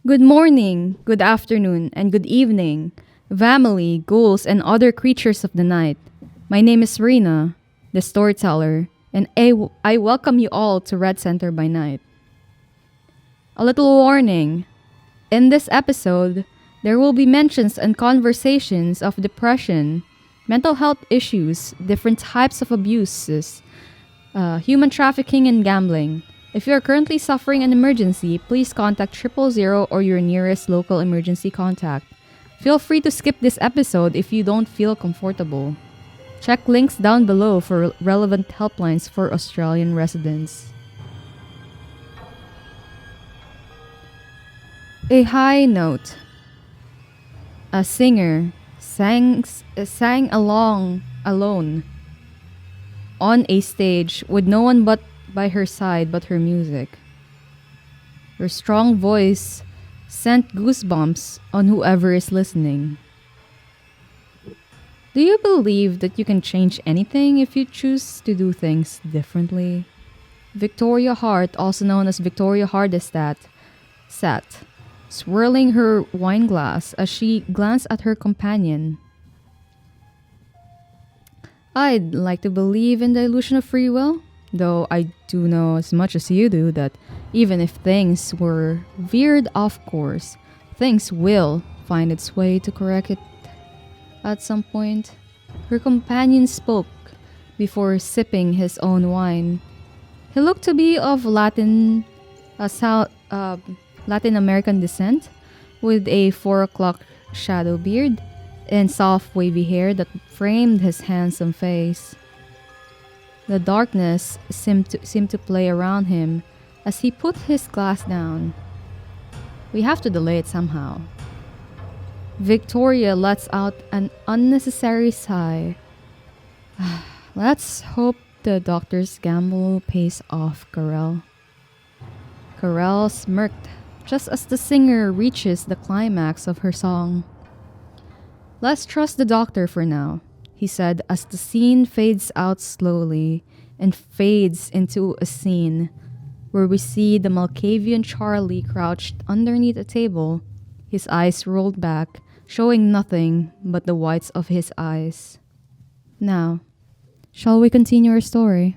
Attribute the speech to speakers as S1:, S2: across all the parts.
S1: Good morning, good afternoon, and good evening, family, ghouls, and other creatures of the night. My name is Rena, the storyteller, and I welcome you all to Red Center by Night. A little warning. In this episode, there will be mentions and conversations of depression, mental health issues, different types of abuses, human trafficking, and gambling. If you are currently suffering an emergency, please contact 000 or your nearest local emergency contact. Feel free to skip this episode if you don't feel comfortable. Check links down below for relevant helplines for Australian residents. A high note. A singer sang along alone on a stage with no one but by her side but her music. Her strong voice sent goosebumps on whoever is listening. Do you believe that you can change anything if you choose to do things differently? Victoria Hart, also known as Victoria Hardestat, sat, swirling her wine glass as she glanced at her companion. I'd like to believe in the illusion of free will, though I do know as much as you do that even if things were veered off course, things will find its way to correct it at some point. Her companion spoke before sipping his own wine. He looked to be of Latin American descent, with a 4 o'clock shadow beard and soft wavy hair that framed his handsome face. The darkness seemed to play around him as he put his glass down. We have to delay it somehow. Victoria lets out an unnecessary sigh. Let's hope the doctor's gamble pays off, Carell. Carell smirked just as the singer reaches the climax of her song. Let's trust the doctor for now, he said as the scene fades out slowly and fades into a scene where we see the Malkavian Charlie crouched underneath a table, his eyes rolled back, showing nothing but the whites of his eyes. Now, shall we continue our story?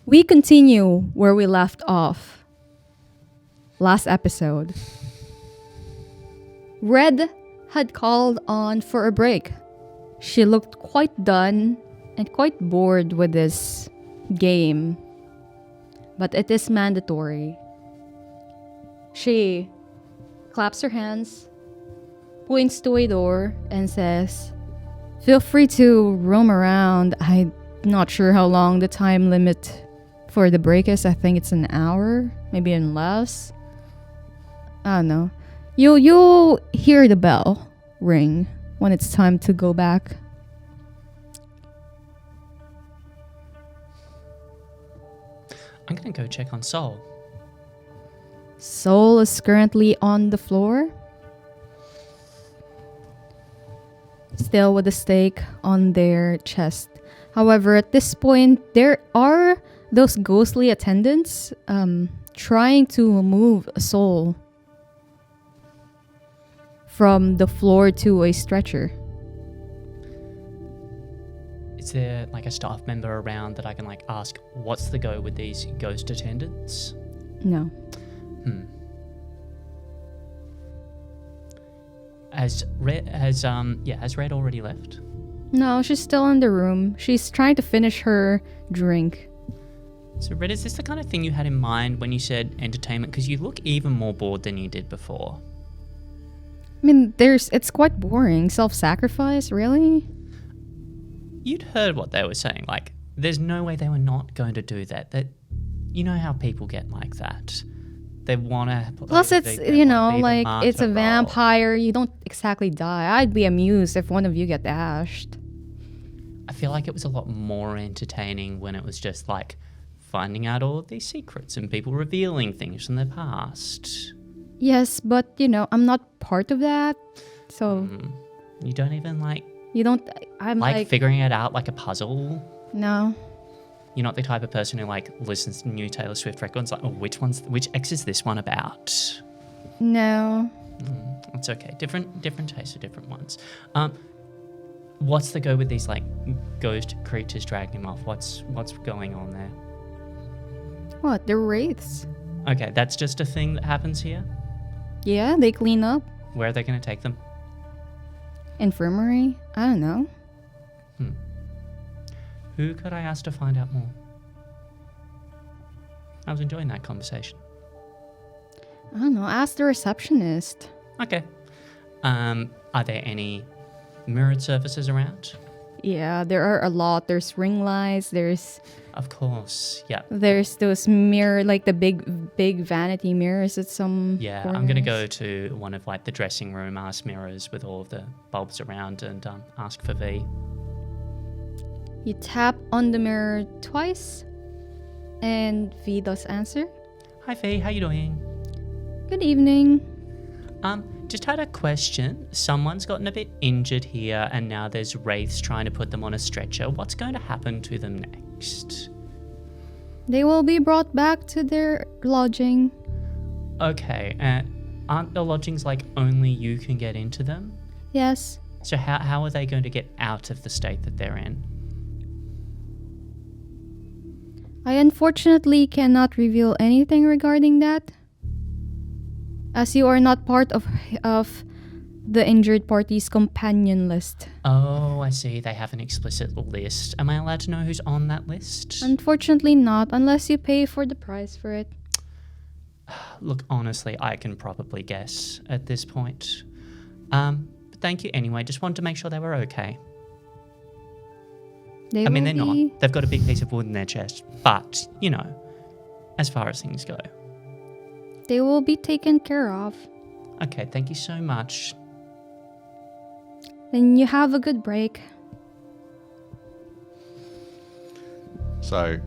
S1: We continue where we left off. Last episode. Red had called on for a break. She looked quite done and quite bored with this game. But it is mandatory. She claps her hands, points to a door, and says, "Feel free to roam around. I'm not sure how long the time limit for the break is. I think it's an hour, maybe even less. I don't know. You'll hear the bell ring when it's time to go back."
S2: I'm gonna go check on Sol.
S1: Soul is currently on the floor, still with a stake on their chest. However, at this point, there are those ghostly attendants trying to move Soul from the floor to a stretcher.
S2: Is there like a staff member around that I can like ask what's the go with these ghost attendants?
S1: No.
S2: Has Red already left?
S1: No, she's still in the room. She's trying to finish her drink.
S2: So Red, is this the kind of thing you had in mind when you said entertainment? Because you look even more bored than you did before.
S1: I mean, it's quite boring. Self-sacrifice, really?
S2: You'd heard what they were saying. Like, there's no way they were not going to do that. That, you know how people get like that. They want to.
S1: Plus, it's, like, it's a vampire. You don't exactly die. I'd be amused if one of you get dashed.
S2: I feel like it was a lot more entertaining when it was just like finding out all of these secrets and people revealing things from their past.
S1: Yes, but, I'm not part of that. So.
S2: You don't even like.
S1: You don't. I'm like
S2: figuring it out like a puzzle.
S1: No.
S2: You're not the type of person who like listens to new Taylor Swift records. Like, oh, which X is this one about?
S1: No.
S2: It's okay. Different tastes for different ones. What's the go with these like ghost creatures dragging him off? What's going on there?
S1: What? They're wraiths.
S2: Okay, that's just a thing that happens here.
S1: Yeah, they clean up.
S2: Where are they going to take them?
S1: Infirmary? I don't know.
S2: Who could I ask to find out more? I was enjoying that conversation.
S1: I don't know. Ask the receptionist.
S2: Okay. Are there any mirrored surfaces around?
S1: Yeah, there are a lot. There's ring lights.
S2: Of course, yeah.
S1: There's those mirror, like the big vanity mirrors at some
S2: Yeah,
S1: corners.
S2: I'm going to go to one of like the dressing room ass mirrors with all of the bulbs around and ask for V.
S1: You tap on the mirror twice, and V does answer.
S2: Hi V, how you doing?
S1: Good evening.
S2: Just had a question. Someone's gotten a bit injured here and now there's wraiths trying to put them on a stretcher. What's going to happen to them next?
S1: They will be brought back to their lodging.
S2: Okay, aren't the lodgings like only you can get into them?
S1: Yes.
S2: So how are they going to get out of the state that they're in?
S1: I unfortunately cannot reveal anything regarding that, as you are not part of the injured party's companion list.
S2: Oh, I see. They have an explicit list. Am I allowed to know who's on that list?
S1: Unfortunately not, unless you pay for the price for it.
S2: Look, honestly, I can probably guess at this point. But thank you anyway. Just wanted to make sure they were okay. They're not. They've got a big piece of wood in their chest. But, as far as things go.
S1: They will be taken care of.
S2: Okay, thank you so much.
S1: Then you have a good break.
S3: So,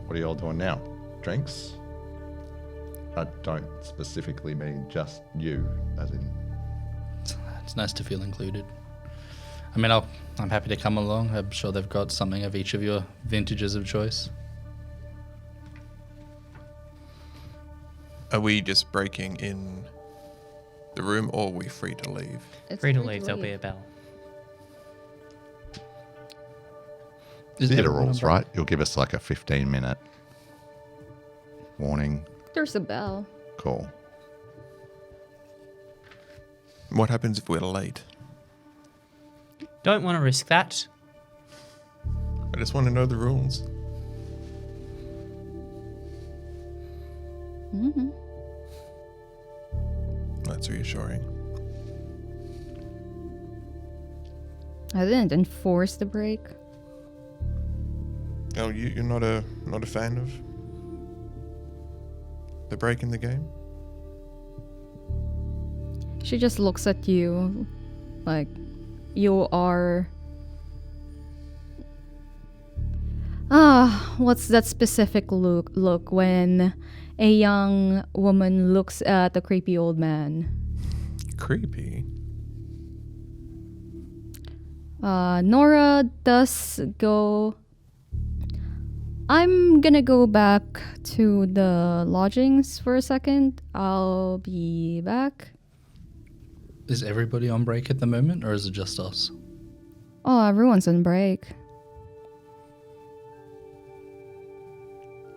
S3: what are you all doing now? Drinks? I don't specifically mean just you, as in...
S4: It's nice to feel included. I mean, I'm happy to come along. I'm sure they've got something of each of your vintages of choice.
S5: Are we just breaking in the room, or are we free to leave?
S1: It's
S2: Free to leave, there'll be a bell.
S3: Theatre rules, right? You'll give us like a 15-minute warning.
S1: There's a bell.
S3: Cool.
S5: What happens if we're late?
S2: Don't want to risk that.
S5: I just want to know the rules.
S1: Mm-hmm.
S5: That's reassuring.
S1: I didn't enforce the break.
S5: Oh, you're not a fan of the break in the game?
S1: She just looks at you like you are... what's that specific look when a young woman looks at a creepy old man?
S5: Creepy.
S1: Nora does go... I'm gonna go back to the lodgings for a second. I'll be back.
S4: Is everybody on break at the moment, or is it just us?
S1: Oh, everyone's on break.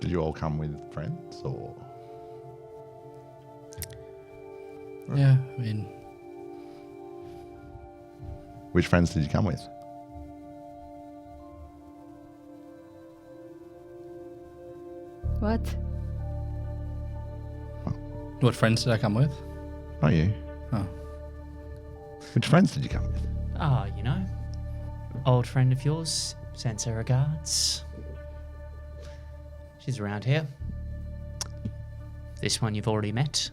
S3: Did you all come with friends, or...?
S4: Yeah, I mean...
S3: Which friends did you come with?
S1: What?
S4: What friends did I come with?
S3: Not you.
S4: Oh.
S3: Which friends did you come with?
S2: Oh, you know, old friend of yours sends her regards. She's around here. This one you've already met.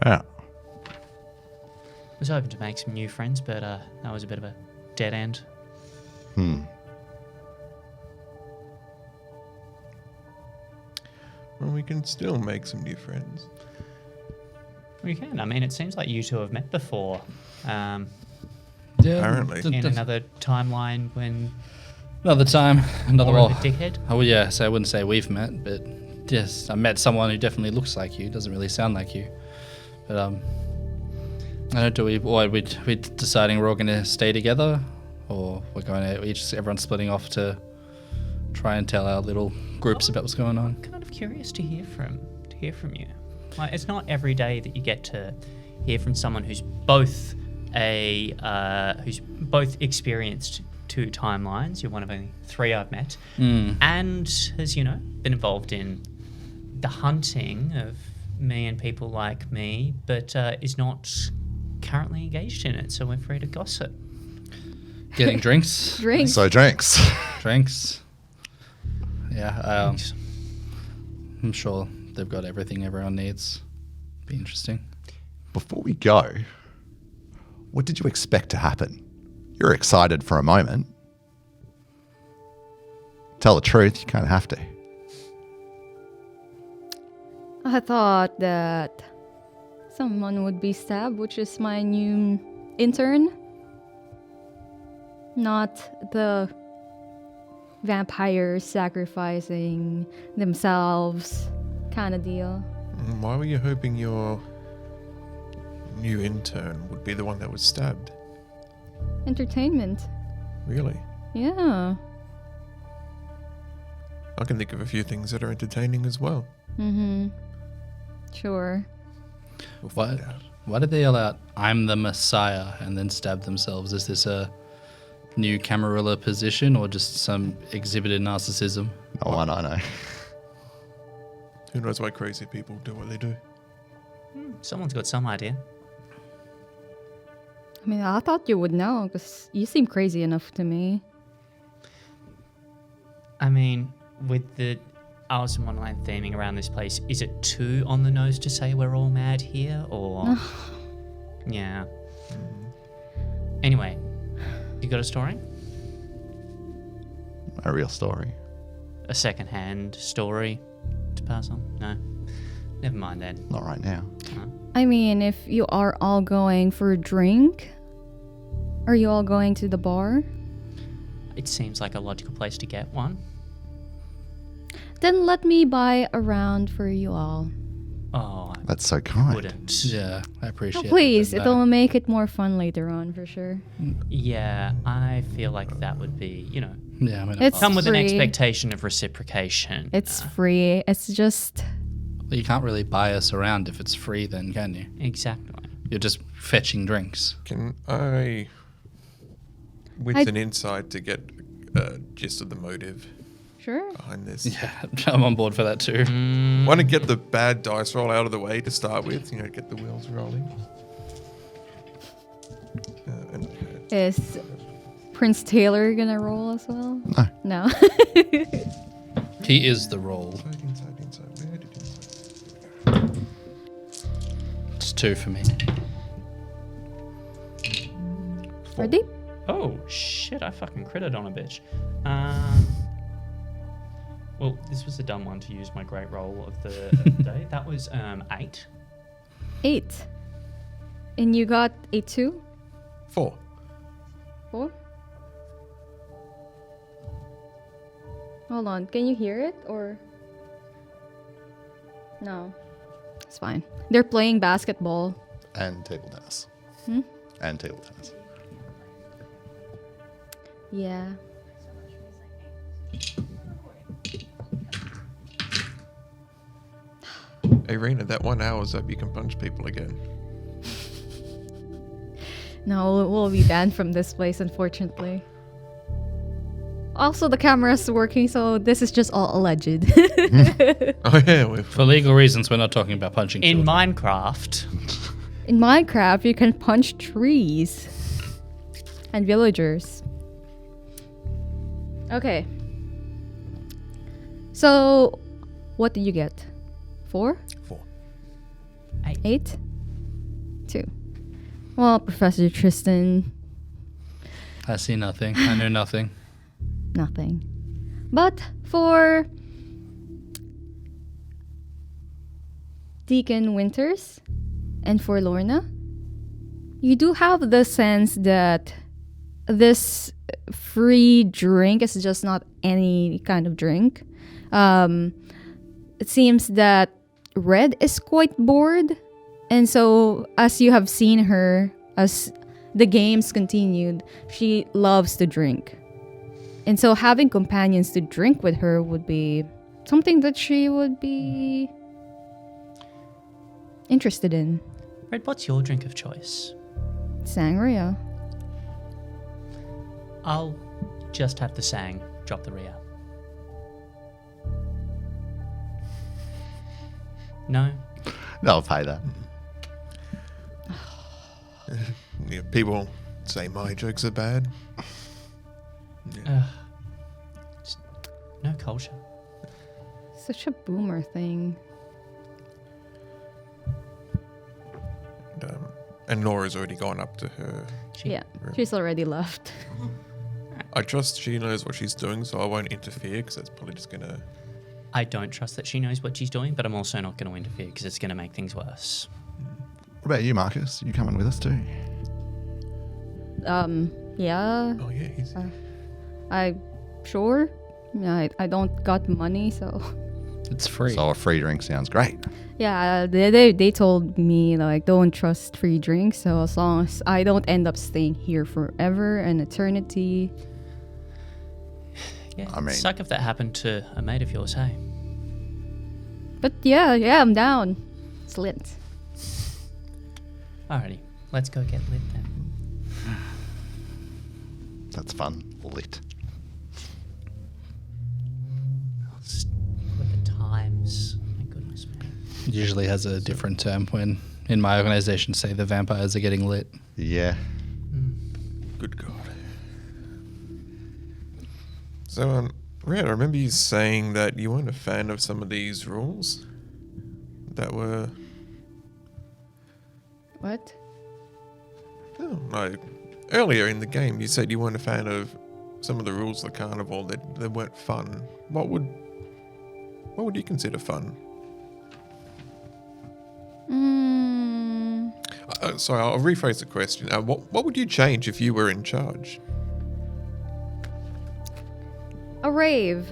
S3: Yeah.
S2: Was hoping to make some new friends, but that was a bit of a dead end.
S5: Well, we can still make some new friends.
S2: We can. I mean, it seems like you two have met before.
S4: Yeah.
S5: Apparently.
S2: In another timeline when
S4: Another time. Another
S2: more
S4: one.
S2: of a dickhead.
S4: Oh, yeah. So I wouldn't say we've met, but yes, I met someone who definitely looks like you. Doesn't really sound like you. But, I don't do we. Or we deciding we're all going to stay together? Or we're going to everyone's splitting off to try and tell our little groups about what's going on?
S2: Kind of curious to hear from you. Like, it's not every day that you get to hear from someone who's both experienced two timelines. You're one of only three I've met, and has been involved in the hunting of me and people like me, but is not currently engaged in it. So we're free to gossip.
S4: Getting drinks?
S1: Drinks.
S3: So drinks.
S4: Drinks. Yeah,
S2: Thanks.
S4: I'm sure they've got everything everyone needs. Be interesting.
S3: Before we go, what did you expect to happen? You're excited for a moment. Tell the truth, you kind of have to.
S1: I thought that someone would be stabbed, which is my new intern. Not the vampires sacrificing themselves kind of deal.
S5: Why were you hoping your new intern would be the one that was stabbed?
S1: Entertainment.
S5: Really?
S1: Yeah.
S5: I can think of a few things that are entertaining as well.
S1: Mm-hmm. Sure.
S5: We'll
S4: Why,
S5: find out.
S4: why did they yell out, "I'm the Messiah," and then stab themselves? Is this a new Camarilla position or just some exhibited narcissism?
S3: No one I know.
S5: Who knows why crazy people do what they do?
S2: Someone's got some idea.
S1: I mean, I thought you would know because you seem crazy enough to me.
S2: I mean, with the Alice in Wonderland theming around this place, is it too on the nose to say we're all mad here, or? Yeah. Anyway, you got a story?
S3: A real story.
S2: A second-hand story to pass on? No. Never mind then.
S3: Not right now.
S1: I mean, if you are all going for a drink, are you all going to the bar?
S2: It seems like a logical place to get one.
S1: Then let me buy a round for you all.
S2: Oh, I
S3: That's so kind.
S2: wouldn't.
S4: Yeah, I appreciate
S1: Oh,
S4: it.
S1: please,
S4: but
S1: it'll make it more fun later on for sure.
S2: Yeah, I feel like that would be,
S4: Yeah, I mean,
S1: It's
S2: come with an
S1: free.
S2: expectation of reciprocation.
S1: It's free. It's just
S4: well, you can't really buy us around if it's free then, can you?
S2: Exactly.
S4: You're just fetching drinks.
S5: Can I, with
S1: I-
S5: an insight to get a gist of the motive
S1: sure.
S5: behind this?
S4: Yeah, I'm on board for that too.
S5: Want to get the bad dice roll out of the way to start with, get the wheels rolling. And
S1: Is Prince Taylor gonna roll as well?
S3: No.
S1: No.
S4: He is the role.
S5: inside. Where did inside?
S4: It's 2 for me.
S1: Ready?
S2: Oh, shit, I fucking critted on a bitch. Well, this was a dumb one to use my great roll of the day. That was 8.
S1: 8. And you got a 2?
S5: 4.
S1: 4? Hold on. Can you hear it or? No. It's fine. They're playing basketball.
S3: And table tennis. And table tennis.
S1: Yeah.
S5: Hey, Rena, that 1 hour's up. You can punch people again.
S1: No, we'll be banned from this place, unfortunately. Also, the camera's working, so this is just all alleged.
S5: Oh yeah,
S4: For legal reasons, we're not talking about punching
S2: In
S4: children.
S2: Minecraft,
S1: In Minecraft, you can punch trees and villagers. Okay. So, what did you get? 4?
S5: 4.
S1: 8? 2. Well, Professor Tristan,
S4: I see nothing. I know nothing.
S1: nothing. But for Deacon Winters and for Lorna, you do have the sense that this free drink is just not any kind of drink. It seems that Red is quite bored, and so as you have seen her, as the games continued, she loves to drink. And so having companions to drink with her would be something that she would be interested in.
S2: Red, what's your drink of choice?
S1: Sangria.
S2: I'll just have the sang, drop the Ria. No?
S3: No, I'll pay that.
S5: Yeah, people say my jokes are bad.
S2: Just no culture.
S1: Such a boomer thing.
S5: And Nora's already gone up to her.
S1: Yeah, she's already left.
S5: I trust she knows what she's doing, so I won't interfere because that's probably just gonna.
S2: I don't trust that she knows what she's doing, but I'm also not going to interfere because it's going to make things worse.
S3: What about you, Marcus? You coming with us too?
S1: Yeah,
S5: Oh yeah, he's.
S1: I sure. Yeah, I don't got money, so
S4: It's free.
S3: So a free drink sounds great.
S1: yeah. They told me like don't trust free drinks. So as long as I don't end up staying here forever and eternity.
S2: Yeah,
S3: I mean-
S2: suck if that happened to a mate of yours, hey?
S1: But yeah, I'm down. It's lit.
S2: Alrighty, let's go get lit then.
S3: That's fun. Lit.
S2: With the times, my goodness me.
S4: It usually has a different term when in my organization say the vampires are getting lit.
S3: Yeah.
S5: Good God. So, Red, I remember you saying that you weren't a fan of some of these rules that were.
S1: What?
S5: Oh, no. Earlier in the game, you said you weren't a fan of some of the rules of the carnival that weren't fun. What would you consider fun? Sorry, I'll rephrase the question. What would you change if you were in charge?
S1: A rave.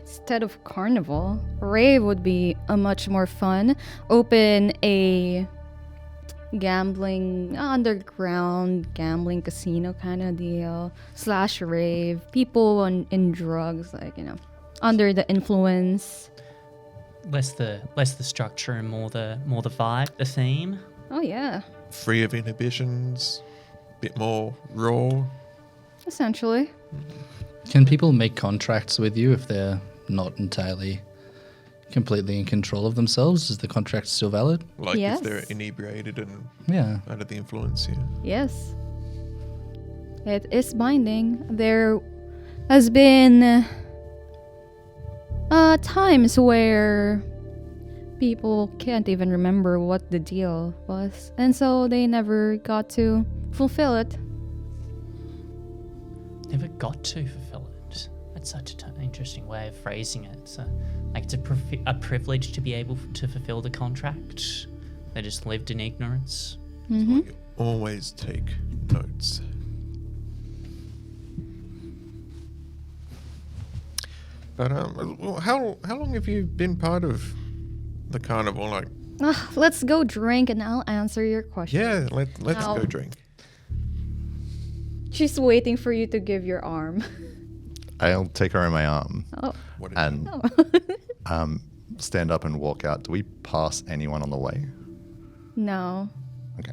S1: Instead of carnival, a rave would be a much more fun. Open a gambling, underground gambling casino kind of deal / rave. People in drugs, like, under the influence.
S2: Less the structure and more the vibe, the theme.
S1: Oh yeah,
S5: Free of inhibitions, bit more raw.
S1: essentially.
S4: Can people make contracts with you if they're not entirely completely in control of themselves? Is the contract still valid?
S5: Like
S1: Yes.
S5: if they're inebriated and
S4: Yeah.
S5: under the influence, yeah.
S1: Yes. It is binding. There has been times where people can't even remember what the deal was, and so they never got to fulfill it.
S2: Never got to fulfill it. That's such an interesting way of phrasing it. So, like, it's a privilege to be able to fulfill the contract. They just lived in ignorance.
S1: Mm-hmm.
S5: You always take notes. But how long have you been part of the carnival? Like,
S1: Let's go drink, and I'll answer your question.
S5: yeah, let's
S1: Ow.
S5: go drink.
S1: She's waiting for you to give your arm.
S3: I'll take her in my arm
S1: Oh.
S5: What
S3: and stand up and walk out. Do we pass anyone on the way?
S1: No.
S3: Okay.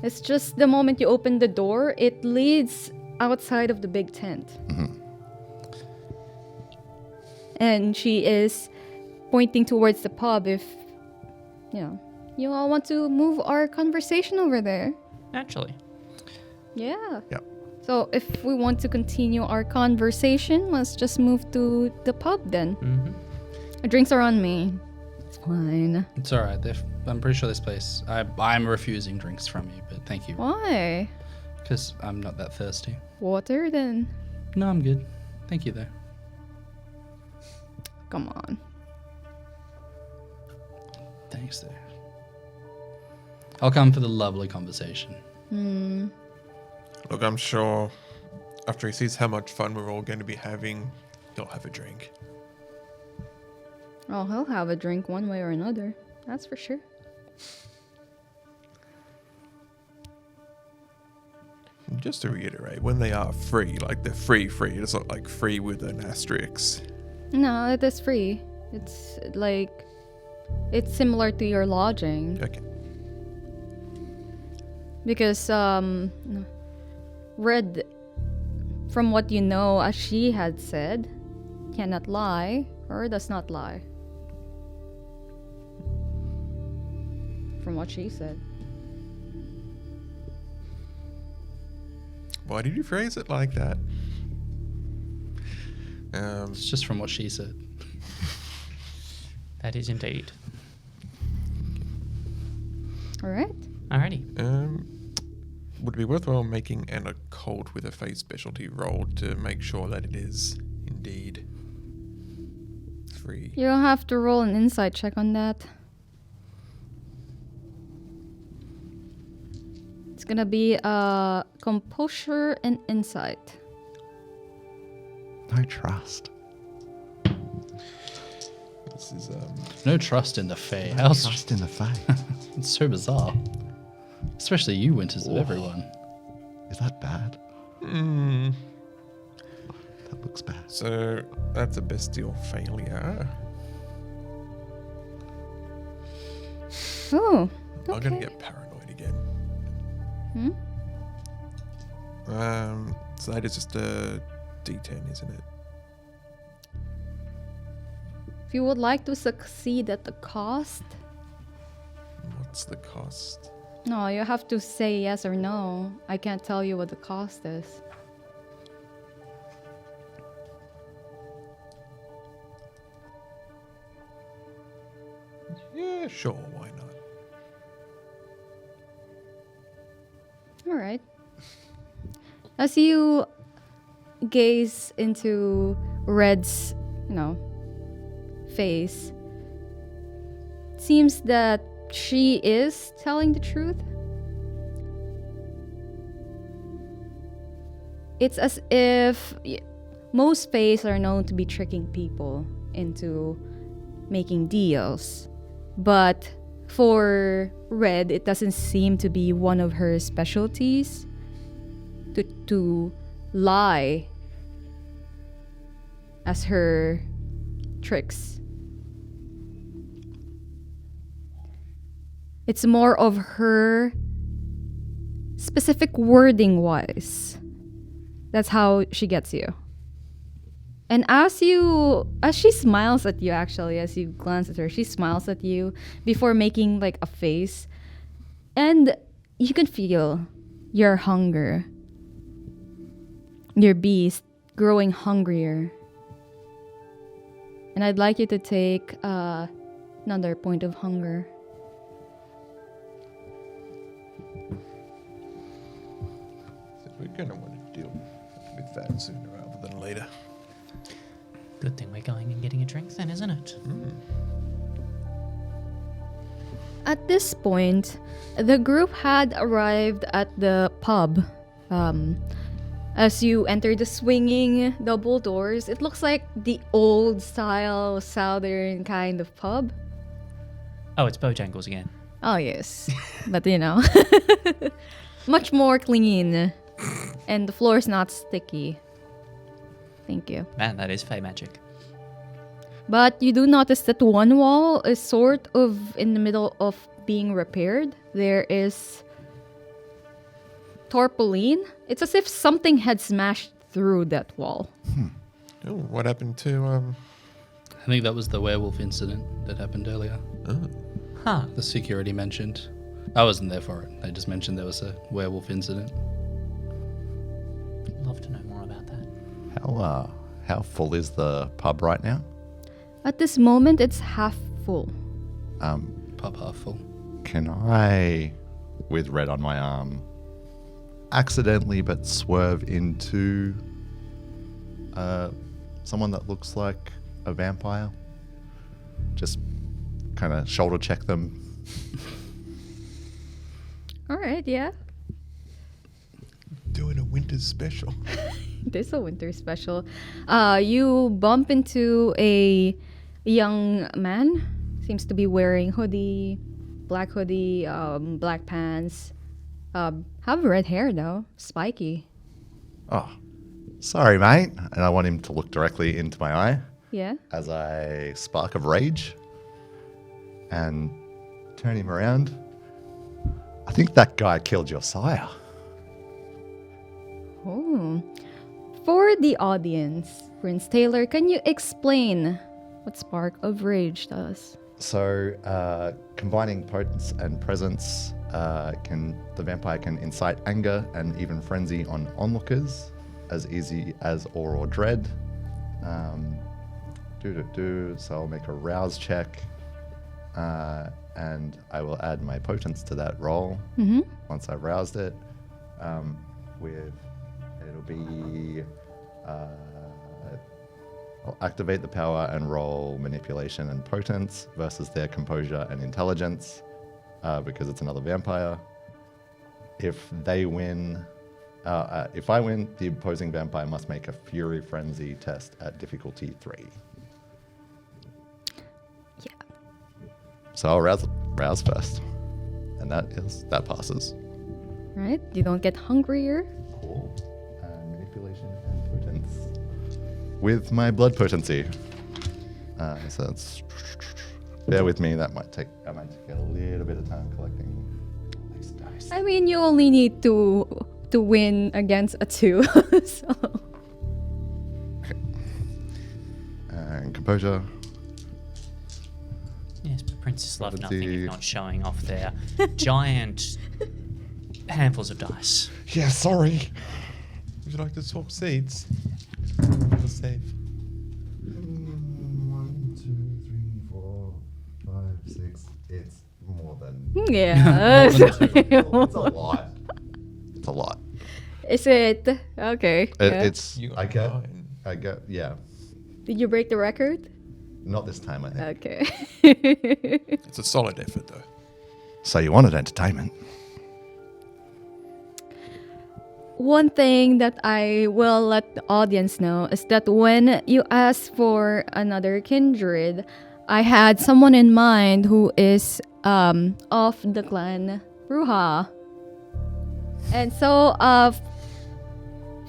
S1: It's just the moment you open the door, it leads outside of the big tent. And she is pointing towards the pub if, you all want to move our conversation over there.
S2: Naturally.
S1: Yeah.
S3: Yep.
S1: So if we want to continue our conversation, let's just move to the pub then. Drinks are on me. It's fine.
S4: It's all right. I'm pretty sure this place. I'm refusing drinks from you, but thank you.
S1: Why?
S4: Because I'm not that thirsty.
S1: Water then?
S4: No, I'm good. Thank you, though.
S1: Come on.
S4: Thanks, though. I'll come for the lovely conversation.
S5: Look, I'm sure after he sees how much fun we're all going to be having, he'll have a drink.
S1: Oh, he'll have a drink one way or another. That's for sure.
S5: And just to reiterate, when they are free, like they're free, it's not like free with an asterisk.
S1: No, it is free. It's like, it's similar to your lodging.
S5: Okay.
S1: Because, Red, from what you know, as she had said, cannot lie or does not lie. From what she said.
S5: Why did you phrase it like that?
S4: It's just from what she said.
S2: That is indeed.
S1: Alright.
S2: Alrighty.
S5: Would it be worthwhile making an occult with a face specialty roll to make sure that it is indeed free?
S1: You'll have to roll an insight check on that. It's gonna be composure and insight.
S3: No trust.
S5: This is
S4: No trust in the Fae.
S3: No trust in the Fae.
S4: It's so bizarre. Especially you, Winters, of everyone.
S3: Is that bad?
S5: mm,
S3: That looks bad.
S5: so that's a bestial failure.
S1: Oh,
S5: I'm gonna
S1: okay.
S5: get paranoid again.
S1: Hmm?
S5: So that is just a D10, isn't it?
S1: If you would like to succeed at the cost,
S5: What's the cost?
S1: no, you have to say yes or no. I can't tell you what the cost is.
S5: Yeah, sure, why not?
S1: Alright. As you gaze into Red's, face, it seems that she is telling the truth. It's as if most fays are known to be tricking people into making deals. But for Red, it doesn't seem to be one of her specialties to lie as her tricks. It's more of her specific wording wise. That's how she gets you. And as she smiles at you, actually, as you glance at her, she smiles at you before making like a face. And you can feel your hunger, your beast growing hungrier. And I'd like you to take another point of hunger.
S5: So we're gonna want to deal with that sooner rather than later.
S2: Good thing we're going and getting a drink then, isn't it?
S1: At this point, the group had arrived at the pub. As you enter the swinging double doors, it looks like the old style southern kind of pub.
S2: Oh, it's Bojangles again.
S1: Oh, yes. But much more clean. And the floor is not sticky. Thank you.
S2: Man, that is Fey magic.
S1: But you do notice that one wall is sort of in the middle of being repaired. There is tarpaulin. It's as if something had smashed through that wall.
S5: Oh, what happened to
S4: I think that was the werewolf incident that happened earlier.
S2: Huh.
S4: The security mentioned. I wasn't there for it. They just mentioned there was a werewolf incident.
S2: Love to know more about that.
S3: How full is the pub right now?
S1: At this moment, it's half full.
S4: Pub half full.
S3: Can I, with red on my arm, accidentally but swerve into someone that looks like a vampire? Just kind of shoulder check them.
S1: All right, yeah.
S5: doing a winter special?
S1: This is a winter special. You bump into a young man. Seems to be wearing black hoodie, black pants. Have red hair though, spiky.
S3: Oh, sorry, mate. And I want him to look directly into my eye
S1: Yeah.
S3: as I spark of rage and turn him around. I think that guy killed your sire.
S1: Oh. For the audience, Prince Taylor, can you explain what Spark of Rage does?
S3: So, combining potence and presence, the vampire can incite anger and even frenzy on onlookers, as easy as awe or dread. So I'll make a rouse check, and I will add my potence to that roll once I've roused it. It'll be. I'll activate the power and roll manipulation and potence versus their composure and intelligence, because it's another vampire. If they win, if I win, the opposing vampire must make a Fury Frenzy test at difficulty 3.
S1: Yeah.
S3: So I'll rouse first, and that passes.
S1: Right? You don't get hungrier.
S3: Cool. Manipulation and potence with my blood potency. So that's. Bear with me. I might take a little bit of time collecting these dice.
S1: I mean, you only need to win against a 2. So.
S3: Okay. And composure.
S2: Yes, but princes love
S3: Let's
S2: nothing
S3: see.
S2: if not showing off their giant handfuls of dice.
S3: Yeah, sorry.
S5: Would you like to swap seats? Feel safe.
S3: 1, 2, 3, 4, 5, 6. It's more than.
S1: Yeah.
S3: It's a lot. It's a lot.
S1: Is it? Okay. Yeah.
S3: It's.
S5: You got
S3: I get.
S5: 9.
S3: I get. Yeah.
S1: Did you break the record?
S3: Not this time, I think.
S1: Okay.
S5: It's a solid effort, though.
S3: So you wanted entertainment.
S1: One thing that I will let the audience know is that when you ask for another kindred, I had someone in mind who is of the clan Ruha. And so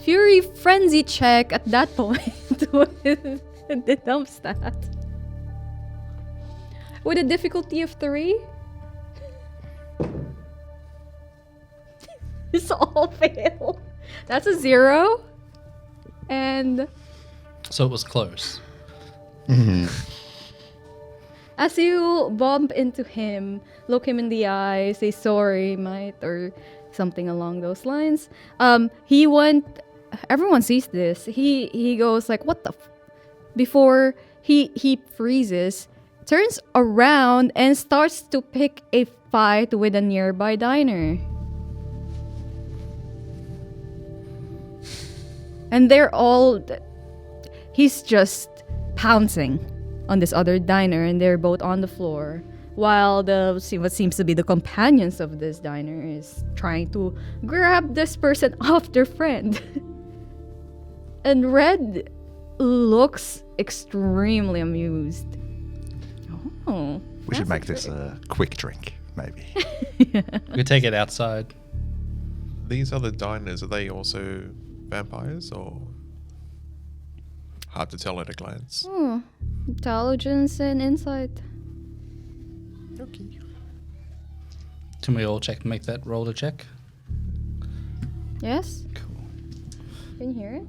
S1: Fury Frenzy check at that point with the dump stat. With a difficulty of 3. It's all fail. That's a 0. And
S4: So it was close.
S1: as you bump into him, look him in the eye, say sorry, mate, or something along those lines. He went. Everyone sees this. He goes like, "What the?" Before he freezes, turns around and starts to pick a fight with a nearby diner. And they're all. He's just pouncing on this other diner, and they're both on the floor. While what seems to be the companions of this diner is trying to grab this person off their friend. And Red looks extremely amused. Oh,
S3: We should
S1: that's
S3: make this
S1: great.
S3: a quick drink, maybe.
S4: We take it outside.
S5: These other diners, are they also vampires, or hard to tell at a glance?
S1: Oh, intelligence and insight.
S5: Okay.
S4: Can we all make that roll to check?
S1: Yes?
S4: Cool.
S1: Can you hear it?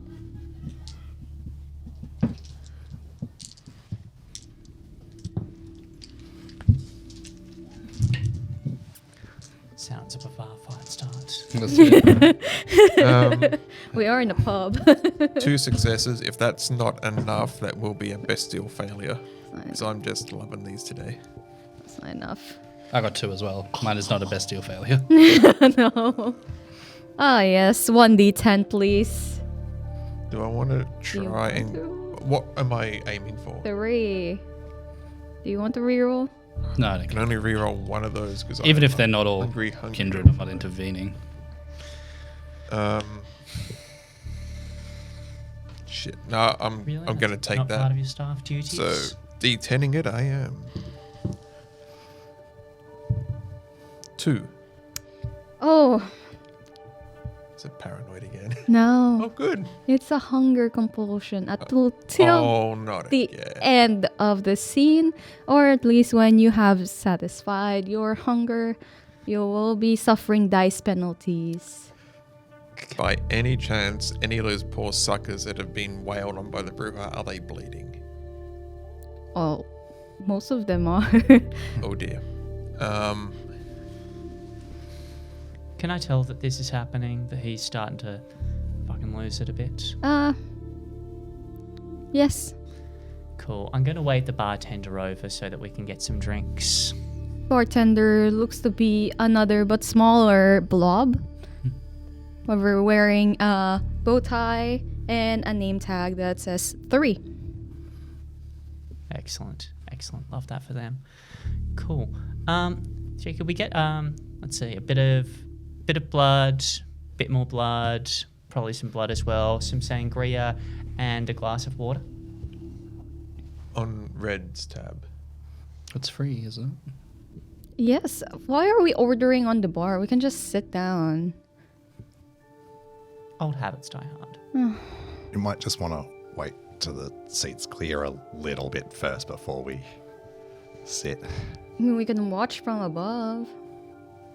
S2: Sounds of a fight start.
S4: That's it.
S1: We are in a pub.
S5: 2 successes. If that's not enough, that will be a bestial failure. So I'm just loving these today.
S1: That's not enough.
S4: I got 2 as well. Mine is not a bestial failure.
S1: No. Ah, yes. 1d10, please.
S5: Do I want to
S1: Do you
S5: try
S1: want
S5: and...
S1: to?
S5: What am I aiming for?
S1: 3. Do you want to reroll?
S4: No, I
S5: I
S4: don't
S5: can
S4: care.
S5: only reroll one of those because
S4: Even if they're not all
S5: hungry.
S4: kindred, I'm not intervening.
S5: Shit. No, I'm
S2: Really?
S5: going to
S2: That's
S5: take
S2: not part
S5: that.
S2: of your staff duties.
S5: So D10ing it, I am. 2.
S1: Oh,
S5: Is it paranoid again?
S1: no.
S5: Oh, good.
S1: It's a hunger compulsion till
S5: Oh, not
S1: the
S5: again.
S1: end of the scene, or at least when you have satisfied your hunger, you will be suffering dice penalties.
S5: By any chance, any of those poor suckers that have been wailed on by the Bruja, are they bleeding?
S1: Oh, most of them are.
S5: Oh dear.
S2: Can I tell that this is happening? That he's starting to fucking lose it a bit?
S1: Yes.
S2: Cool. I'm going to wait the bartender over so that we can get some drinks.
S1: Bartender looks to be another but smaller blob. We're wearing a bow tie and a name tag that says 3.
S2: Excellent. Excellent. Love that for them. Cool. So could we get let's see, a bit of blood, bit more blood, probably some blood as well, some sangria, and a glass of water.
S5: On Red's tab.
S4: It's free, isn't it?
S1: Yes. Why are we ordering on the bar? We can just sit down.
S2: Old habits die hard.
S3: You might just want to wait till the seats clear a little bit first before we sit.
S1: I mean, we can watch from above.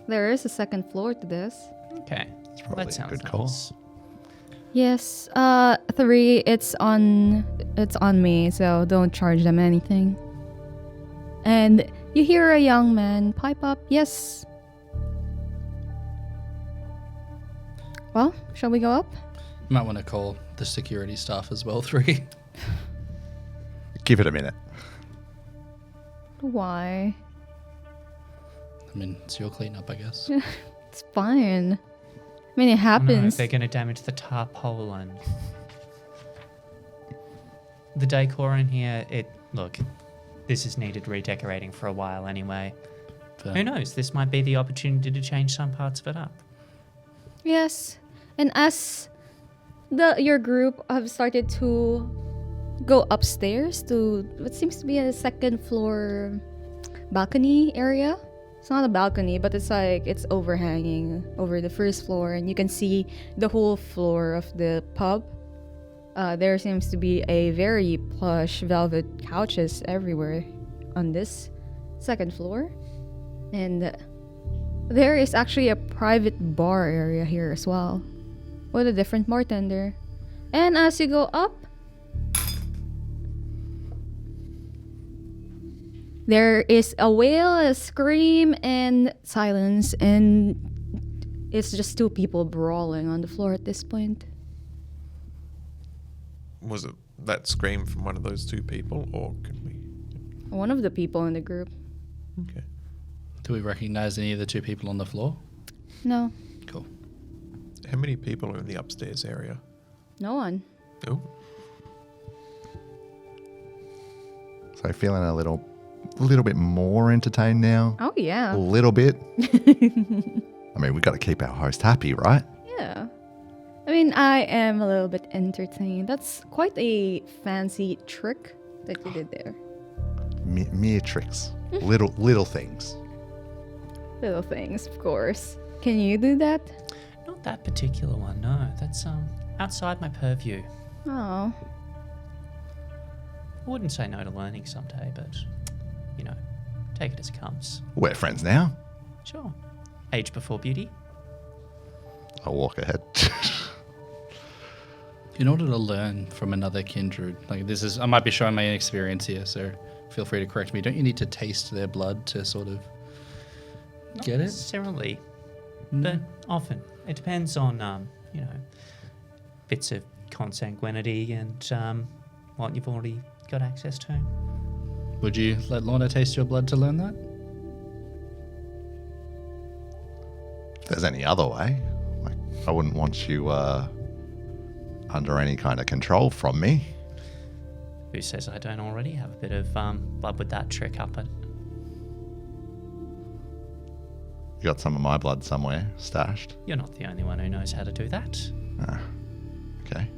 S1: There is a second floor to this.
S2: Okay.
S3: It's probably
S2: That
S3: a
S2: sounds
S3: good
S2: nice.
S3: call.
S1: Yes. 3. It's on me, so don't charge them anything. And you hear a young man pipe up. Yes. Well, shall we go up?
S4: You might want to call the security staff as well, 3.
S3: Give it a minute.
S1: Why?
S4: I mean, it's your cleanup, I guess.
S1: It's fine. I mean, it
S2: Oh no,
S1: happens.
S2: they're going to damage the tarpaulin. The decor in here, look, this has needed redecorating for a while anyway.
S4: Fair.
S2: Who knows? This might be the opportunity to change some parts of it up.
S1: Yes. And as your group have started to go upstairs to what seems to be a second floor balcony area. It's not a balcony, but it's like it's overhanging over the first floor, and you can see the whole floor of the pub. There seems to be a very plush velvet couches everywhere on this second floor. And there is actually a private bar area here as well, with a different bartender. And as you go up, there is a wail, a scream, and silence, and it's just 2 people brawling on the floor at this point.
S5: Was it that scream from one of those 2 people, or could we?
S1: One of the people in the group.
S5: Okay.
S4: Do we recognize any of the 2 people on the floor?
S1: No,
S4: Cool.
S5: How many people are in the upstairs area?
S1: no one.
S5: Oh,
S3: So feeling a little bit more entertained now.
S1: Oh, yeah.
S3: A little bit. I mean, we got to keep our host happy, right?
S1: Yeah. I mean, I am a little bit entertained. That's quite a fancy trick that you did there.
S3: Mere tricks, little things.
S1: Little things, of course. Can you do that?
S2: Not that particular one, no. That's outside my purview.
S1: Oh.
S2: I wouldn't say no to learning someday, but, you know, take it as it comes.
S3: We're friends now.
S2: Sure. Age before beauty.
S3: I'll walk ahead.
S4: In order to learn from another kindred, like this is, I might be showing my inexperience here, so feel free to correct me. Don't you need to taste their blood to sort of
S2: Not
S4: get it?
S2: necessarily, but often. It depends on, bits of consanguinity and what you've already got access to.
S4: Would you let Lorna taste your blood to learn that?
S3: If there's any other way, like I wouldn't want you under any kind of control from me.
S2: Who says I don't already have a bit of blood with that trick up it?
S3: You got some of my blood somewhere stashed.
S2: You're not the only one who knows how to do that.
S3: Ah, okay.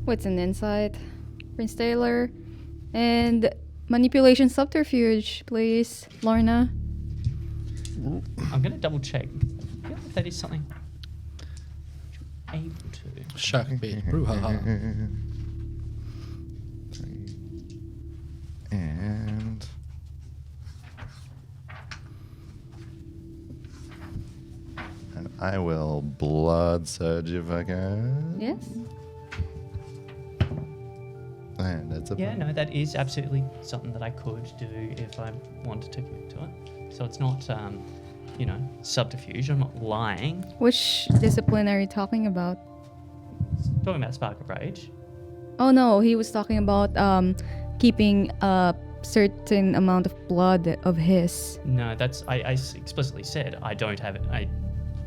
S1: What's an insight, Prince Taylor? And manipulation subterfuge, please, Lorna.
S2: I'm going to double check. I feel like that is something you're able to.
S4: Shark bait. Brouhaha.
S3: And I will blood surge if I can.
S1: Yes.
S3: And it's a
S2: Yeah, no, that is absolutely something that I could do if I wanted to commit to it. So it's not, subterfuge. I'm not lying.
S1: Which discipline are you talking about?
S2: Talking about Spark of Rage.
S1: Oh no, he was talking about keeping a certain amount of blood of his.
S2: No, I explicitly said I don't have it.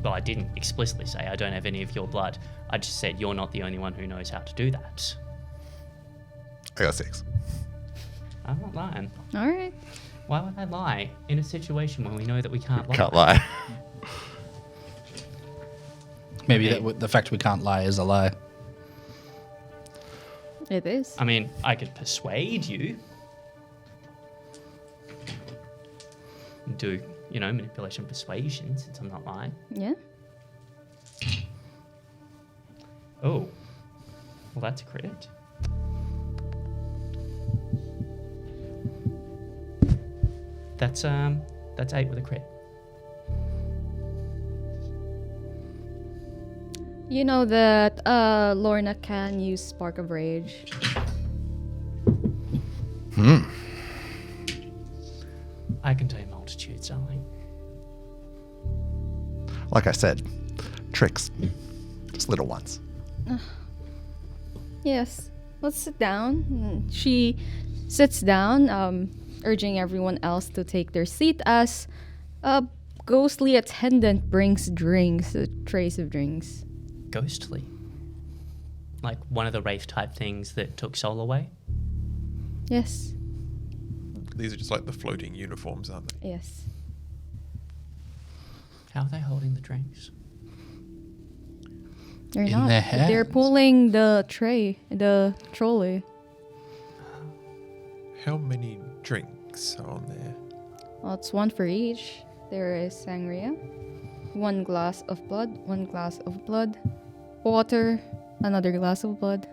S2: I didn't explicitly say I don't have any of your blood. I just said you're not the only one who knows how to do that.
S3: I got 6.
S2: I'm not lying.
S1: All right.
S2: Why would I lie in a situation when we know that we can't lie?
S3: Can't lie.
S4: Maybe the fact we can't lie is a lie.
S1: It is.
S2: I mean, I could persuade you. Do, manipulation persuasion since I'm not lying.
S1: Yeah.
S2: Oh. Well, that's a crit. That's 8 with a crit.
S1: You know that Lorna can use Spark of Rage.
S2: I can do multitudes, darling.
S3: Like I said, tricks. Just little ones.
S1: Yes. Let's sit down. She sits down, urging everyone else to take their seat as a ghostly attendant brings drinks, trays of drinks.
S2: Ghostly. Like one of the Wraith type things that took Soul away.
S1: Yes.
S5: These are just like the floating uniforms, aren't they?
S1: Yes.
S2: How are they holding the drinks?
S1: They're
S4: In
S1: not.
S4: their
S1: They're
S4: hands.
S1: pulling the trolley.
S5: How many drinks are on there?
S1: Well, it's one for each. There is sangria, 1 glass of blood, 1 glass of blood, water, another glass of blood.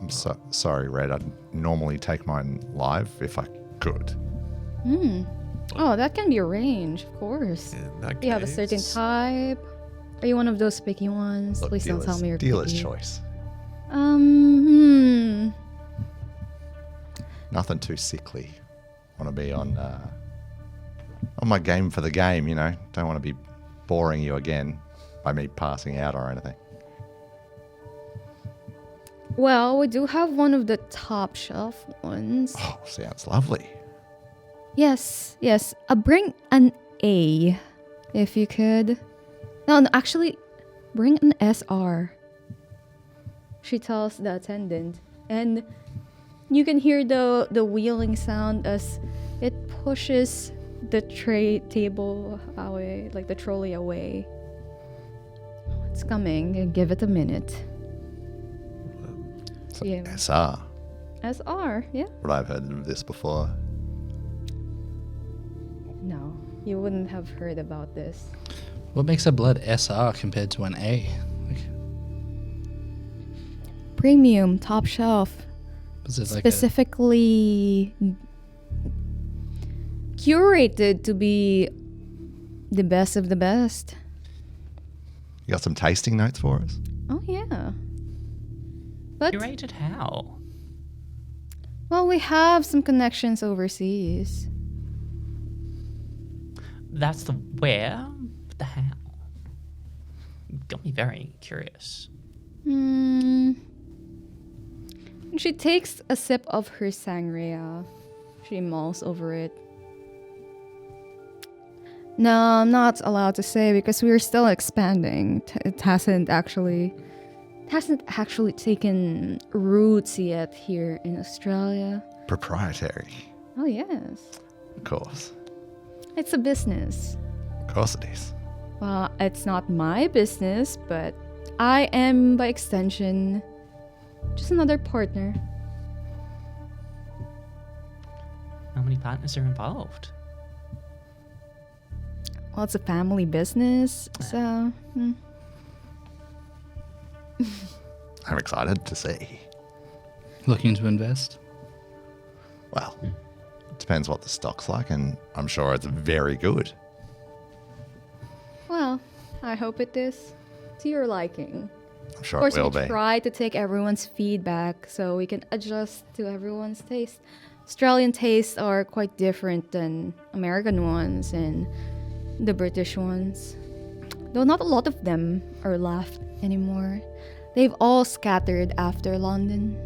S3: I'm sorry, Red. I'd normally take mine live if I could.
S1: Oh, that can be arranged, of course.
S5: In that
S1: Do you have a certain
S5: case,
S1: type? Are you one of those picky ones?
S3: Look,
S1: Please don't tell me you're
S3: dealer's
S1: picky.
S3: choice. Nothing too sickly. Want to be on my game for the game, Don't want to be boring you again by me passing out or anything.
S1: Well, we do have one of the top shelf ones.
S3: Oh, sounds lovely.
S1: Yes. Bring an A, if you could. No, actually, bring an SR. She tells the attendant, and you can hear the wheeling sound as it pushes the tray table away, like the trolley away. It's coming. Give it a minute.
S3: So
S1: Yeah.
S3: SR.
S1: SR, yeah.
S3: Would I have heard of this before?
S1: No, you wouldn't have heard about this.
S4: What makes a blood SR compared to an A?
S1: Premium, top shelf.
S4: Is it like
S1: Specifically curated to be the best of the best.
S3: You got some tasting notes for us?
S1: Oh, yeah. But,
S2: Curated how?
S1: well, we have some connections overseas.
S2: That's the where, but the how. Got me very curious.
S1: She takes a sip of her sangria. She mulls over it. No, I'm not allowed to say because we're still expanding. It hasn't actually taken roots yet here in Australia.
S3: Proprietary.
S1: Oh yes,
S3: Of course.
S1: it's a business.
S3: Of course it is.
S1: Well, it's not my business, but I am, by extension, just another partner.
S2: How many partners are involved?
S1: Well, it's a family business, so
S3: I'm excited to see.
S4: Looking to invest?
S3: Well, it depends what the stock's like, and I'm sure it's very good.
S1: well, I hope it is to your liking.
S3: I'm sure
S1: Of course,
S3: it will
S1: we
S3: be.
S1: try to take everyone's feedback so we can adjust to everyone's taste. Australian tastes are quite different than American ones and the British ones. Though not a lot of them are left anymore. They've all scattered after London.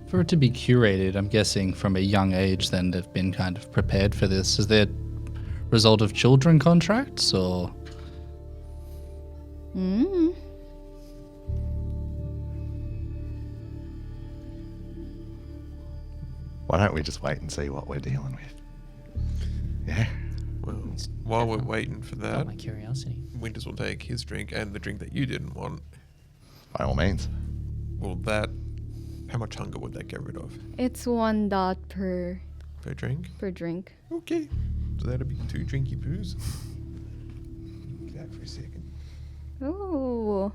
S4: For it to be curated, I'm guessing from a young age, then they've been kind of prepared for this. Is there result of children contracts or?
S3: Why don't we just wait and see what we're dealing with? Yeah.
S5: Well, while we're waiting for
S2: Got
S5: that,
S2: my curiosity.
S5: Winters will take his drink and the drink that you didn't want.
S3: By all means.
S5: Well, that, how much hunger would that get rid of?
S1: It's $1 per
S5: Per drink?
S1: drink.
S5: Okay. So that'd be 2 drinky poos. Get out for a second.
S1: Oh.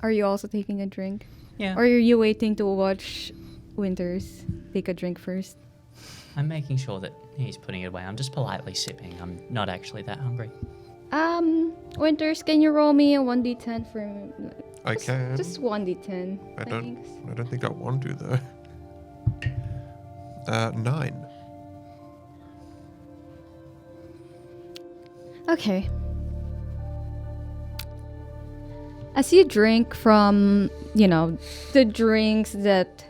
S1: Are you also taking a drink?
S2: Yeah.
S1: Or are you waiting to watch Winters take a drink first?
S2: I'm making sure that he's putting it away. I'm just politely sipping. I'm not actually that hungry.
S1: Winters, can you roll me a 1d10 for
S5: I can.
S1: just 1d10?
S5: I
S1: Thanks.
S5: don't think I want to though. 9.
S1: Okay. As you drink from, the drinks that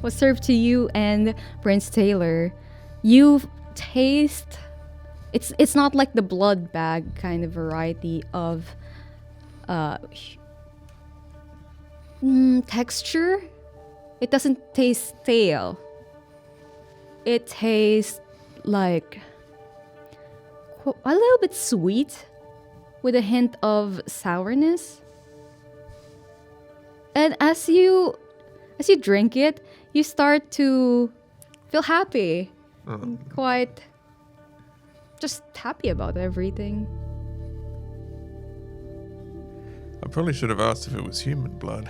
S1: was served to you and Prince Taylor, you taste it's not like the blood bag kind of variety of texture. It doesn't taste stale. It tastes like a little bit sweet with a hint of sourness. And as you drink it, you start to feel happy. Quite just happy about everything.
S5: I probably should have asked if it was human blood.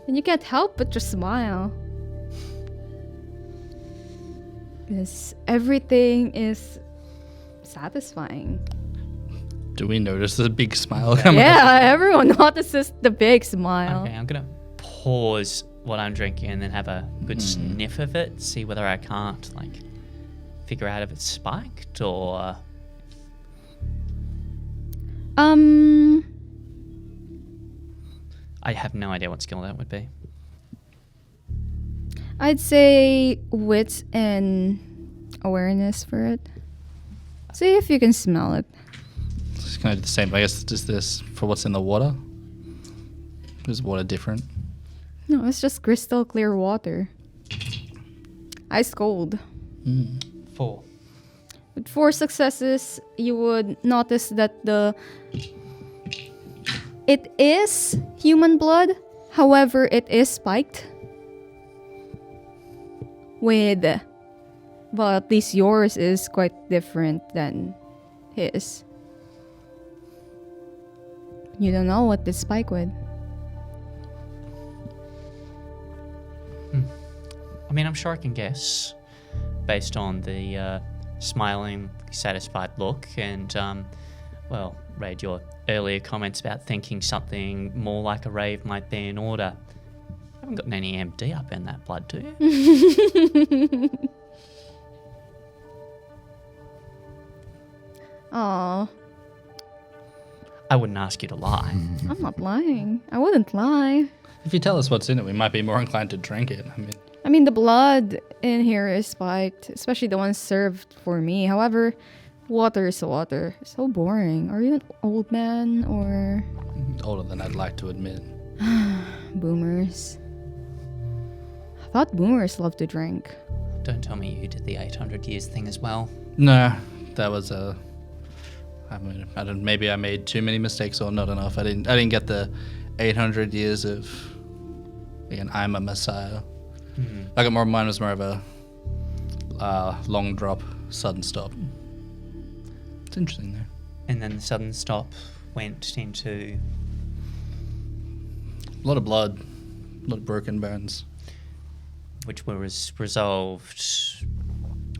S1: And you can't help but just smile. Because everything is satisfying.
S4: Do we notice the big smile coming?
S1: Yeah, everyone notices the big smile.
S2: Okay, I'm gonna pause what I'm drinking and then have a good sniff of it, see whether I can't figure out if it's spiked or. I have no idea what skill that would be.
S1: I'd say wits and awareness for it. See if you can smell it.
S4: It's kind of the same. I guess just this for what's in the water. Is water different?
S1: No, it's just crystal clear water. Ice cold.
S2: 4.
S1: With 4 successes, you would notice that it is human blood. However, it is spiked. Well, at least yours is quite different than his. You don't know what this spike with.
S2: I mean, I'm sure I can guess, based on the smiling, satisfied look, and well, Raid, your earlier comments about thinking something more like a rave might be in order. You haven't got any MD up in that blood, do you?
S1: Aw,
S2: I wouldn't ask you to lie.
S1: I'm not lying. I wouldn't lie.
S4: If you tell us what's in it, we might be more inclined to drink it.
S1: I mean, the blood in here is spiked, especially the one served for me. However, water is water. So boring. Are you an old man or
S4: older than I'd like to admit.
S1: boomers? I thought boomers love to drink.
S2: Don't tell me you did the 800 years thing as well.
S4: No, that was a. I don't. Maybe I made too many mistakes or not enough. I didn't get the 800 years of. Again, I'm a messiah. I got more. Mine was more of a long drop, sudden stop. It's interesting though.
S2: And then the sudden stop went into
S4: A lot of blood, a lot of broken bones.
S2: which was resolved.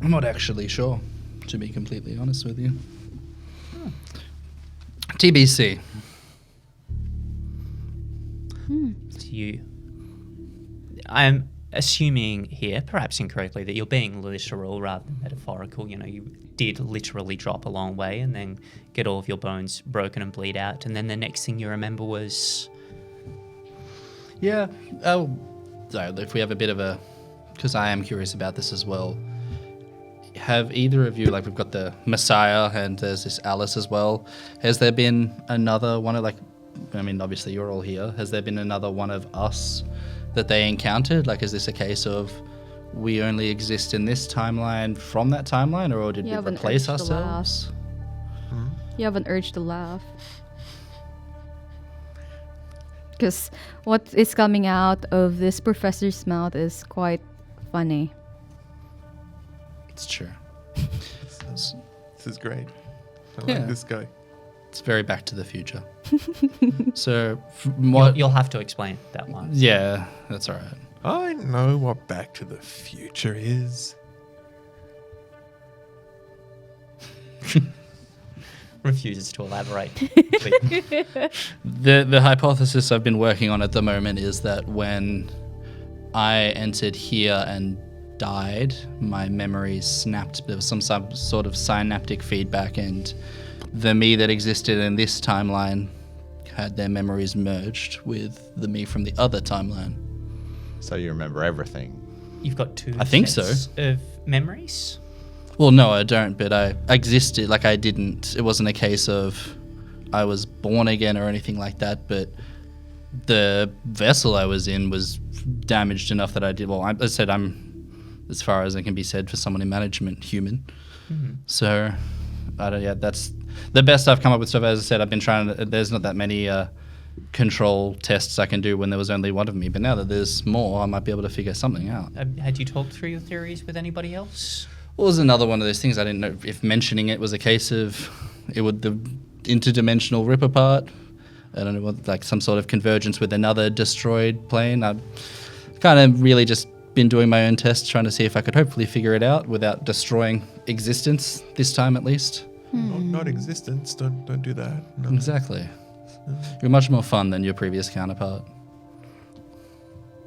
S4: I'm not actually sure, to be completely honest with you. TBC.
S2: I'm assuming here, perhaps incorrectly, that you're being literal rather than metaphorical. You know, you did literally drop a long way and then get all of your bones broken and bleed out, and then the next thing you remember was...
S4: Yeah. Oh, so if we have a bit of a... Because I am curious about this as well. Have either of you, like we've got the Messiah and there's this Alice as well. Has there been another one of obviously you're all here. Has there been another one of us that they encountered? Like, is this a case of we only exist in this timeline from that timeline, or did we replace ourselves?
S1: You have an urge to laugh. Because what is coming out of this professor's mouth is quite funny.
S4: It's true.
S5: This is great. I
S4: Yeah.
S5: like this guy.
S4: It's very Back to the Future. So,
S2: You'll have to explain that one.
S4: Yeah, that's all right.
S5: I know what Back to the Future is.
S2: Refuses to elaborate.
S4: The hypothesis I've been working on at the moment is that when I entered here and died, my memories snapped. There was some sort of synaptic feedback, and the me that existed in this timeline had their memories merged with the me from the other timeline.
S3: So you remember everything.
S2: You've got two
S4: I think
S2: sets
S4: so.
S2: of memories?
S4: Well, no, I don't, but I existed. Like, I didn't. It wasn't a case of I was born again or anything like that, but the vessel I was in was damaged enough that I did. Well, I said I'm, as far as it can be said for someone in management, human. So, that's the best I've come up with stuff. As I said, I've been trying to, there's not that many control tests I can do when there was only one of me, but now that there's more, I might be able to figure something out.
S2: Had you talked through your theories with anybody else?
S4: Well, it was another one of those things. I didn't know if mentioning it was a case of it would the interdimensional rip apart. I don't know, what, like some sort of convergence with another destroyed plane. I've kind of really just been doing my own tests, trying to see if I could hopefully figure it out without destroying existence this time, at least.
S5: Not existence. Don't do that. No.
S4: Exactly. You're much more fun than your previous counterpart.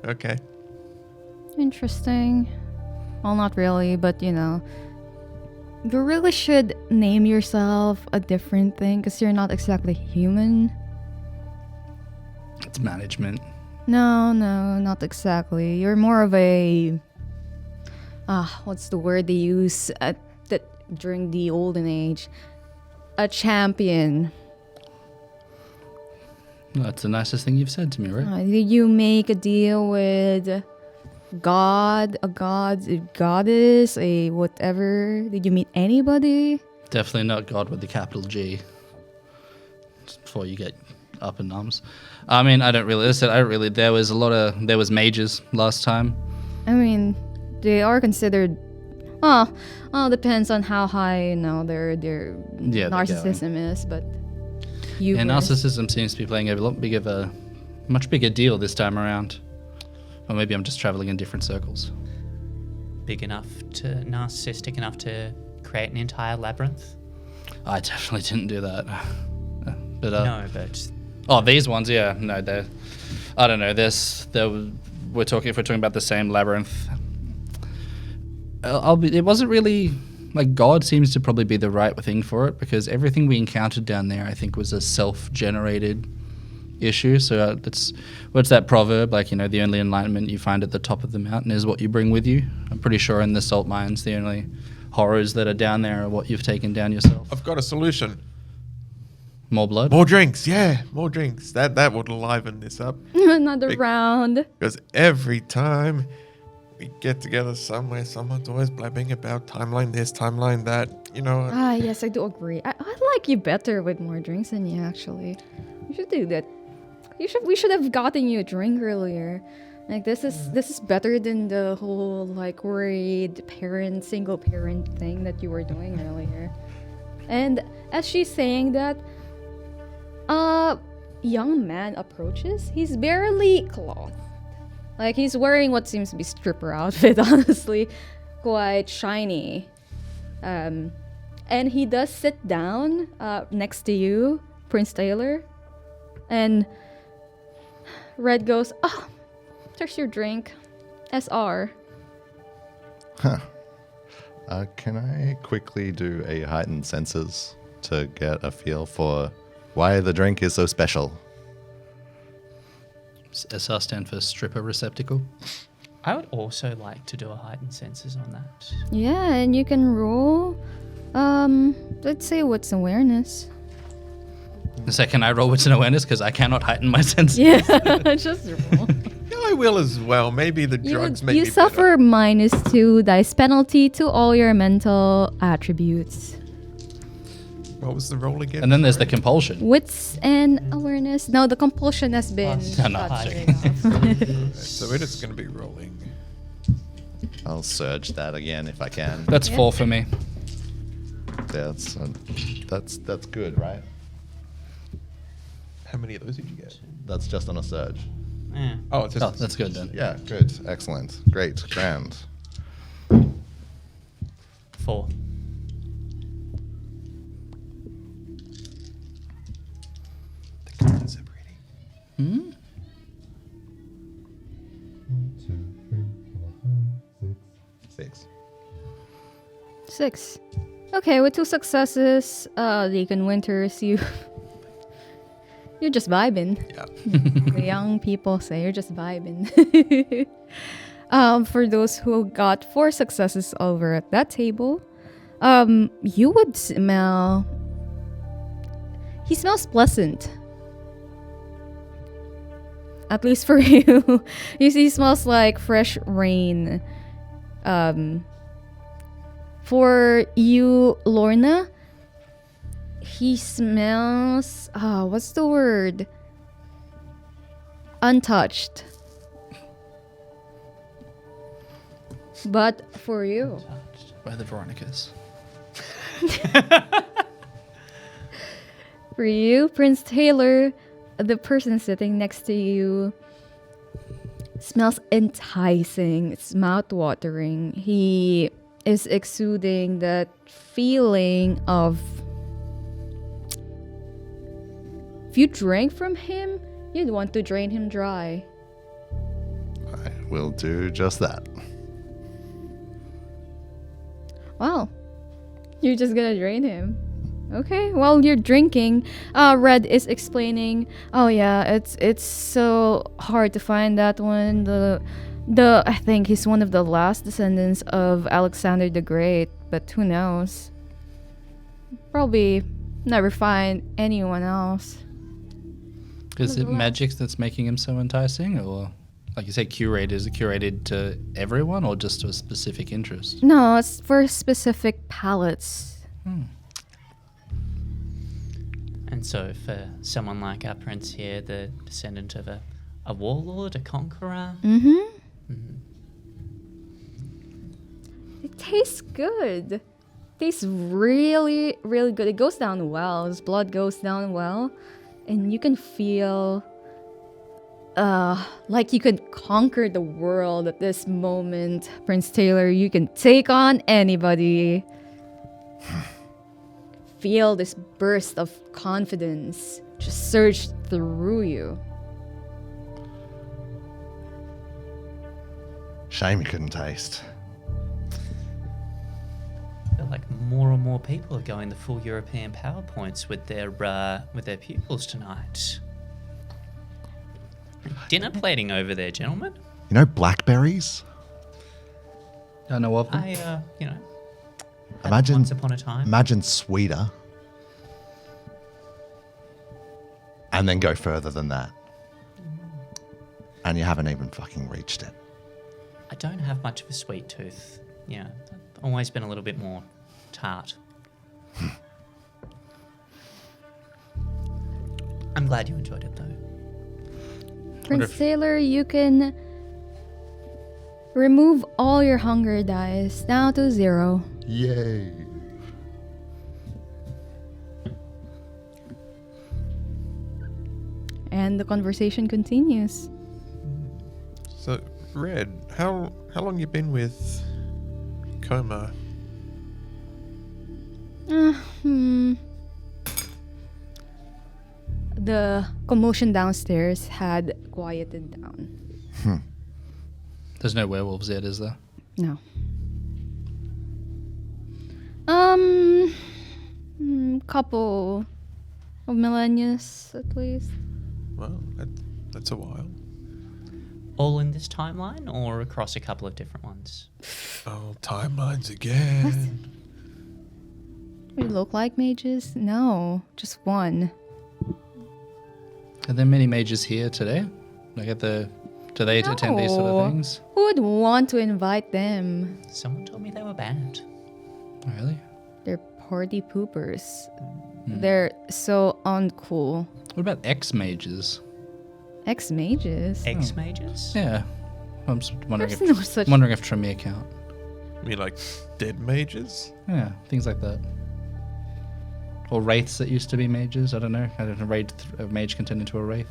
S5: Okay.
S1: Interesting. Well, not really, but you know, you really should name yourself a different thing because you're not exactly human.
S4: It's management.
S1: No, not exactly. You're more of a what's the word they use during the olden age? A champion.
S4: Well, that's the nicest thing you've said to me, right?
S1: Did you make a deal with God, a goddess, a whatever? Did you meet anybody?
S4: Definitely not God with the capital G. Just before you get up in arms. I mean, there was mages last time.
S1: I mean, they are considered. Well, depends on how high their narcissism is, but
S4: And narcissism seems to be playing a much bigger deal this time around. Or maybe I'm just traveling in different circles.
S2: narcissistic enough to create an entire labyrinth?
S4: I definitely didn't do that. But
S2: No, but
S4: these ones, yeah, no, they're. I don't know. If we're talking about the same labyrinth. It wasn't really like God seems to probably be the right thing for it, because everything we encountered down there, I think, was a self-generated issue. So what's that proverb? Like, the only enlightenment you find at the top of the mountain is what you bring with you. I'm pretty sure in the salt mines, the only horrors that are down there are what you've taken down yourself.
S5: I've got a solution.
S4: More blood?
S5: More drinks, yeah, more drinks. That would liven this up.
S1: Another round.
S5: Because every time we get together somewhere, someone's always blabbing about timeline this, timeline that.
S1: Yes, I do agree. I like you better with more drinks than you, actually. You should do that. We should have gotten you a drink earlier. Like, this is better than the whole, like, worried parent, single parent thing that you were doing earlier. And as she's saying that, young man approaches. He's barely clothed. Like, he's wearing what seems to be stripper outfit, honestly. Quite shiny. And he does sit down next to you, Prince Taylor. And Red goes, "Oh, there's your drink. SR."
S3: Can I quickly do a heightened senses to get a feel for why the drink is so special?
S4: SR stand for stripper receptacle.
S2: I would also like to do a heightened senses on that.
S1: Yeah, and you can roll. Let's say what's awareness.
S4: So can I roll wits and awareness, because I cannot heighten my senses?
S1: Yeah, just roll.
S5: Yeah, I will as well. Maybe the drugs make
S1: You
S5: me
S1: suffer -2 dice penalty to all your mental attributes.
S5: better. What was the roll again?
S4: And then there's the compulsion.
S1: Wits and awareness. No, the compulsion has been
S2: Plus
S4: no,
S1: shot
S2: checking.
S1: straight off.
S5: So it is going to be rolling.
S3: I'll surge that again if I can.
S4: That's
S1: Yeah.
S4: 4 for me.
S3: That's good, right?
S5: How many of those did you get?
S3: That's just on a surge.
S2: Yeah.
S5: Oh, it's just
S4: Oh, that's good then.
S3: Yeah, good, excellent, great, grand.
S2: 4.
S5: the curtain separating.
S4: Hmm?
S3: 6.
S1: 6. Okay, with 2 successes, Deacon Winters, you're just vibing.
S5: Yeah.
S1: The young people say you're just vibing. For those who got 4 successes over at that table, you would smell. He smells pleasant. At least for you. You see, he smells like fresh rain. For you, Lorna, he smells. What's the word? Untouched. But for you,
S4: By the Veronicas.
S1: Prince Taylor, the person sitting next to you, smells enticing. It's mouth-watering. He is exuding that feeling of, if you drank from him, you'd want to drain him dry.
S3: I will do just that.
S1: Wow. You're just gonna drain him. Okay, while you're drinking, Red is explaining, oh yeah, it's so hard to find that one. I think he's one of the last descendants of Alexander the Great, but who knows? Probably never find anyone else.
S4: Is it magic that's making him so enticing, or like you say, curated? Is it curated to everyone, or just to a specific interest?
S1: No, it's for specific palates.
S2: And so for someone like our prince here, the descendant of a warlord, a conqueror,
S1: It tastes good. Tastes really, really good. It goes down well. His blood goes down well. And you can feel like you could conquer the world at this moment, Prince Taylor. You can take on anybody. Feel this burst of confidence just surge through you.
S3: Shame you couldn't taste.
S2: I feel like more and more people are going the full European PowerPoints with their pupils tonight. Dinner plating over there, gentlemen.
S3: You know blackberries?
S4: I know of them.
S2: I, had them
S3: Imagine
S2: once upon a time.
S3: Imagine sweeter. And then go further than that. And you haven't even fucking reached it.
S2: I don't have much of a sweet tooth. Yeah, I've always been a little bit more tart. I'm glad you enjoyed it, though.
S1: Prince Taylor, you can remove all your hunger dice down to 0.
S3: Yay.
S1: And the conversation continues.
S5: So, Red, how long you been with Coma?
S1: The commotion downstairs had quieted down.
S4: There's no werewolves yet, is there?
S1: No. Couple of millennia at least.
S5: Well, that's a while.
S2: All in this timeline or across a couple of different ones?
S5: Oh, timelines again.
S1: We look like mages? No, just one.
S4: Are there many mages here today? Like do they attend these sort
S1: No.
S4: of things?
S1: Who would want to invite them?
S2: Someone told me they were banned.
S4: Oh, really?
S1: They're party poopers. They're so uncool.
S4: What about ex-mages?
S1: Ex-mages?
S2: Ex-mages?
S4: Yeah. I'm just wondering
S1: There's
S4: if
S1: no such...
S4: wondering if Tremere count.
S5: You mean like dead mages?
S4: Yeah, things like that. Or wraiths that used to be mages. I don't know. I don't know. A mage can turn into a wraith.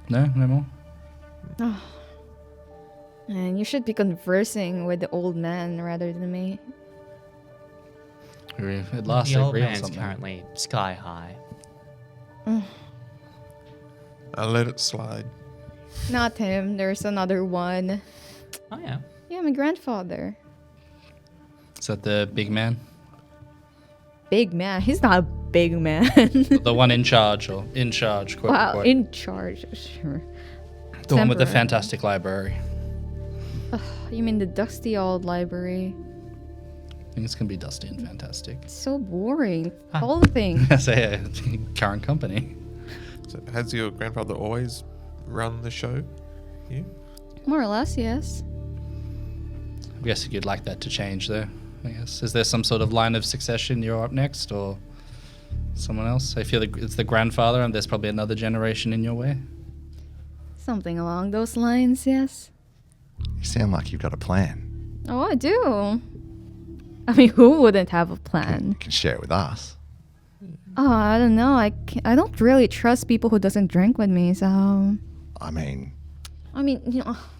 S4: No more.
S1: And you should be conversing with the old man rather than me.
S4: At last,
S2: The
S4: they
S2: old
S4: agree on
S2: man's
S4: something.
S2: currently sky high.
S5: I'll let it slide.
S1: Not him. There's another one.
S2: Oh, yeah.
S1: Yeah, my grandfather.
S4: Is that the big man?
S1: Big man. He's not a big man.
S4: The one in charge, quote
S1: Wow,
S4: unquote.
S1: in charge. Sure.
S4: The one with the
S1: Temporary.
S4: fantastic library.
S1: You mean the dusty old library?
S4: I think it's gonna be dusty and fantastic.
S1: It's so boring. Whole thing.
S4: That's a current company.
S5: So has your grandfather always run the show? Yeah.
S1: More or less, yes.
S4: I guess you'd like that to change, though. I guess. Is there some sort of line of succession? You're up next, or someone else? I feel like it's the grandfather, and there's probably another generation in your way.
S1: Something along those lines, yes.
S3: You sound like you've got a plan.
S1: Oh, I do. I mean, who wouldn't have a plan?
S3: You can share it with us.
S1: Oh, I don't know. I don't really trust people who doesn't drink with me, so...
S3: I mean,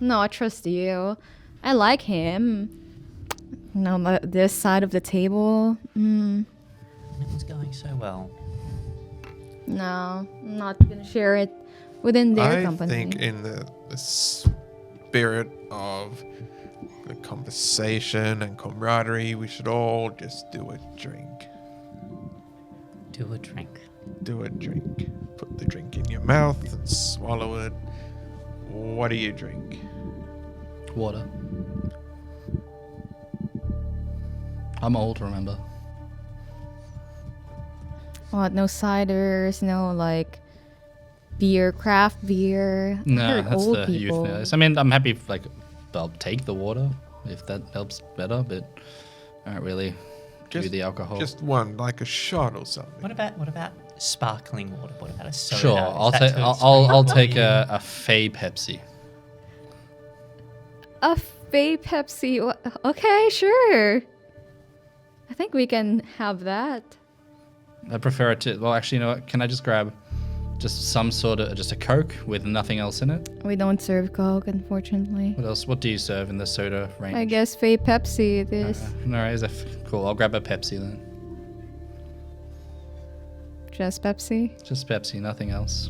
S1: no, I trust you. I like him. No, this side of the table.
S2: Everything's going so well.
S1: No, I'm not gonna share it within their
S5: I
S1: company.
S5: think in the spirit of the conversation and camaraderie, we should all just do a drink.
S2: Do a drink.
S5: Do a drink. Put the drink in your mouth and swallow it. What do you drink?
S4: Water. I'm old, remember?
S1: What? No ciders, no like beer, craft beer. I
S4: No,
S1: heard
S4: that's
S1: old
S4: the
S1: people.
S4: youth nowadays. I mean, I'm happy, I'll take the water if that helps better, but I don't really do the alcohol.
S5: Just one, like a shot or something.
S2: What about sparkling water? What about a soda?
S4: Sure,
S2: Is that too
S4: I'll
S2: extreme?
S4: take a Fey Pepsi.
S1: A Fey Pepsi. Okay, sure. I think we can have that.
S4: I prefer it to. Well, actually, you know what? Can I just grab just some sort of just a Coke with nothing else in it?
S1: We don't serve Coke, unfortunately.
S4: What else? What do you serve in the soda range?
S1: I guess Faye Pepsi it is.
S4: No, is that cool? I'll grab a Pepsi then.
S1: Just Pepsi.
S4: Just Pepsi, nothing else.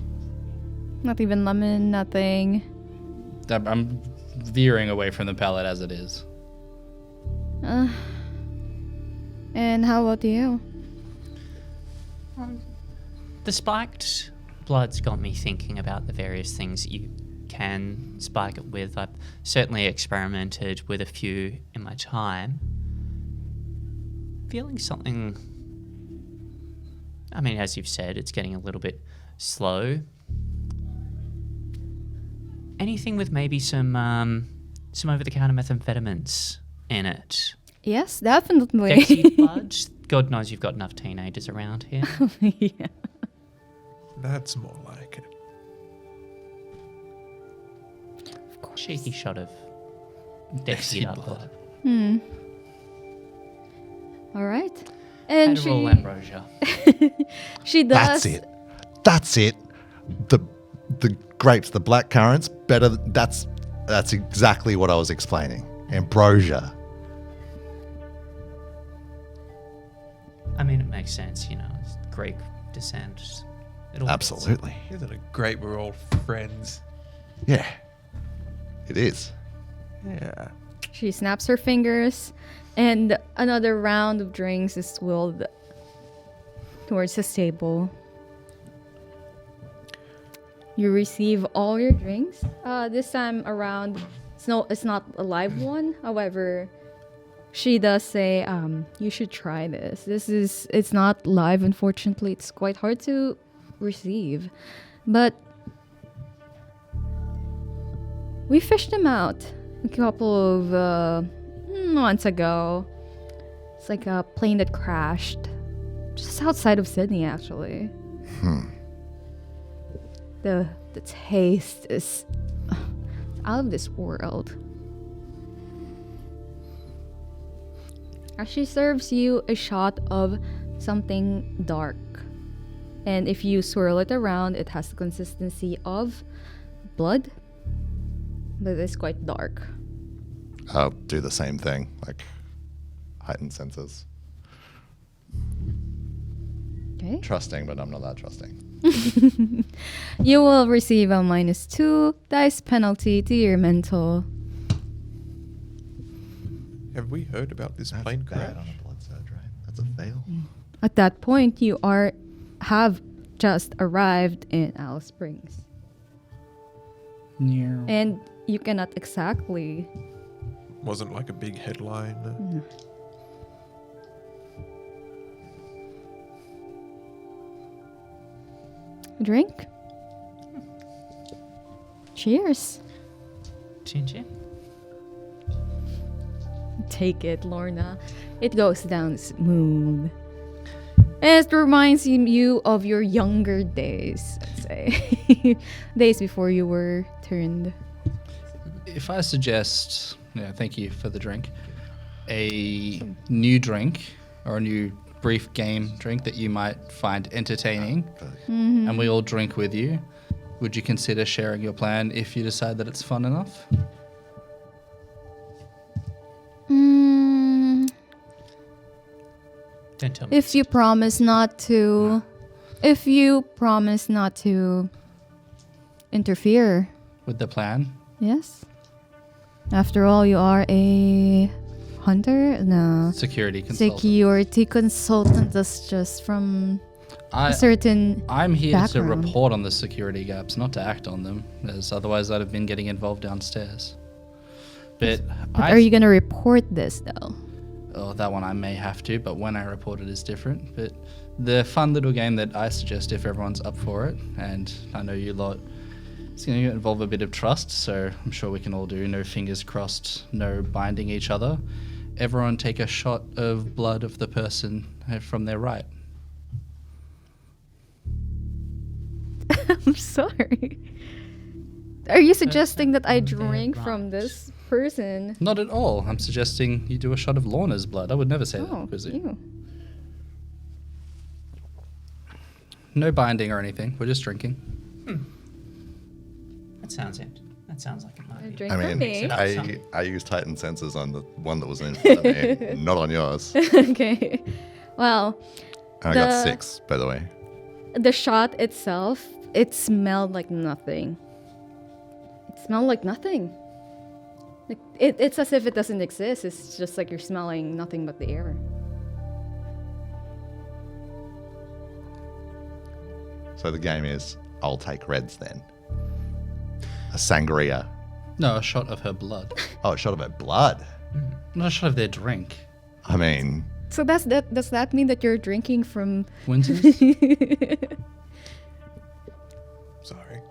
S1: Not even lemon, nothing.
S4: I'm veering away from the palette as it is.
S1: And how about you?
S2: The spiked blood's got me thinking about the various things you can spike it with. I've certainly experimented with a few in my time. Feeling something... I mean, as you've said, it's getting a little bit slow. Anything with maybe some over-the-counter methamphetamines in it.
S1: Yes, definitely.
S2: Dexy blood. God knows you've got enough teenagers around here.
S1: Yeah.
S5: That's more like it.
S1: Of course.
S2: Cheeky shot of
S4: Dexy
S2: Dexy
S4: blood.
S2: blood.
S1: All right. And
S2: And roll
S1: she
S2: ambrosia.
S1: she does.
S3: That's it. The grapes, the black currants, better. That's exactly what I was explaining. Ambrosia.
S2: I mean, it makes sense, you know, it's Greek descent. It all fits.
S3: Absolutely.
S5: Isn't it great we're all friends?
S3: Yeah. It is.
S5: Yeah.
S1: She snaps her fingers, and another round of drinks is swilled towards his table. You receive all your drinks. This time around, it's not a live one. However, she does say, you should try this. It's not live, unfortunately. It's quite hard to receive. But we fished them out a couple of months ago. It's like a plane that crashed just outside of Sydney, actually. The taste is out of this world. As she serves you a shot of something dark. And if you swirl it around, it has the consistency of blood, but it's quite dark.
S3: I'll do the same thing, like heightened senses.
S1: Okay.
S3: Trusting, but I'm not that trusting.
S1: You will receive a -2 dice penalty to your mental.
S5: Have we heard about this plane
S3: bad
S5: crash?
S3: on a blood surge, right? That's a fail.
S1: At that point, you have just arrived in Alice Springs.
S4: Yeah.
S1: And you cannot exactly...
S5: Wasn't like a big headline.
S1: Drink? Cheers.
S2: Chin chin.
S1: Take it, Lorna. It goes down smooth. It reminds you of your younger days, I'd say. Days before you were turned.
S4: If I suggest, thank you for the drink, a new drink or a new brief game drink that you might find entertaining, and we all drink with you, would you consider sharing your plan if you decide that it's fun enough?
S2: Don't tell me.
S1: If you promise not to... If you promise not to interfere.
S4: With the plan?
S1: Yes. After all, you are a hunter? No.
S4: Security consultant.
S1: Security consultant. That's just from a certain
S4: I'm here
S1: background.
S4: to report on the security gaps, not to act on them, as otherwise I'd have been getting involved downstairs. But
S1: are you going to report this, though?
S4: Oh, that one I may have to, but when I report it is different. But the fun little game that I suggest if everyone's up for it, and I know you lot, it's going to involve a bit of trust, so I'm sure we can all do. No fingers crossed, no binding each other. Everyone take a shot of blood of the person from their right.
S1: I'm sorry. Are you suggesting that I drink from this person?
S4: Not at all. I'm suggesting you do a shot of Lorna's blood. I would never say that,
S1: Oh,
S4: Quizzy.
S1: ew.
S4: No binding or anything. We're just drinking.
S2: That sounds it. That sounds like it might be.
S1: Drink
S3: I
S1: for
S3: mean,
S1: me.
S3: I used Titan sensors on the one that was in front of me, not on yours.
S1: Okay. Well,
S3: I got 6, by the way.
S1: the shot itself, it smelled like nothing. It smelled like nothing. Like it's as if it doesn't exist. It's just like you're smelling nothing but the air.
S3: So the game is, I'll take reds then. A sangria.
S4: No, a shot of her blood.
S3: Oh, a shot of her blood.
S4: Not a shot of their drink.
S3: I mean,
S1: So does that mean that you're drinking from?
S4: Winters?
S5: Sorry.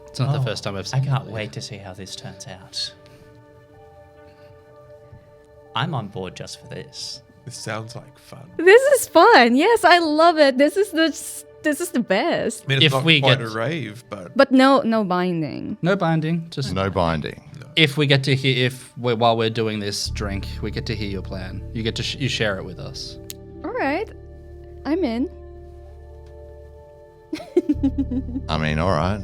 S4: It's not the first time I've
S2: I
S4: seen
S2: can't
S4: it.
S2: wait to see how this turns out. I'm on board just for this.
S5: This sounds like fun.
S1: This is fun. Yes, I love it. This is the best.
S5: I mean, it's
S4: If
S5: not
S4: we
S5: quite
S4: get-
S5: a rave, but
S1: But no binding.
S4: No binding. Just
S3: no binding.
S4: if we get to hear, while we're doing this drink, we get to hear your plan. You get to you share it with us.
S1: All right, I'm in.
S3: I mean, all right.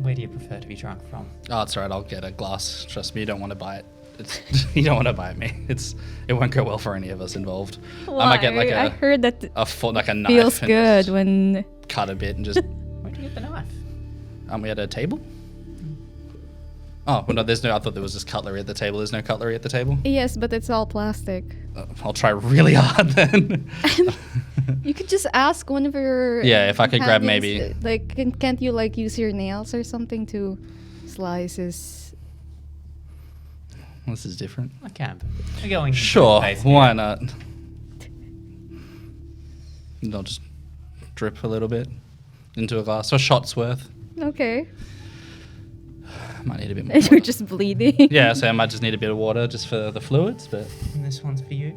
S2: Where do you prefer to be drunk from?
S4: Oh, it's alright. I'll get a glass. Trust me, you don't want to buy it. You don't want to buy me. It won't go well for any of us involved. I might get like
S1: I
S4: a
S1: heard that
S4: like a knife.
S1: feels
S4: and
S1: good
S4: just
S1: when.
S4: cut a bit and just.
S2: Where'd you get the knife?
S4: Aren't we at a table? Oh, well, no, there's no. I thought there was just cutlery at the table. There's no cutlery at the table.
S1: Yes, but it's all plastic.
S4: I'll try really hard then.
S1: You could just ask one of your.
S4: Yeah, if I could grab
S1: companions,
S4: maybe-
S1: Like, can't you like use your nails or something to slice his?
S4: This is different.
S2: I can. We're going. into
S4: Sure,
S2: phase here.
S4: why not? And I'll just drip a little bit into a glass. A shot's worth.
S1: Okay.
S4: Might need a bit more.
S1: You're
S4: water.
S1: just bleeding.
S4: Yeah, so I might just need a bit of water just for the fluids, but
S2: And this one's for you.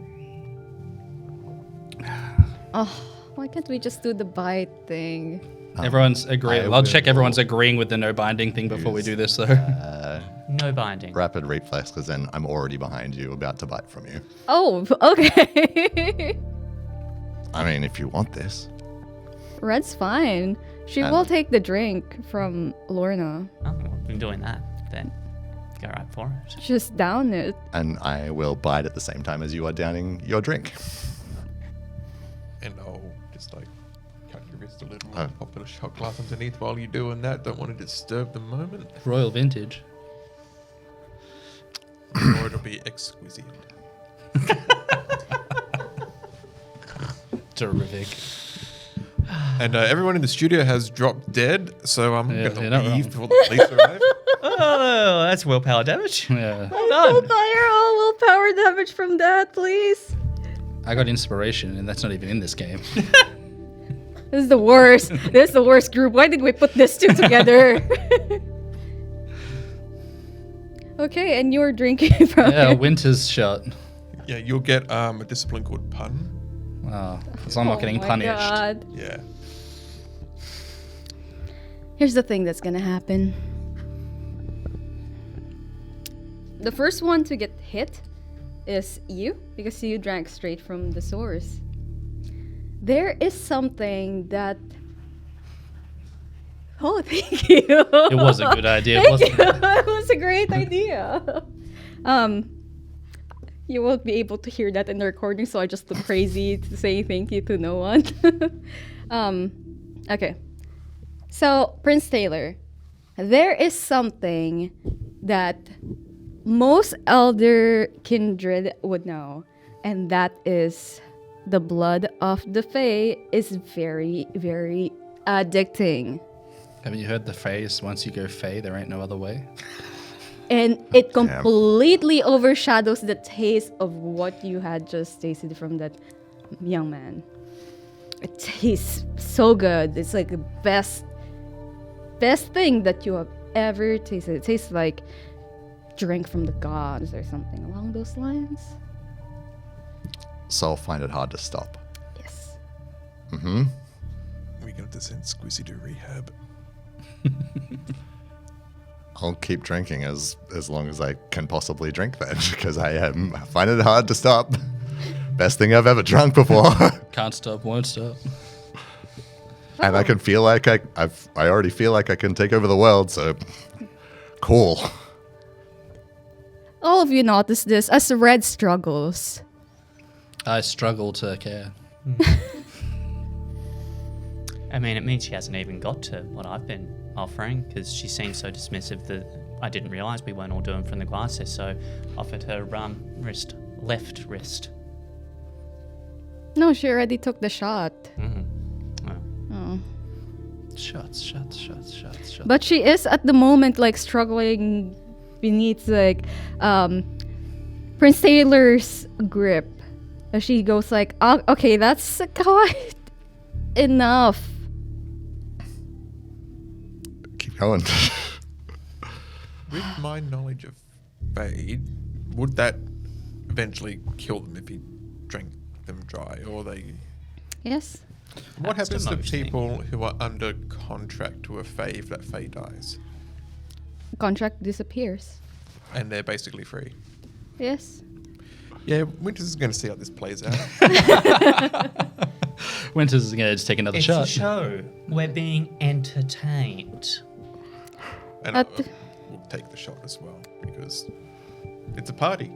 S1: Oh, why can't we just do the bite thing?
S4: everyone's agreeing.
S3: I
S4: I'll check
S3: will-
S4: everyone's agreeing with the no binding thing before we do this, though.
S2: No binding.
S3: Rapid reflex, because then I'm already behind you, about to bite from you.
S1: Oh, okay.
S3: I mean, if you want this.
S1: Red's fine. She will take the drink from Lorna.
S2: Oh, well, we've been doing that. Then go right for it.
S1: Just down it.
S3: And I will bite at the same time as you are downing your drink.
S5: and I'll just like cut your wrist a little
S3: Oh.
S5: and pop a shot glass underneath while you're doing that. Don't want to disturb the moment,
S4: Royal vintage.
S5: or it'll be exquisite.
S4: Terrific.
S5: And everyone in the studio has dropped dead, so I'm
S4: Yeah,
S5: going
S4: you're not
S5: to
S4: wrong.
S5: leave before the police arrive.
S2: Oh, that's willpower damage.
S4: Yeah.
S2: Well done.
S1: Fire all willpower damage from that, please.
S4: I got inspiration, and that's not even in this game.
S1: This is the worst. This is the worst group. Why did we put this two together? Okay, and you're drinking from
S4: Yeah,
S1: it.
S4: winter's shot.
S5: Yeah, you'll get a discipline called pun.
S4: Oh, so I'm not getting
S1: my
S4: punished.
S1: God.
S5: Yeah.
S1: Here's the thing that's gonna happen. The first one to get hit is you, because you drank straight from the source. There is something that. Oh, thank you.
S4: It was a good idea,
S1: Thank
S4: wasn't
S1: you.
S4: it?
S1: It was a great idea. You won't be able to hear that in the recording, so I just look crazy to say thank you to no one. Okay. So, Prince Taylor, there is something that most elder kindred would know, and that is the blood of the Fae is very, very addicting.
S4: Haven't you heard the phrase, once you go Fae, there ain't no other way?
S1: And it completely overshadows the taste of what you had just tasted from that young man. It tastes so good. It's like the best thing that you have ever tasted. It tastes like drink from the gods or something along those lines.
S3: So I'll find it hard to stop.
S1: Yes.
S3: Mm-hmm.
S5: We're going to send Squizzy to rehab.
S3: I'll keep drinking as long as I can possibly drink then, because I find it hard to stop. best thing I've ever drunk before.
S4: Can't stop, won't stop.
S3: And I can feel like I already feel like I can take over the world, so cool.
S1: All of you notice this as Red struggles.
S4: I struggle to care.
S2: I mean, it means she hasn't even got to what I've been offering, because she seemed so dismissive that I didn't realise we weren't all doing from the glasses, so offered her left wrist.
S1: No, she already took the shot.
S2: Oh.
S4: Shots.
S1: But she is at the moment like struggling beneath like Prince Taylor's grip. As she goes like, oh, okay, that's quite enough.
S3: Keep going.
S5: With my knowledge of Fade, would that eventually kill them if he drank them dry, or they?
S1: Yes.
S5: What
S2: That's
S5: happens to
S2: emotionally.
S5: people who are under contract to a Fae if that Fae dies?
S1: Contract disappears.
S5: And they're basically free.
S1: Yes.
S5: Yeah, Winters is going to see how this plays out.
S4: Winters is going to just take another
S2: It's
S4: shot.
S2: a show. We're being entertained.
S5: And
S1: At
S5: we'll take the shot as well, because it's a party.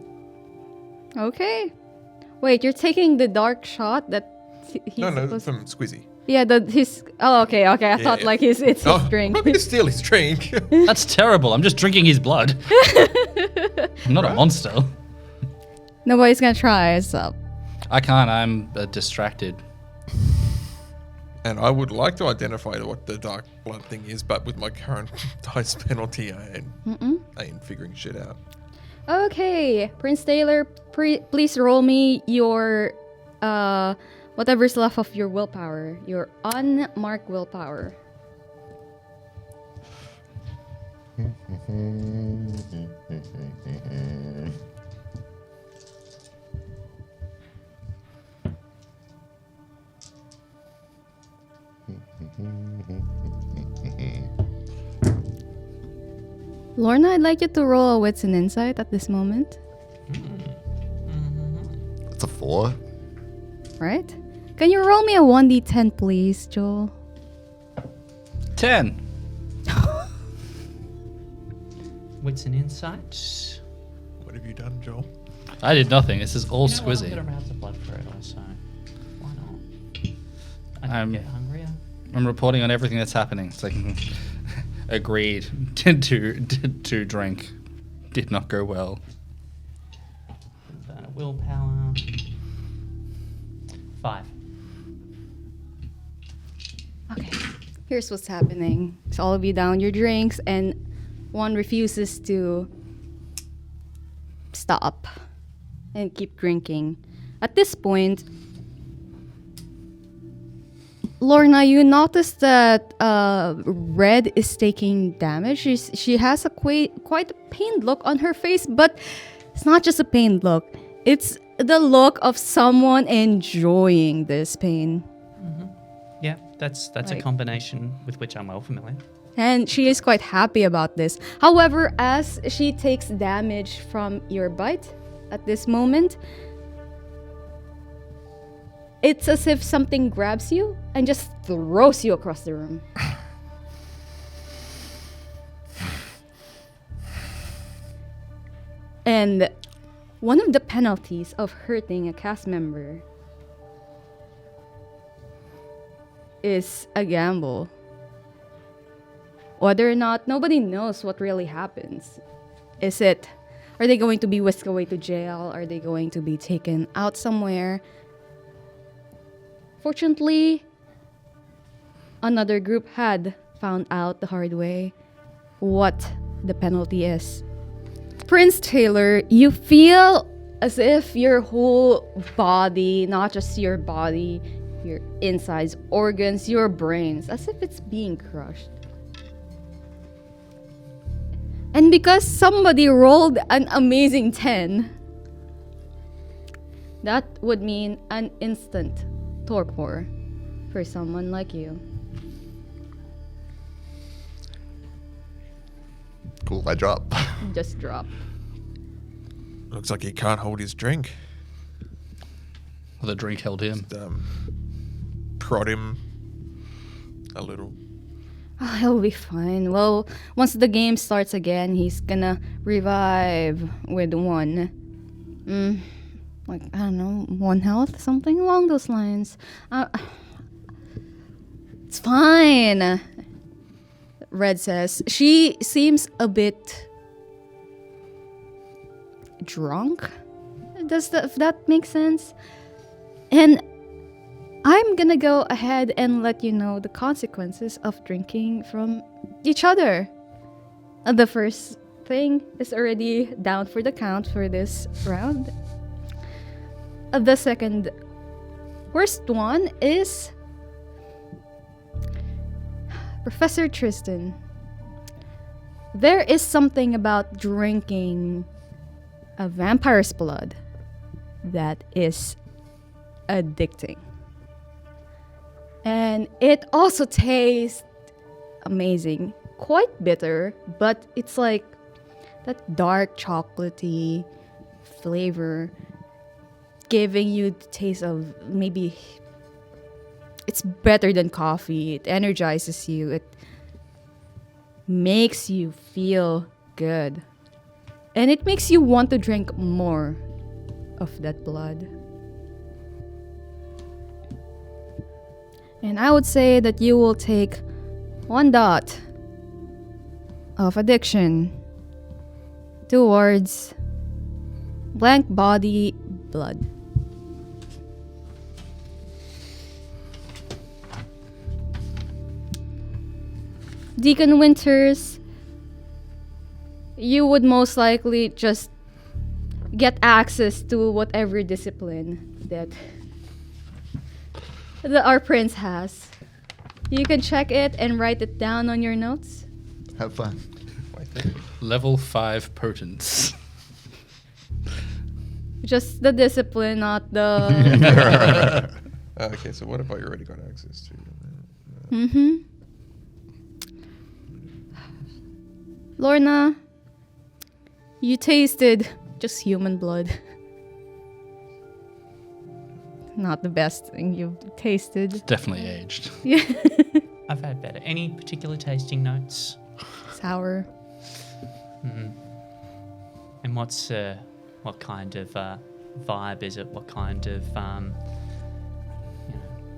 S1: Okay. Wait, you're taking the dark shot that he's
S5: No,
S1: supposed
S5: from Squizzy.
S1: Yeah, his. Oh, okay. I thought
S5: yeah.
S1: like it's his
S5: Oh,
S1: drink.
S5: I'm going to steal his drink.
S4: That's terrible. I'm just drinking his blood. I'm not a monster.
S1: Nobody's gonna try. So.
S4: I can't. I'm distracted.
S5: And I would like to identify what the dark blood thing is, but with my current dice penalty, I ain't figuring shit out.
S1: Okay, Prince Taylor, please roll me your whatever's left of your willpower, your unmarked willpower. Lorna, I'd like you to roll a wits and insight at this moment.
S3: That's a 4.
S1: Right? Can you roll me a 1d10, please, Joel?
S4: 10.
S2: Wits and insight.
S5: What have you done, Joel?
S4: I did nothing. This is all
S2: You know what, I'm
S4: Squizzy.
S2: gonna rouse the blood for it also. Why not? I
S4: I'm-
S2: can get hungrier.
S4: I'm reporting on everything that's happening. It's like, agreed to drink. Did not go well.
S2: Burn a willpower. 5.
S1: Okay. Here's what's happening. So all of you down your drinks, and one refuses to stop and keep drinking. At this point, Lorna, you notice that Red is taking damage. She has a quite a pained look on her face, but it's not just a pained look. It's the look of someone enjoying this pain.
S2: Yeah, that's a
S1: Like-
S2: combination with which I'm well familiar.
S1: And she is quite happy about this. However, as she takes damage from your bite at this moment, it's as if something grabs you and just throws you across the room. And one of the penalties of hurting a cast member is a gamble. Whether or not, nobody knows what really happens. Are they going to be whisked away to jail? Are they going to be taken out somewhere? Fortunately, another group had found out the hard way what the penalty is. Prince Taylor, you feel as if your whole body, not just your body, your insides, organs, your brains, as if it's being crushed. And because somebody rolled an amazing 10, that would mean an instant torpor for someone like you.
S3: Cool, I drop.
S1: Just drop.
S5: Looks like he can't hold his drink.
S4: Or the drink held him.
S5: Prod him a little.
S1: Oh, he'll be fine. Well, once the game starts again, he's gonna revive with one. Like, I don't know, 1 health? Something along those lines. It's fine, Red says. She seems a bit drunk. If that makes sense? And I'm gonna go ahead and let you know the consequences of drinking from each other. The first thing is already down for the count for this round. The second worst one is Professor Tristan. There is something about drinking a vampire's blood that is addicting. And it also tastes amazing. Quite bitter, but it's like that dark chocolatey flavor giving you the taste of maybe it's better than coffee. It energizes you. It makes you feel good. And it makes you want to drink more of that blood. And I would say that you will take 1 dot of addiction towards blank body blood. Deacon Winters, you would most likely just get access to whatever discipline that our prince has. You can check it and write it down on your notes.
S3: Have fun.
S4: Level 5 potence.
S1: Just the discipline, not the...
S5: Okay, so what have I already got access to?
S1: Mm-hmm. Lorna, you tasted just human blood. Not the best thing you've tasted.
S4: It's definitely aged.
S1: Yeah.
S2: I've had better. Any particular tasting notes?
S1: Sour.
S2: And what kind of vibe is it? What kind of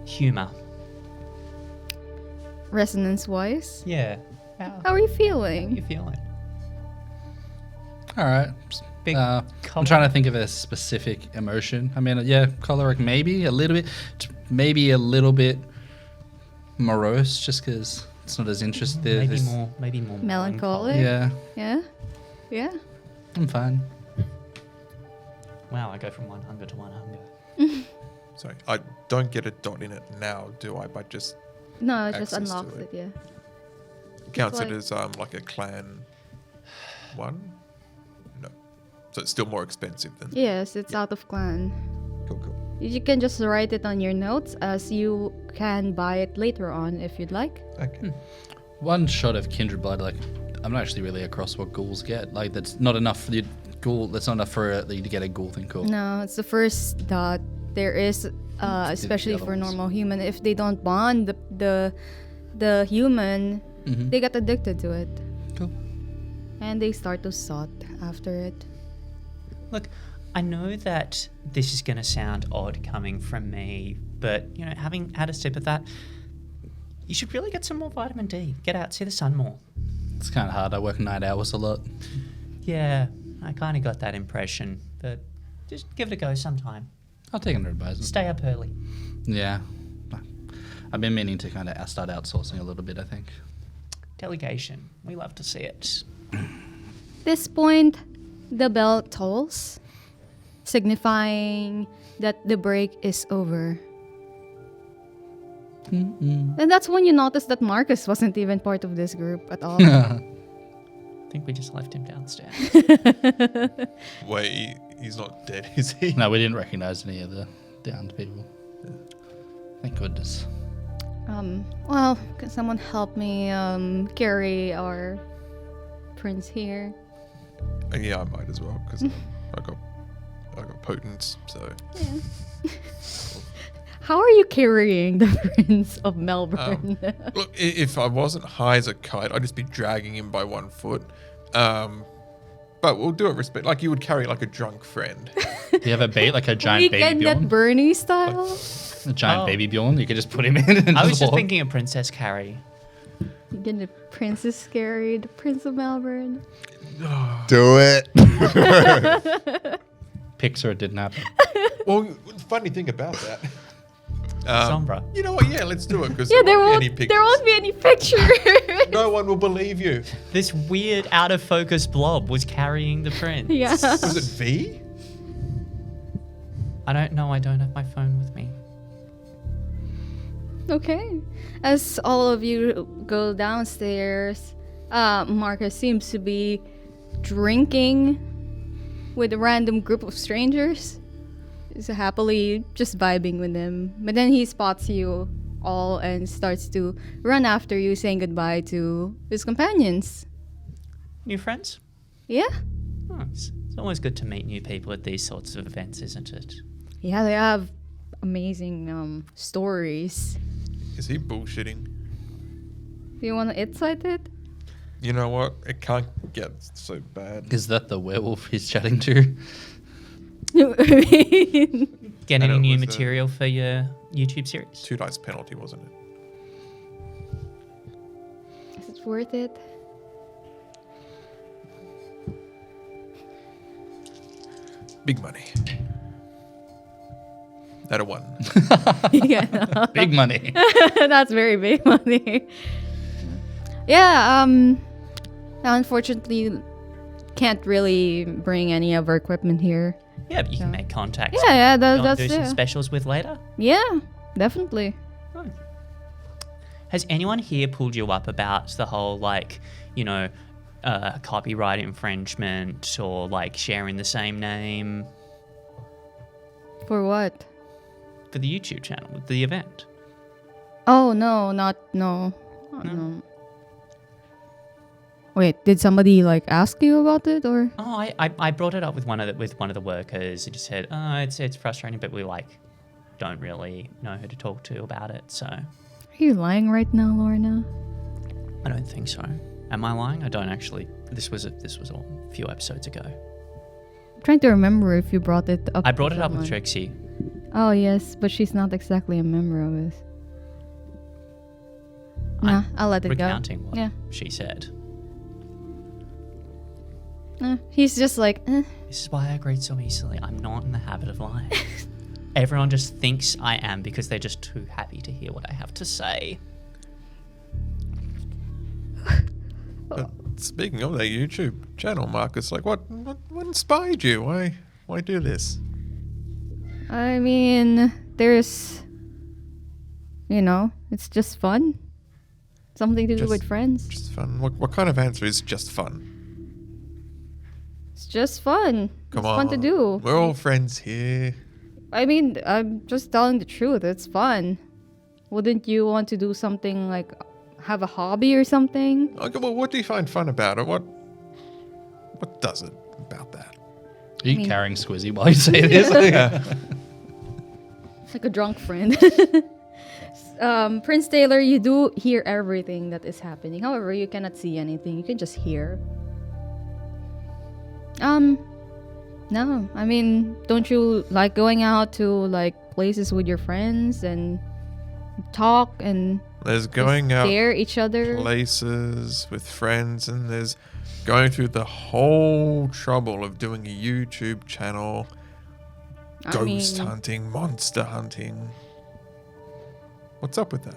S2: humor?
S1: Resonance-wise.
S2: Yeah.
S1: How are you feeling?
S2: You feeling?
S4: All right.
S2: Big
S4: I'm
S2: colour.
S4: trying to think of a specific emotion. I mean, yeah, choleric maybe a little bit morose, just because it's not as interested.
S2: Maybe more
S1: Melancholic?
S4: Yeah,
S1: Yeah? Yeah?
S4: I'm fine.
S2: Wow, I go from 1 hunger to 1 hunger.
S5: Sorry, I don't get a dot in it now, do I? But just
S1: No, it just
S5: Access to
S1: unlocks it,
S5: it.
S1: yeah.
S5: counts
S1: like-
S5: it as like a clan one? No. So it's still more expensive than...
S1: Yes, it's out of clan.
S5: Cool.
S1: You can just write it on your notes as you can buy it later on if you'd like.
S5: Okay.
S4: One shot of kindred blood, like I'm not actually really across what ghouls get. Like that's not enough for the ghoul. That's not enough for you to get a ghoul thing. Cool.
S1: No, it's the first dot. There is, especially
S4: other
S1: for
S4: ones.
S1: normal human, if they don't bond the human,
S4: Mhm.
S1: they get addicted to it.
S4: Cool.
S1: And they start to sot after it.
S2: Look, I know that this is going to sound odd coming from me, but, having had a sip of that, you should really get some more vitamin D. Get out, see the sun more.
S4: It's kind of hard. I work 9 hours a lot.
S2: Yeah, I kind of got that impression, but just give it a go sometime.
S4: I'll take under advisement.
S2: Stay up early.
S4: Yeah. I've been meaning to kind of start outsourcing a little bit, I think.
S2: Delegation. We love to see it.
S1: This point, the bell tolls, signifying that the break is over. And that's when you notice that Marcus wasn't even part of this group at all.
S2: I think we just left him downstairs.
S5: Wait, he's not dead, is he?
S4: No, we didn't recognize any of the downed people. Thank goodness.
S1: Well, can someone help me carry our prince here?
S5: Yeah, I might as well, because I got got potence, so.
S1: How are you carrying the Prince of Melbourne?
S5: Look, if I wasn't high as a kite, I'd just be dragging him by 1 foot. But we'll do it respect, like you would carry like a drunk friend.
S4: Do you have a bait, like a giant baby
S1: Weekend at
S4: Bjorn?
S1: Bernie style?
S4: A giant
S2: Oh.
S4: baby Bjorn? You could just put him in. And
S2: I was just
S4: walk.
S2: thinking of Princess Carrie.
S1: You get the Princess Scary, the Prince of Melbourne.
S3: Do it.
S4: Pixar, it didn't happen.
S5: Well, the funny thing about that.
S2: Sombra.
S5: You know what? Yeah, let's do it because
S1: Yeah,
S5: there won't be any pictures.
S1: there won't be any picture.
S5: No one will believe you.
S2: This weird out of focus blob was carrying the prince.
S1: Yeah.
S5: Was it V?
S2: I don't know. I don't have my phone with me.
S1: Okay. As all of you go downstairs, Marcus seems to be drinking with a random group of strangers. He's happily just vibing with them. But then he spots you all and starts to run after you, saying goodbye to his companions.
S2: New friends?
S1: Yeah?
S2: Oh, it's always good to meet new people at these sorts of events, isn't it?
S1: Yeah, they have amazing stories.
S5: Is he bullshitting?
S1: Do you want to insight it?
S5: You know what? It can't get so bad.
S4: Is that the werewolf he's chatting to?
S1: I mean,
S2: Get
S5: And
S2: any
S5: it
S2: new
S5: was,
S2: material for your YouTube series?
S5: 2 dice penalty, wasn't it?
S1: is it worth it?
S5: Big money. That a 1.
S1: Yeah, no.
S4: Big money.
S1: That's very big money. Yeah, unfortunately can't really bring any of our equipment here.
S2: Yeah, but you can make contacts.
S1: Yeah,
S2: You wanna
S1: that's
S2: do some
S1: it.
S2: specials with later.
S1: Yeah, definitely.
S2: Has anyone here pulled you up about the whole, like, you know, copyright infringement or like sharing the same name
S1: For what?
S2: for the YouTube channel with the event?
S1: Oh no. No. Wait, did somebody like ask you about it or?
S2: Oh, I brought it up with one of the workers. He just said, "Oh, it's frustrating, but we like don't really know who to talk to about it." So
S1: Are you lying right now, Lorna?
S2: I don't think so. Am I lying? I don't actually. This was a few episodes ago.
S1: I'm trying to remember if you brought it up.
S2: I brought it
S1: with
S2: up with
S1: someone.
S2: Trixie.
S1: Oh yes, but she's not exactly a member of us. Nah, I'll let it go.
S2: Recounting what
S1: Yeah.
S2: she said.
S1: He's just like,
S2: This is why I agreed so easily. I'm not in the habit of lying. Everyone just thinks I am because they're just too happy to hear what I have to say.
S5: But speaking of that YouTube channel, Marcus, like what inspired you? Why do this?
S1: I mean, there's, it's just fun. Something to do
S5: Just-
S1: with friends.
S5: Just fun. What kind of answer is just fun?
S1: It's just fun.
S5: Come
S1: it's
S5: on.
S1: fun to do.
S5: We're all friends here.
S1: I mean, I'm just telling the truth. It's fun. Wouldn't you want to do something like have a hobby or something?
S5: Okay, well, what do you find fun about it? What does it about that?
S4: Are you
S1: mean-
S4: carrying Squizzy while you say this?
S1: Like a drunk friend. Prince Taylor, you do hear everything that is happening. However, you cannot see anything. You can just hear. No. I mean, don't you like going out to like places with your friends and talk and
S5: There's going out
S1: stare each other?
S5: places with friends, and there's going through the whole trouble of doing a YouTube channel, ghost hunting, monster hunting. What's up with that?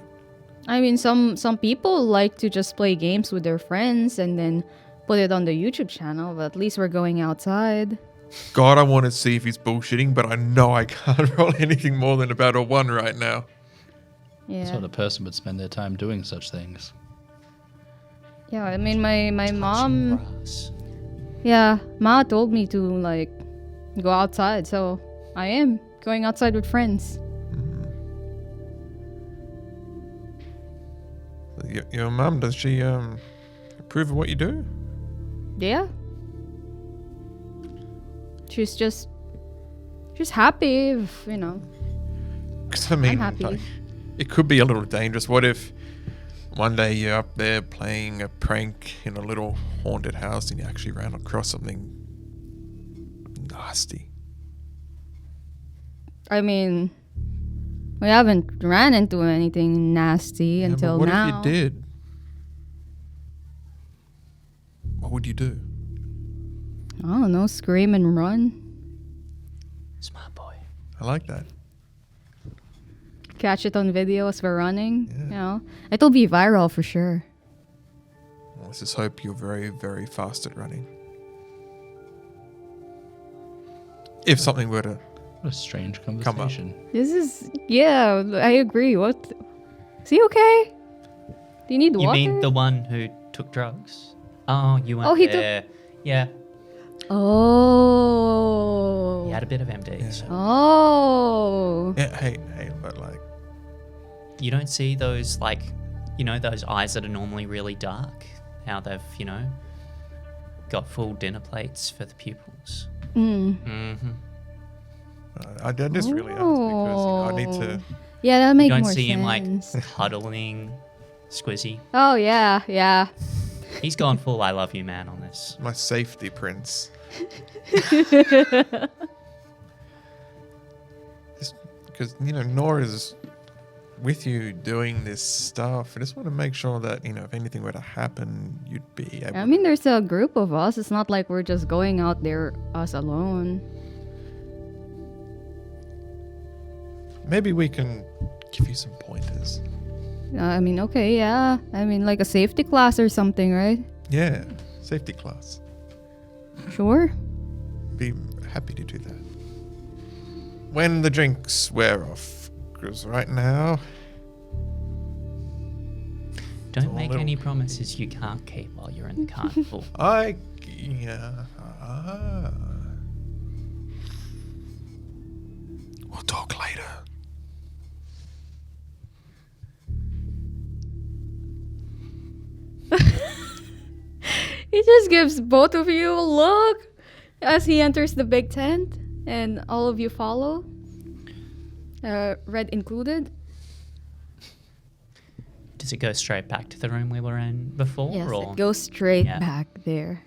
S1: I mean, some people like to just play games with their friends and then put it on the YouTube channel, but at least we're going outside.
S5: God, I want to see if he's bullshitting, but I know I can't roll anything more than about a 1 right now.
S1: Yeah.
S4: What sort of person would spend their time doing such things?
S1: Yeah, I mean, my
S2: Touching
S1: mom,
S2: grass.
S1: yeah, Ma told me to like go outside, so I am going outside with friends.
S5: Your mum, does she approve of what you do?
S1: Yeah. She's just just happy if,
S5: 'Cause I mean,
S1: happy.
S5: like, it could be a little dangerous. What if one day you're up there playing a prank in a little haunted house and you actually ran across something nasty?
S1: I mean, we haven't ran into anything nasty
S5: Yeah, but
S1: until
S5: what
S1: now.
S5: if you did? What would you do?
S1: I don't know, scream and run.
S2: Smart boy.
S5: I like that.
S1: Catch it on video as we're running.
S5: Yeah.
S1: It'll be viral for sure.
S5: Well, let's just hope you're very, very fast at running. If something were to...
S4: What a strange
S5: up.
S4: conversation.
S1: This is, yeah, I agree. What? Is he okay? Do you need
S2: You
S1: water?
S2: mean the one who took drugs? Oh, you went
S1: Oh, he took-
S2: there. Yeah,
S1: Oh.
S2: he had a bit of MD.
S5: Yeah.
S2: So
S1: Oh.
S5: Yeah, hey, but like...
S2: you don't see those, like, those eyes that are normally really dark. How they've, got full dinner plates for the pupils.
S1: Mm.
S2: Mm-hmm.
S5: I just really asked because I need to...
S1: Yeah, that
S2: You
S1: makes
S2: don't
S1: more
S2: see him like
S1: sense.
S2: cuddling Squizzy.
S1: Oh yeah, yeah.
S2: He's gone full I love you man on this.
S5: My safety prince. Just because, Nora's with you doing this stuff. I just want to make sure that, if anything were to happen, you'd be able
S1: I mean, there's a group of us. It's not like we're just going out there us alone.
S5: Maybe we can give you some pointers.
S1: I mean, okay, yeah. I mean, like a safety class or something, right?
S5: Yeah, safety class.
S1: Sure.
S5: Be happy to do that. When the drinks wear off, because right now...
S2: Don't
S5: all
S2: make
S5: little-
S2: any promises you can't keep while you're in the carnival.
S5: Yeah. We'll talk later.
S1: He just gives both of you a look as he enters the big tent, and all of you follow. Red included.
S2: Does it go straight back to the room we were in before?
S1: Yes,
S2: or
S1: it goes straight
S2: Yeah.
S1: back there.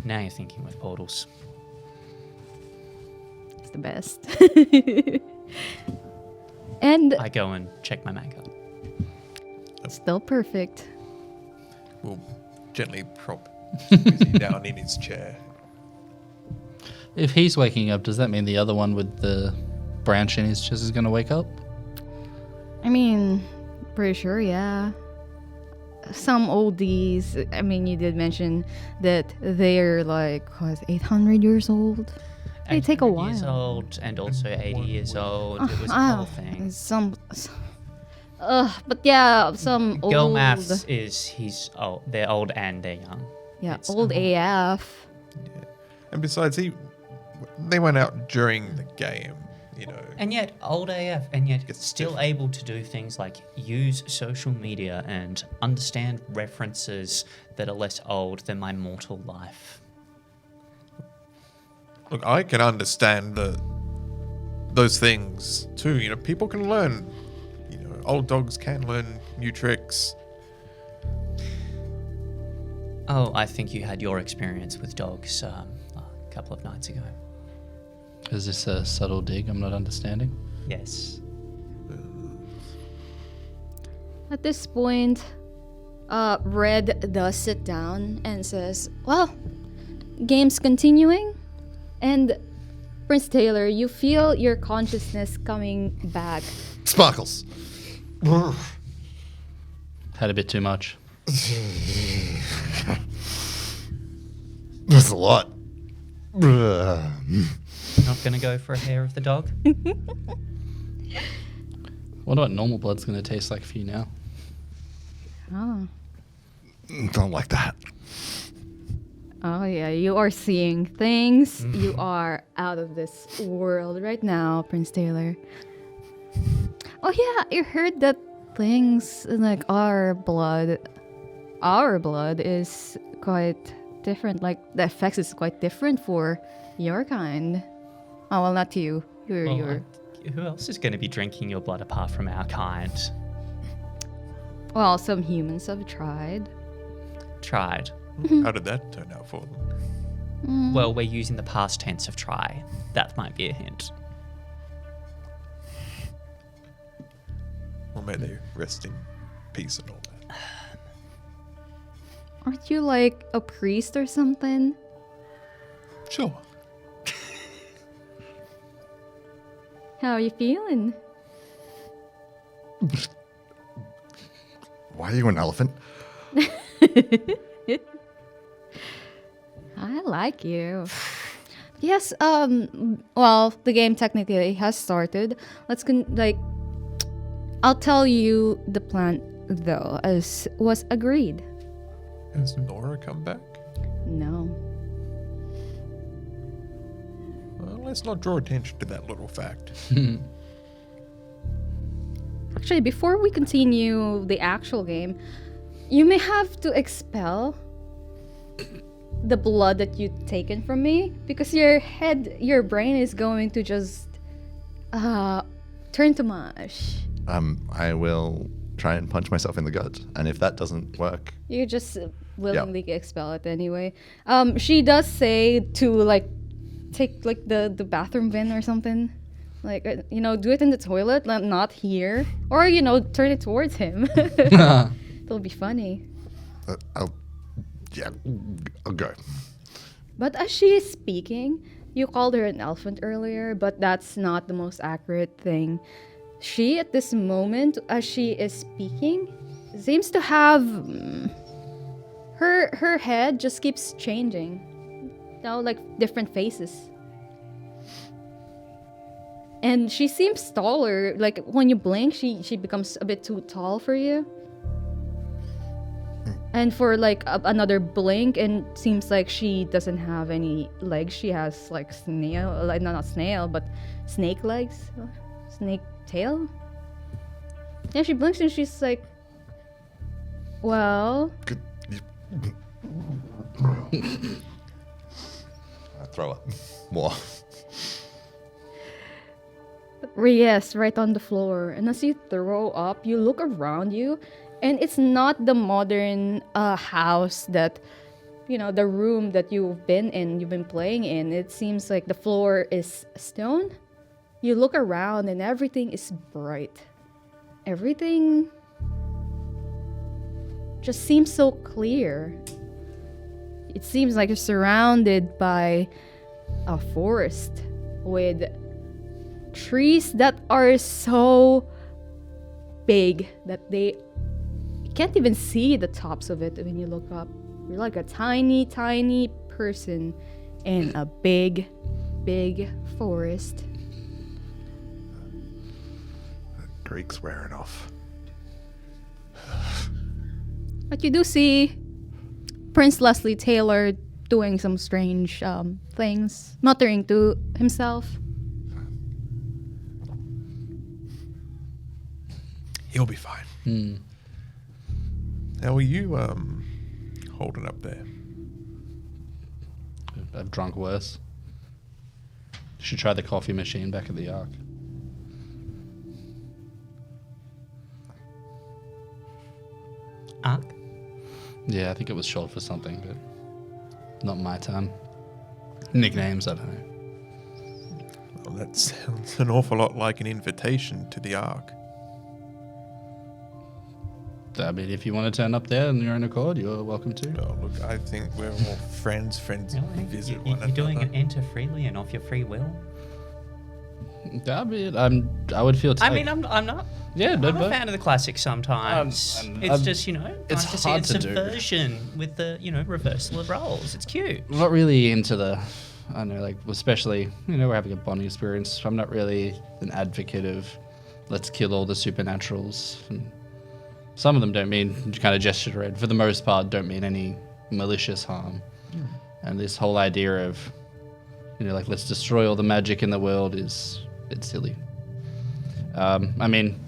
S2: now you're thinking with portals?
S1: It's the best. And
S2: I go and check my makeup.
S1: still perfect.
S5: We'll gently prop Squizzy down in his chair.
S4: If he's waking up, does that mean the other one with the branch in his chest is going to wake up?
S1: I mean, pretty sure, yeah. Some oldies. I mean, you did mention that they're like, 800 years old? They take a
S2: 800 years
S1: while.
S2: old and also 80 years old. It was a
S1: Ah,
S2: whole thing.
S1: But yeah, some old.
S2: Girl maths is they're old and they're young.
S1: Yeah,
S2: It's,
S1: old AF.
S5: And besides, they went out during the game,
S2: And yet old AF, and yet
S5: It's
S2: still
S5: different.
S2: able to do things like use social media and understand references that are less old than my mortal life.
S5: Look, I can understand those things too. People can learn. Old dogs can learn new tricks.
S2: Oh, I think you had your experience with dogs a couple of nights ago.
S4: Is this a subtle dig I'm not understanding?
S2: Yes.
S1: At this point, Red does sit down and says, well, game's continuing. And Prince Taylor, you feel your consciousness coming back.
S3: Sparkles.
S4: Had a bit too much.
S3: That's a lot.
S2: Not gonna go for a hair of the dog?
S4: Wonder what normal blood's going to taste like for you now.
S1: Oh.
S3: Don't like that.
S1: Oh, yeah, you are seeing things. You are out of this world right now, Prince Taylor. Oh, yeah, I heard that things like our blood is quite different. Like, the effects is quite different for your kind. Oh, well, not you. You're
S2: Who else is going to be drinking your blood apart from our kind?
S1: well, some humans have tried.
S2: Tried.
S5: How did that turn out for them?
S2: Well, we're using the past tense of try. That might be a hint.
S5: Or may they rest in peace and all that.
S1: Aren't you like a priest or something?
S5: Sure.
S1: How are you feeling?
S3: Why are you an elephant?
S1: I like you. Yes, well, the game technically has started. I'll tell you the plan though, as was agreed.
S5: Has Nora come back?
S1: No.
S5: Well, let's not draw attention to that little fact.
S1: Actually, before we continue the actual game, you may have to expel the blood that you've taken from me because your brain is going to just turn to mush.
S3: I will try and punch myself in the gut, and if that doesn't work,
S1: You just willingly expel it anyway. She does say to like take like the bathroom bin or something. Like, do it in the toilet, not here. Or, turn it towards him. It'll be funny.
S3: I'll go.
S1: But as she is speaking, you called her an elephant earlier, but that's not the most accurate thing. She, at this moment, as she is speaking, seems to have... her head just keeps changing. Like different faces. And she seems taller. Like when you blink, she becomes a bit too tall for you. And for like another blink, and seems like she doesn't have any legs. She has like not snail, but snake legs, snake tail. Yeah, she blinks and she's like, well.
S3: I throw up more.
S1: Yes, right on the floor. And as you throw up, you look around you, and it's not the modern house that, the room that you've been playing in. It seems like the floor is stone. You look around and everything is bright. Everything just seems so clear. It seems like you're surrounded by a forest with trees that are so big that you can't even see the tops of it when you look up. You're like a tiny, tiny person in a big, big forest.
S3: The Greek's wearing off.
S1: But you do see Prince Leslie Taylor doing some strange things, muttering to himself.
S5: He'll be fine. How are you holding up there?
S4: I've drunk worse. Should try the coffee machine back at the Ark.
S2: Ark?
S4: Yeah, I think it was short for something, but not my time. Nicknames, I don't know.
S5: Well, that sounds an awful lot like an invitation to the Ark.
S4: I mean, if you want to turn up there on your own accord, you're welcome to.
S5: Oh, look, I think we're all friends who visit one another.
S2: You're doing it enter freely and off your free will.
S4: I mean, I would feel.
S2: I mean, I'm not.
S4: Yeah,
S2: I'm a fan of the classics sometimes. It's just
S4: it's
S2: nice to see
S4: hard
S2: its
S4: to do.
S2: subversion with the reversal of roles. It's cute.
S4: I'm not really into the. I don't know, like especially we're having a bonding experience. I'm not really an advocate of let's kill all the supernaturals. And some of them don't mean kind of gesture red. For the most part, don't mean any malicious harm. And this whole idea of like let's destroy all the magic in the world is a bit silly. I mean,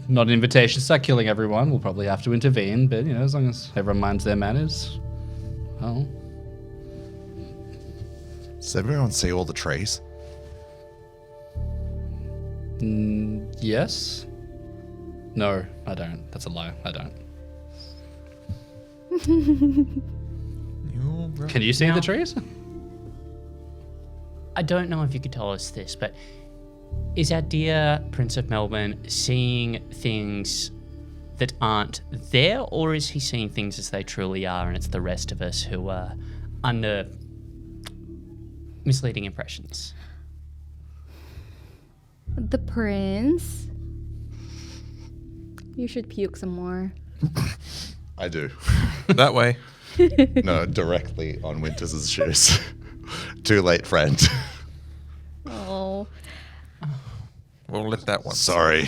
S4: not an invitation to start killing everyone. We'll probably have to intervene, but as long as everyone minds their manners, well.
S3: Does everyone see all the trees?
S4: Yes. No, I don't. That's a lie. I don't.
S5: You're right.
S4: Can you see
S2: Now-
S4: the trees?
S2: I don't know if you could tell us this, but is our dear Prince of Melbourne seeing things that aren't there, or is he seeing things as they truly are and it's the rest of us who are under misleading impressions?
S1: The prince. You should puke some more.
S3: I do.
S5: That way.
S3: No, directly on Winters' shoes. Too late, friend.
S1: Oh.
S5: We'll let that one.
S3: Sorry.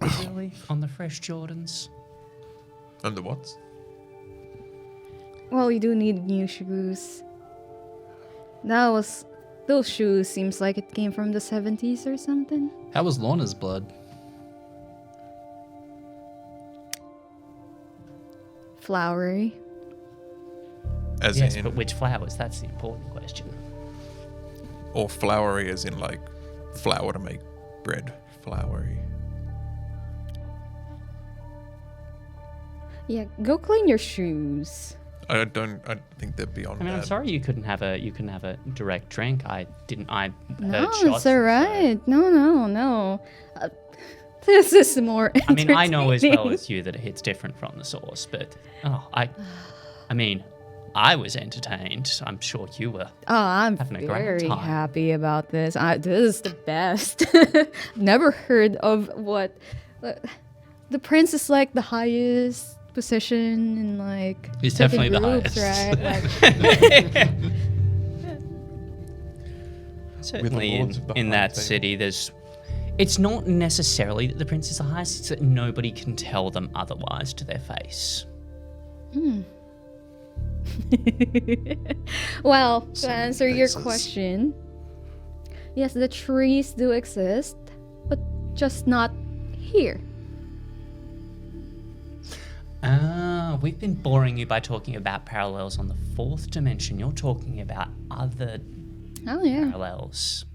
S2: Really? On the fresh Jordans?
S5: And the what?
S1: Well, you do need new shoes. Those shoes seems like it came from the 70s or something.
S4: How was Lorna's blood?
S1: Flowery.
S5: As
S2: Yes,
S5: in,
S2: but which flowers? That's the important question.
S5: or flowery as in like flour to make bread. Flowery.
S1: Yeah, go clean your shoes.
S5: I think they're beyond
S2: I mean, I'm
S5: that.
S2: sorry you couldn't have a direct drink. I
S1: No,
S2: heard shots.
S1: it's alright. No. This is more
S2: I mean, I know as well
S1: entertaining.
S2: as you that it hits different from the source, but I mean, I was entertained. I'm sure you were.
S1: Oh, I'm
S2: having a great
S1: very
S2: time.
S1: happy about this. This is the best. Never heard of what the prince is like the highest position in like
S4: He's
S1: certain
S4: definitely the
S1: groups,
S4: highest.
S1: right? Like,
S2: Certainly
S5: lords of the
S2: in
S5: high
S2: that
S5: table.
S2: city, it's not necessarily that the prince is the highest, it's that nobody can tell them otherwise to their face.
S1: well, to
S3: So many
S1: answer your
S3: faces.
S1: question, yes, the trees do exist, but just not here.
S2: We've been boring you by talking about parallels on the fourth dimension. You're talking about other
S1: Oh yeah.
S2: parallels.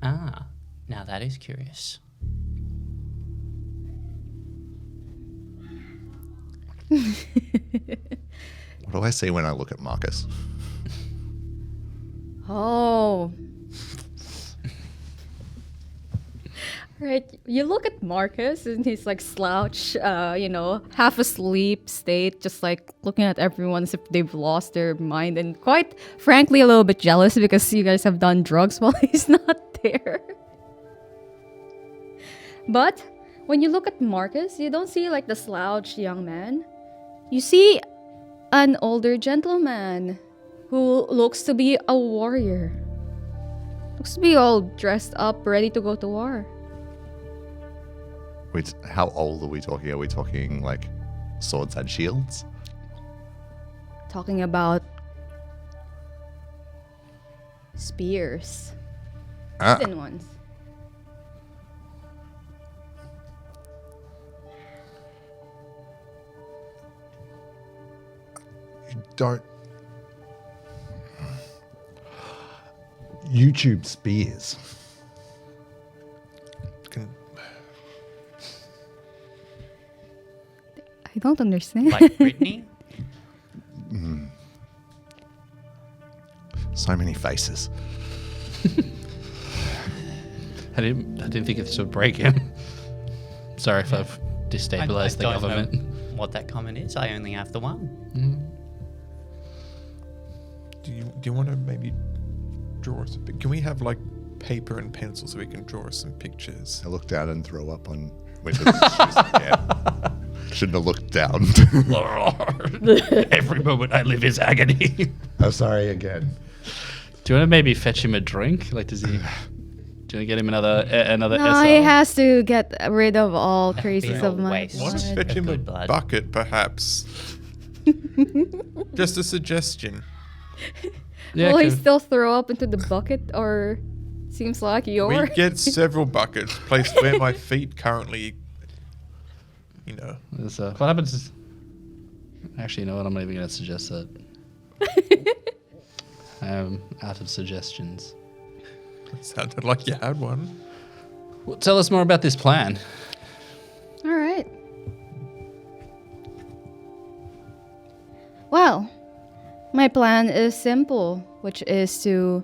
S2: Now that is curious.
S3: What do I see when I look at Marcus?
S1: Oh. Right, you look at Marcus and he's like slouch, half asleep state, just like looking at everyone as if they've lost their mind, and quite frankly a little bit jealous because you guys have done drugs while he's not there. But when you look at Marcus, you don't see like the slouched young man. You see an older gentleman who looks to be a warrior. Looks to be all dressed up, ready to go to war.
S3: Wait, how old are we talking? Are we talking like swords and shields?
S1: Talking about spears. Thin ones.
S3: You don't. YouTube spears.
S5: Can,
S1: I don't understand.
S2: Like Brittany?
S3: So many faces.
S4: I didn't think it should break him. Sorry if I've destabilized the
S2: I don't
S4: government.
S2: know what that comment is. I only have the one.
S5: do you want to maybe draw us a pic? Can we have like paper and pencil so we can draw us some pictures?
S3: I look down and throw up on Winter's shoes again. Shouldn't have looked down.
S4: Every moment I live is agony.
S3: I'm sorry again.
S4: Do you want to maybe fetch him a drink? Like, does he? Do you want to get him another
S1: No,
S4: SR?
S1: he has to get rid of all traces
S2: be
S1: of
S2: a
S1: my
S2: waste.
S5: Why not
S1: blood.
S5: fetch him a
S2: Good blood.
S5: bucket, perhaps? Just a suggestion.
S4: Yeah,
S1: Will he
S4: can-
S1: still throw up into the bucket, or seems like
S5: We
S1: you're...
S5: get several buckets placed where my feet currently,
S4: there's, what happens is... Actually, you know what? I'm not even going to suggest that. I'm out of suggestions.
S5: Sounded like you had one.
S4: Well, tell us more about this plan.
S1: All right. Well, my plan is simple, which is to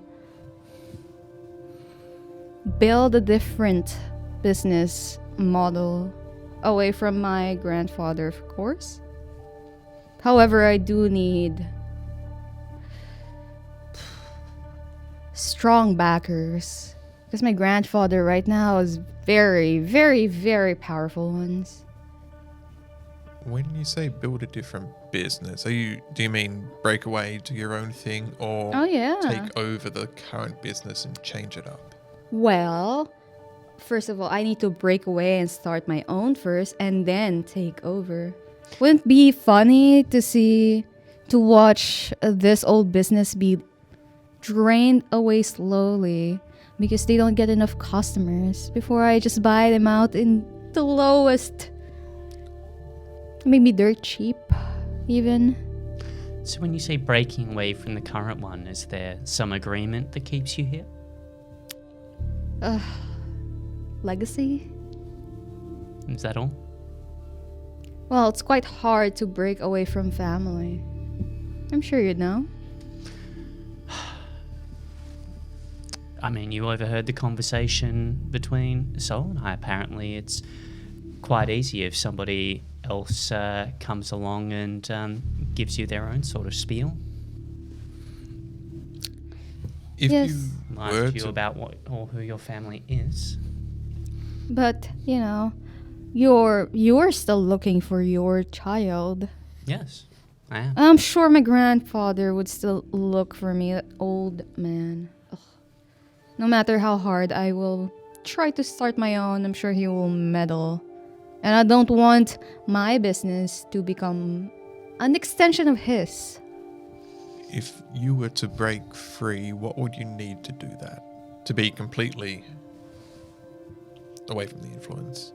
S1: build a different business model away from my grandfather, of course. However, I do need strong backers because my grandfather right now is very, very, very powerful ones.
S5: When you say build a different business, do you mean break away, do your own thing, or
S1: Oh, yeah.
S5: take over the current business and change it up?
S1: Well, first of all, I need to break away and start my own first and then take over. Wouldn't it be funny to watch this old business be drained away slowly because they don't get enough customers before I just buy them out in the lowest, maybe dirt cheap even.
S2: So when you say breaking away from the current one, is there some agreement that keeps you here?
S1: Legacy?
S2: Is that all?
S1: Well, it's quite hard to break away from family. I'm sure you'd know.
S2: I mean, you overheard the conversation between Sol and I. Apparently, it's quite easy if somebody else comes along and gives you their own sort of spiel.
S5: If
S1: Yes.
S5: you
S2: I
S5: were
S2: asked you
S5: to
S2: about what or who your family is.
S1: But, you're still looking for your child.
S2: Yes, I am.
S1: I'm sure my grandfather would still look for me, that old man. Ugh. No matter how hard I will try to start my own, I'm sure he will meddle. And I don't want my business to become an extension of his.
S5: If you were to break free, what would you need to do that? To be completely away from the influence?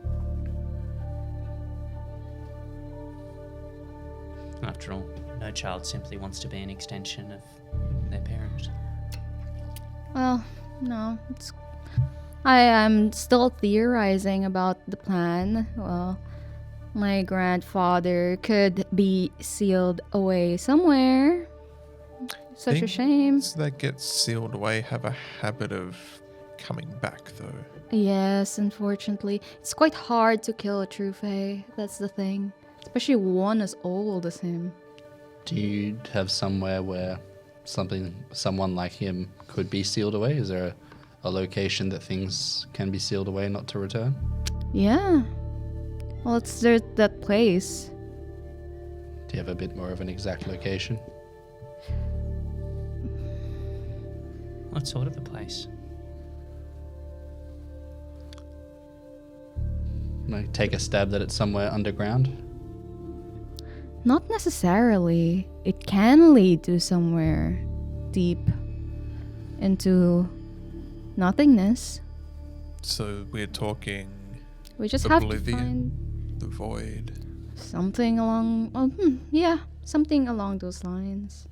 S2: After all, no child simply wants to be an extension of their parent.
S1: Well, no, I am still theorizing about the plan. Well, my grandfather could be sealed away somewhere. Such a shame.
S5: Things that get sealed away have a habit of coming back, though.
S1: Yes, unfortunately. It's quite hard to kill a true fae. That's the thing. Especially one as old as him.
S4: Do you have somewhere where someone like him could be sealed away? Is there a location that things can be sealed away not to return?
S1: Yeah. Well, there's that place.
S4: Do you have a bit more of an exact location?
S2: What sort of a place?
S4: Like take a stab that it's somewhere underground?
S1: Not necessarily. It can lead to somewhere deep into nothingness.
S5: So we're talking
S1: We just have to
S5: Oblivion.
S1: find
S5: the void.
S1: something along. Yeah, something along those lines.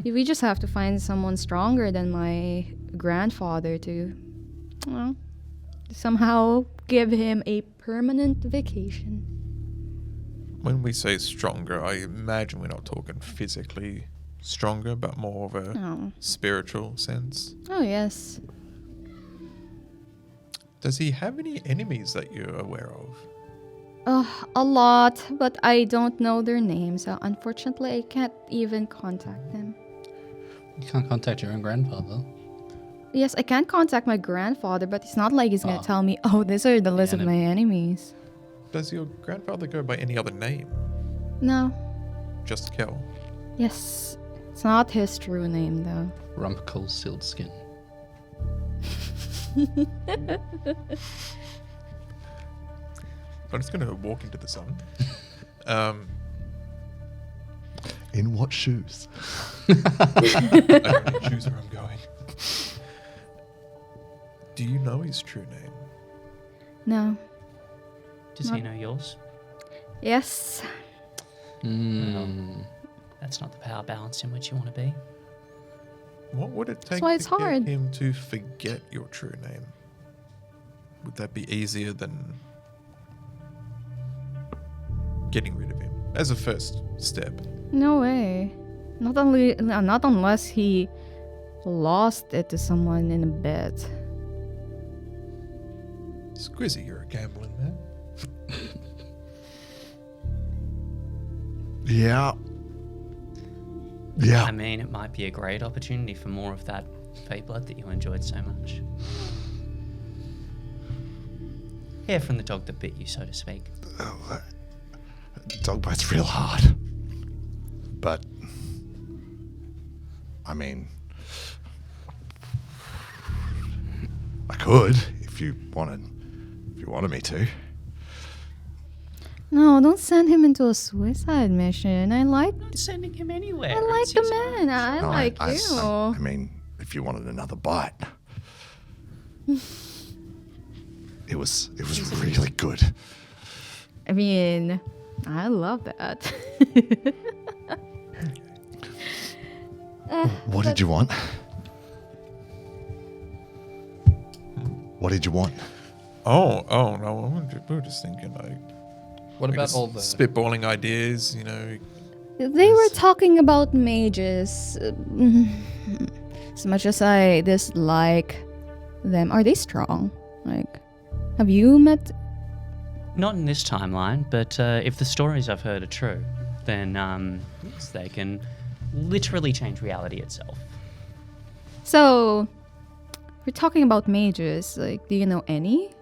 S1: We just have to find someone stronger than my grandfather to, well, somehow give him a permanent vacation.
S5: When we say stronger, I imagine we're not talking physically stronger, but more of a
S1: Oh,
S5: spiritual sense.
S1: oh yes.
S5: Does he have any enemies that you're aware of?
S1: A lot, but I don't know their names, so unfortunately I can't even contact them.
S4: You can't contact your own grandfather.
S1: Yes, I can contact my grandfather, but it's not like he's gonna
S4: Oh.
S1: tell me, oh, these are the list of my enemies.
S5: Does your grandfather go by any other name?
S1: No.
S5: Just Kel?
S1: Yes. It's not his true name, though.
S4: Rumpelstiltskin.
S5: I'm just going to walk into the sun.
S3: In what shoes?
S5: I don't choose where I'm going. Do you know his true name?
S1: No.
S2: Does he know yours?
S1: Yes.
S4: Mm.
S2: That's not the power balance in which you want to be.
S5: What would it take
S1: why it's
S5: to
S1: hard.
S5: get him to forget your true name? Would that be easier than getting rid of him as a first step?
S1: No way. Not unless he lost it to someone in a bet.
S5: Squizzy, you're a gambling man.
S3: Yeah. Yeah.
S2: I mean, it might be a great opportunity for more of that fey blood that you enjoyed so much. Hair from the dog that bit you, so to speak.
S3: Dog bites real hard. But, I mean, I could if you wanted me to.
S1: No, don't send him into a suicide mission.
S2: I'm not sending him anywhere.
S1: I like
S2: It's
S1: the
S2: his
S1: man. I
S3: No,
S1: like you.
S3: I mean, if you wanted another bite, it was really good.
S1: I mean, I love that.
S3: What did you want? What did you want?
S5: Oh no, we were just thinking like.
S4: What about all the...
S5: spitballing ideas? You know,
S1: They were talking about mages. As much as I dislike them, are they strong? Like, have you met?
S2: Not in this timeline, but if the stories I've heard are true, then yes, they can literally change reality itself.
S1: So, we're talking about mages. Like, do you know any?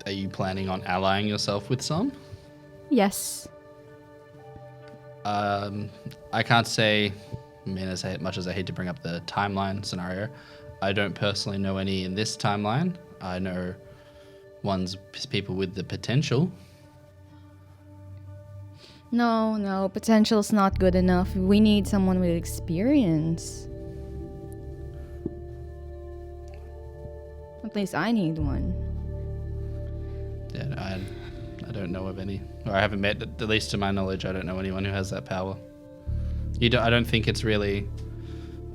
S4: Are you planning on allying yourself with some?
S1: Yes.
S4: I can't say, I mean, as much as I hate to bring up the timeline scenario, I don't personally know any in this timeline. I know people with the potential.
S1: No, potential's not good enough. We need someone with experience. At least I need one.
S4: Yeah, I don't know of any. Or I haven't met, at least to my knowledge, I don't know anyone who has that power. I don't think it's really...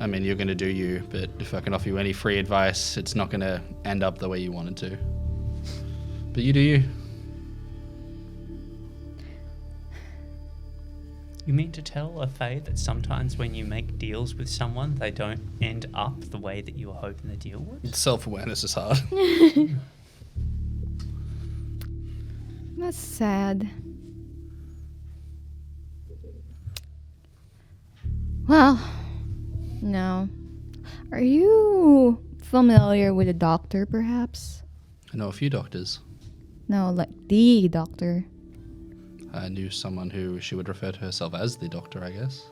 S4: I mean, you're going to do you, but if I can offer you any free advice, it's not going to end up the way you wanted to. But you do you.
S2: You mean to tell a fae that sometimes when you make deals with someone, they don't end up the way that you were hoping the deal would?
S4: Self-awareness is hard.
S1: That's sad. Well, no. Are you familiar with a doctor, perhaps?
S4: I know a few doctors.
S1: No, like the doctor.
S4: I knew someone who she would refer to herself as the doctor, I guess.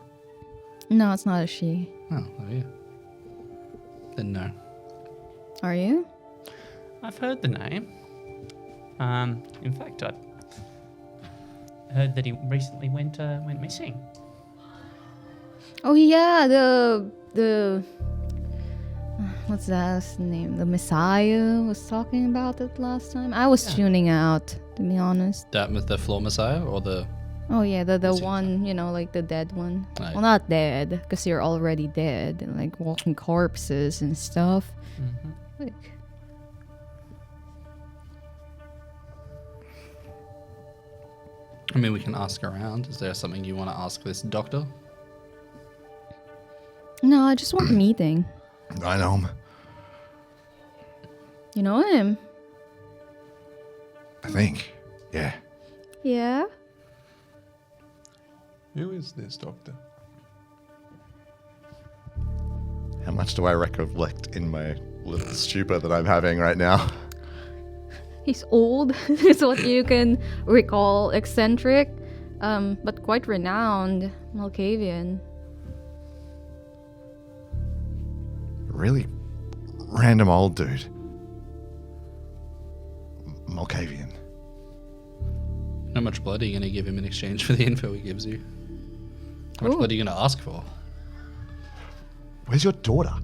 S1: No, it's not a she.
S4: Oh yeah. Then no.
S1: Are you?
S2: I've heard the name. In fact, I heard that he recently went missing.
S1: Oh yeah, the what's that name? The Messiah was talking about it last time. I was tuning out, to be honest.
S4: That with the floor messiah or the...
S1: Oh yeah, the
S4: Missing
S1: one, like the dead one.
S4: Oh, yeah.
S1: Well, not dead, because you're already dead, and like walking corpses and stuff.
S2: Mm-hmm.
S1: Like,
S4: I mean, we can ask around. Is there something you want to ask this doctor?
S1: no, I just want a meeting.
S3: I know him.
S1: You know him?
S3: I think. Yeah.
S1: Yeah.
S5: who is this doctor?
S3: How much do I recollect in my little stupor that I'm having right now?
S1: He's old, is what you can recall. Eccentric, but quite renowned. Malkavian.
S3: Really random old dude. Malkavian.
S4: How much blood are you going to give him in exchange for the info he gives you? How much
S1: Ooh.
S4: blood are you going to ask for?
S3: Where's your daughter?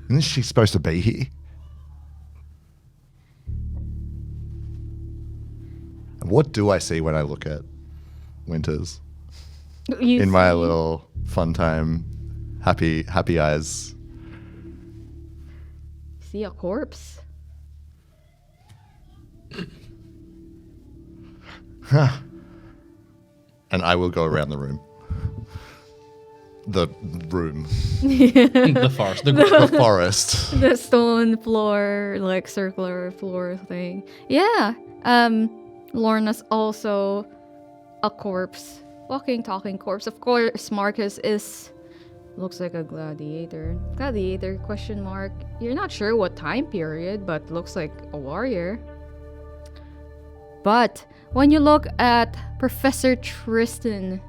S3: Isn't she supposed to be here? And what do I see when I look at Winters?
S1: You
S3: in my
S1: see?
S3: little fun time, happy eyes.
S1: See a corpse.
S3: And I will go around the room. The room.
S4: The forest.
S3: The forest.
S1: The stone floor, like circular floor thing. Yeah. Lorna's also a corpse. Walking, talking corpse. Of course, Marcus looks like a gladiator. Gladiator, question mark. You're not sure what time period, but looks like a warrior. But when you look at Professor Tristan,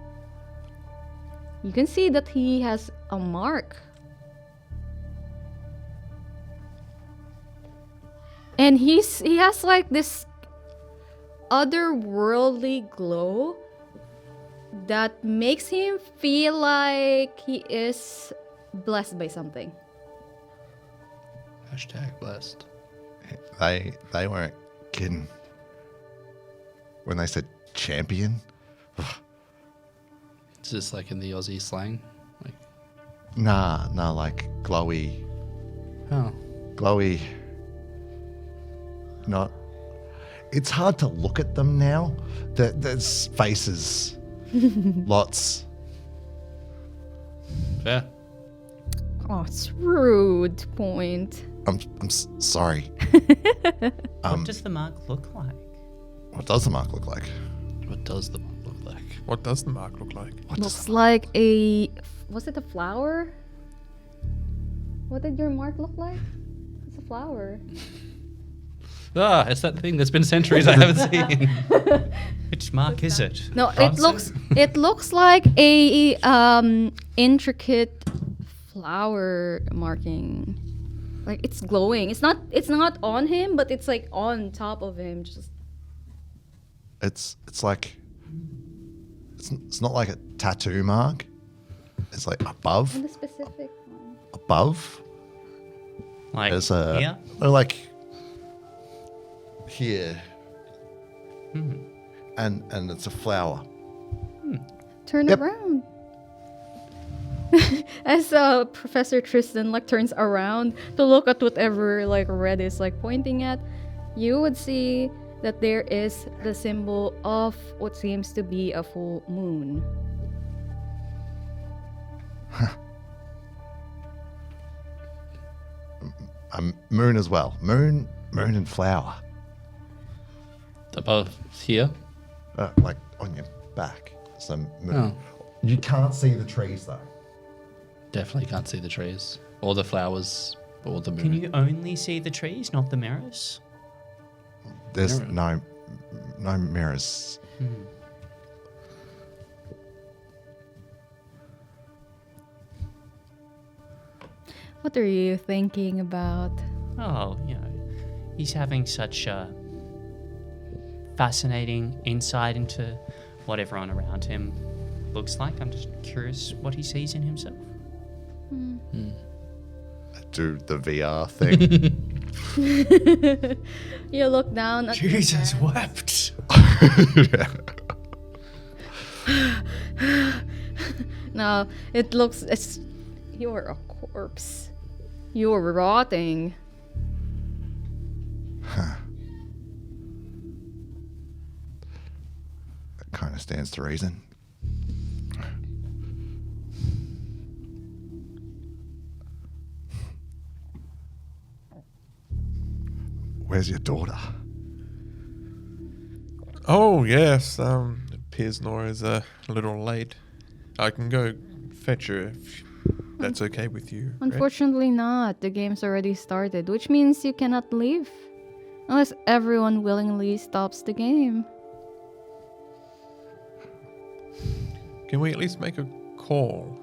S1: you can see that he has a mark. And he has like this otherworldly glow that makes him feel like he is blessed by something.
S4: Hashtag blessed.
S3: They weren't kidding when they said champion.
S4: It's just like in the Aussie slang. Like,
S3: Nah, like glowy,
S4: oh,
S3: not. It's hard to look at them now. There's faces, lots.
S4: fair.
S1: Oh, it's rude point.
S3: I'm sorry.
S2: What does the mark look like?
S3: What does the mark look like?
S4: What does the mark look like?
S5: What does the mark look like?
S1: Looks like a... Was it a flower? What did your mark look like? It's a flower.
S4: Ah, it's that thing that's been centuries I haven't seen.
S2: Which mark is it?
S1: No,
S2: Francis?
S1: it looks like a intricate flower marking. Like it's glowing. It's not on him, but it's like on top of him. Just
S3: It's like it's not like a tattoo mark. It's like above.
S1: in the specific one.
S3: Above.
S2: Like
S3: There's a
S2: here?
S3: or like here. And it's a flower.
S1: Turn
S3: Yep.
S1: around. As Professor Tristan like turns around to look at whatever like Red is like pointing at, you would see that there is the symbol of what seems to be a full moon.
S3: Moon as well. Moon and flower.
S4: Above here.
S3: Like on your back. So moon. You can't see the trees though.
S4: Definitely can't see the trees or the flowers or the moon.
S2: Can you only see the trees, not the mirrors?
S3: There's
S4: Mirror.
S3: no mirrors.
S1: What are you thinking about?
S2: Oh, he's having such a fascinating insight into what everyone around him looks like. I'm just curious what he sees in himself.
S3: Do the VR thing.
S1: You look down at
S2: Jesus wept.
S1: No, it looks it's you're a corpse. You're rotting.
S3: That kind of stands to reason. Where's your daughter?
S5: Oh, yes. It appears Nora's a little late. I can go fetch her if that's okay with you. right?
S1: Unfortunately not. The game's already started, which means you cannot leave. Unless everyone willingly stops the game.
S5: Can we at least make a call?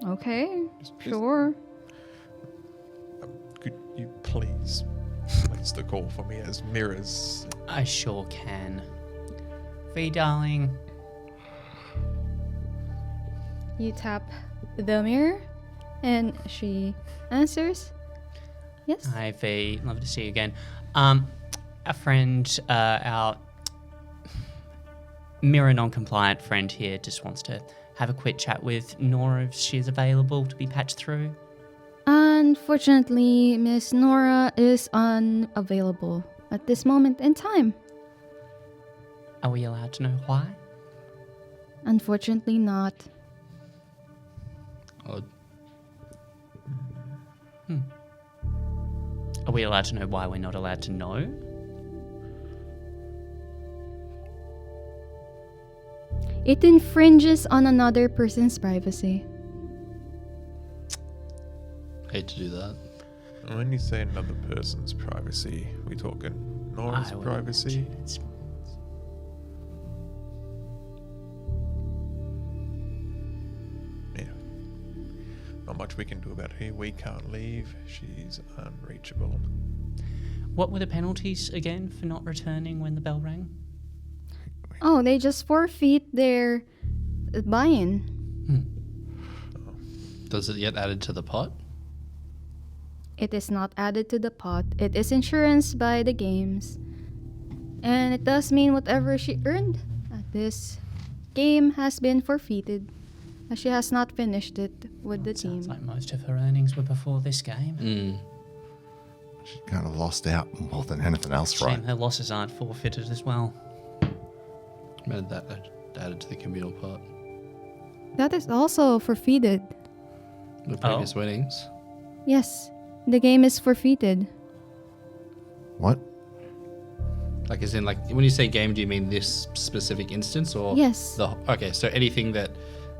S1: Okay,
S5: Just-
S1: sure.
S5: Could you please place the call for me as mirrors?
S2: I sure can. V, darling.
S1: You tap the mirror and she answers. Yes.
S2: Hi, V. Love to see you again. A friend, our mirror non-compliant friend here just wants to have a quick chat with Nora if she's available to be patched through.
S1: Unfortunately, Miss Nora is unavailable at this moment in time.
S2: Are we allowed to know why?
S1: Unfortunately not.
S4: Odd.
S2: Are we allowed to know why we're not allowed to know?
S1: It infringes on another person's privacy.
S4: Hate to do that.
S5: When you say another person's privacy, we talking Nora's
S2: I would
S5: privacy?
S2: imagine it's-
S5: Yeah. Not much we can do about her. We can't leave. She's unreachable.
S2: What were the penalties again for not returning when the bell rang?
S1: Oh, they just forfeit their buy-in.
S4: Does it get added to the pot?
S1: It is not added to the pot. It is insurance by the games. And it does mean whatever she earned at this game has been forfeited, as she has not finished it with the team.
S2: Sounds like most of her earnings were before this game.
S3: She kind of lost out more than anything else,
S2: Shame
S3: right?
S2: her losses aren't forfeited as well.
S4: Made that added to the communal pot.
S1: That is also forfeited.
S4: The previous winnings.
S1: Yes, the game is forfeited.
S3: What?
S4: Like, as in, like, when you say game, do you mean this specific instance, or
S1: Yes.
S4: Okay, so anything that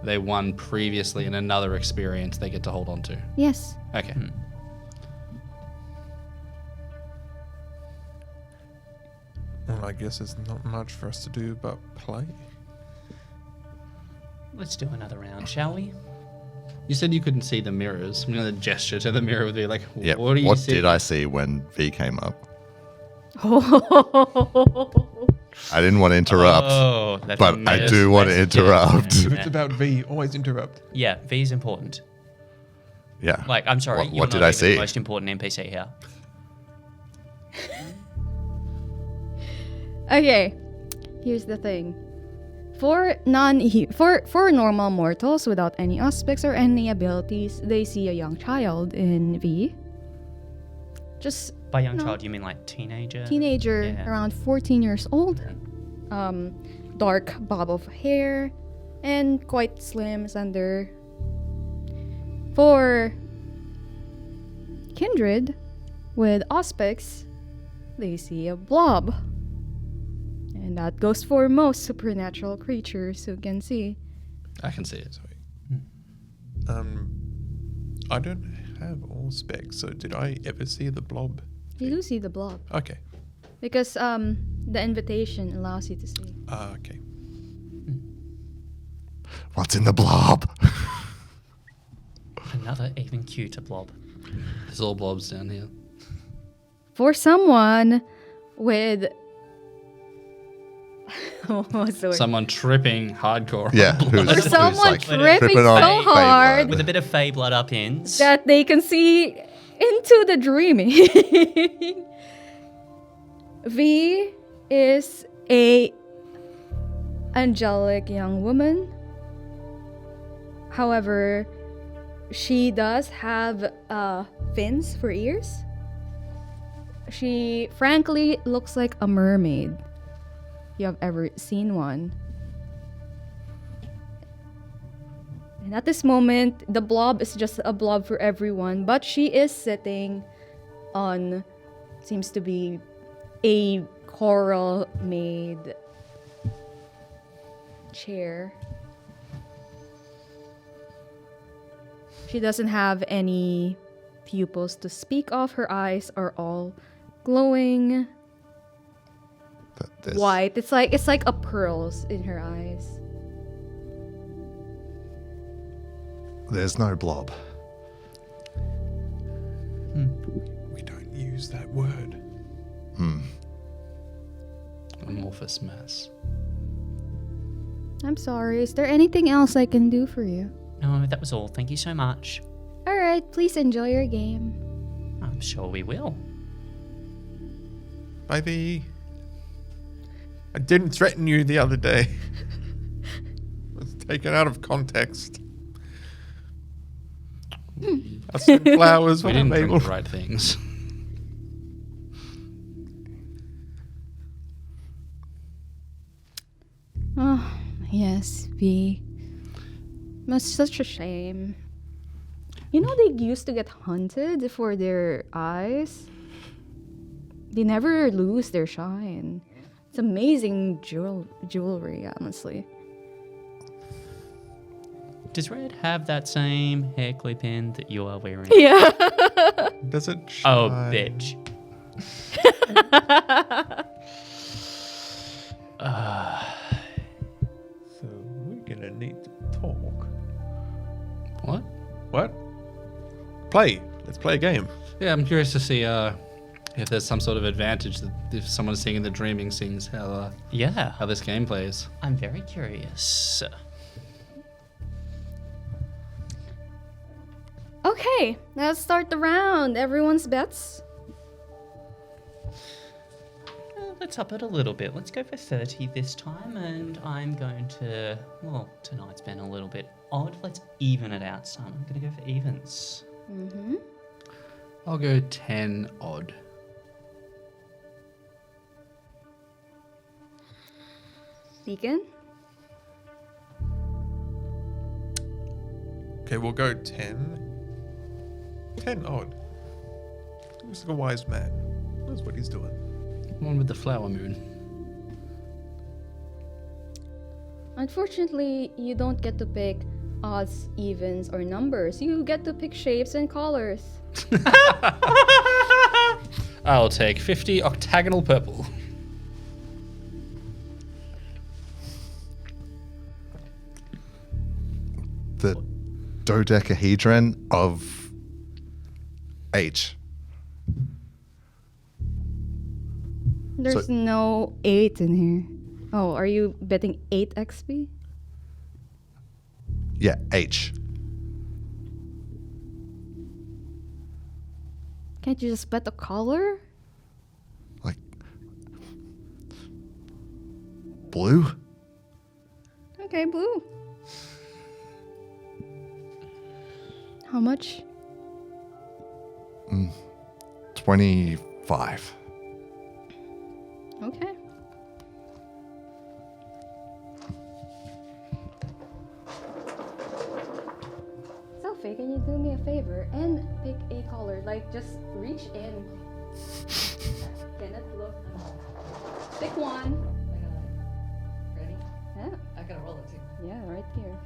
S4: they won previously in another experience, they get to hold on to.
S1: Yes.
S4: Okay.
S5: Well, I guess there's not much for us to do but play.
S2: Let's do another round, shall we?
S4: You said you couldn't see the mirrors. I'm gonna gesture to the mirror with you, like,
S3: Yeah.
S4: what do you see?
S3: did I see when V came up?
S1: Oh.
S3: I didn't want to interrupt,
S2: Oh, that's
S3: but
S2: a
S3: I
S2: mess.
S3: do want to
S2: Let's-
S3: interrupt.
S5: If it's about V, always interrupt.
S2: Yeah, V is important.
S3: Yeah.
S2: Like, I'm sorry,
S3: What
S2: you're
S3: did
S2: not
S3: I
S2: even
S3: see?
S2: the most important NPC here.
S1: Okay, here's the thing. For normal mortals without any aspects or any abilities, they see a young child in V. Just
S2: By young
S1: No.
S2: child, you mean like teenager?
S1: teenager,
S2: Yeah.
S1: around 14 years old. Dark bob of hair, and quite slim, slender. For kindred with aspects, they see a blob. And that goes for most supernatural creatures who can see.
S4: I can see it.
S5: I don't have all specs, so did I ever see the blob?
S1: You do see the blob.
S5: Okay.
S1: Because the invitation allows you to see.
S5: Okay.
S3: What's in the blob?
S2: Another even cuter blob.
S4: There's all blobs down here.
S1: For someone with what's the word?
S4: Someone tripping hardcore.
S3: Yeah.
S1: For
S3: who's
S1: someone
S3: like
S1: tripping
S3: tripping on
S1: so
S3: fake
S1: hard
S3: blood.
S2: With a bit of Fey blood up ins.
S1: that they can see into the dreaming. V is a angelic young woman. However, she does have fins for ears. She frankly looks like a mermaid. If you have ever seen one. And at this moment, the blob is just a blob for everyone, but she is sitting on, seems to be a coral made chair. She doesn't have any pupils to speak of. Her eyes are all glowing
S3: This-
S1: white. It's like a pearls in her eyes.
S3: There's no blob.
S5: We don't use that word.
S4: Amorphous mass.
S1: I'm sorry. Is there anything else I can do for you?
S2: No, that was all. Thank you so much.
S1: All right, please enjoy your game.
S2: I'm sure we will.
S5: Bye, V. I didn't threaten you the other day. It was taken out of context. I sent flowers
S4: We
S5: when
S4: didn't
S5: I'm
S4: bring
S5: able.
S4: the right things.
S1: Oh, yes, V. It's such a shame. You know, they used to get hunted for their eyes. They never lose their shine. It's amazing jewelry, honestly.
S2: Does Red have that same hair clip in that you are wearing?
S1: Yeah.
S5: Does it
S2: Oh,
S5: shine?
S2: bitch.
S5: So we're gonna need to talk.
S4: What?
S5: What? Play. Let's play a game.
S4: Yeah, I'm curious to see if there's some sort of advantage that if someone singing the dreaming sings
S2: Yeah,
S4: how this game plays.
S2: I'm very curious.
S1: Okay, let's start the round. Everyone's bets.
S2: Let's up it a little bit. Let's go for 30 this time, and I'm going to... Well, tonight's been a little bit odd. Let's even it out some. I'm going to go for evens.
S1: Mm-hmm.
S4: I'll go 10 odd.
S1: Deacon?
S5: Okay, we'll go 10. 10 odd. Looks like a wise man. Knows what he's doing.
S4: One with the flower moon.
S1: Unfortunately, you don't get to pick odds, evens, or numbers. You get to pick shapes and colors.
S4: I'll take 50 octagonal purple.
S3: The dodecahedron of H.
S1: There's no 8 in here. Oh, are you betting 8 XP?
S3: Yeah, H.
S1: Can't you just bet a color?
S3: Like blue?
S1: Okay, blue. How much?
S3: 25.
S1: Okay. Sophie, can you do me a favor and pick a color? Like, just reach in. Cannot look. Pick one.
S6: Ready?
S1: Yeah,
S6: I gotta roll it too.
S1: yeah, right here.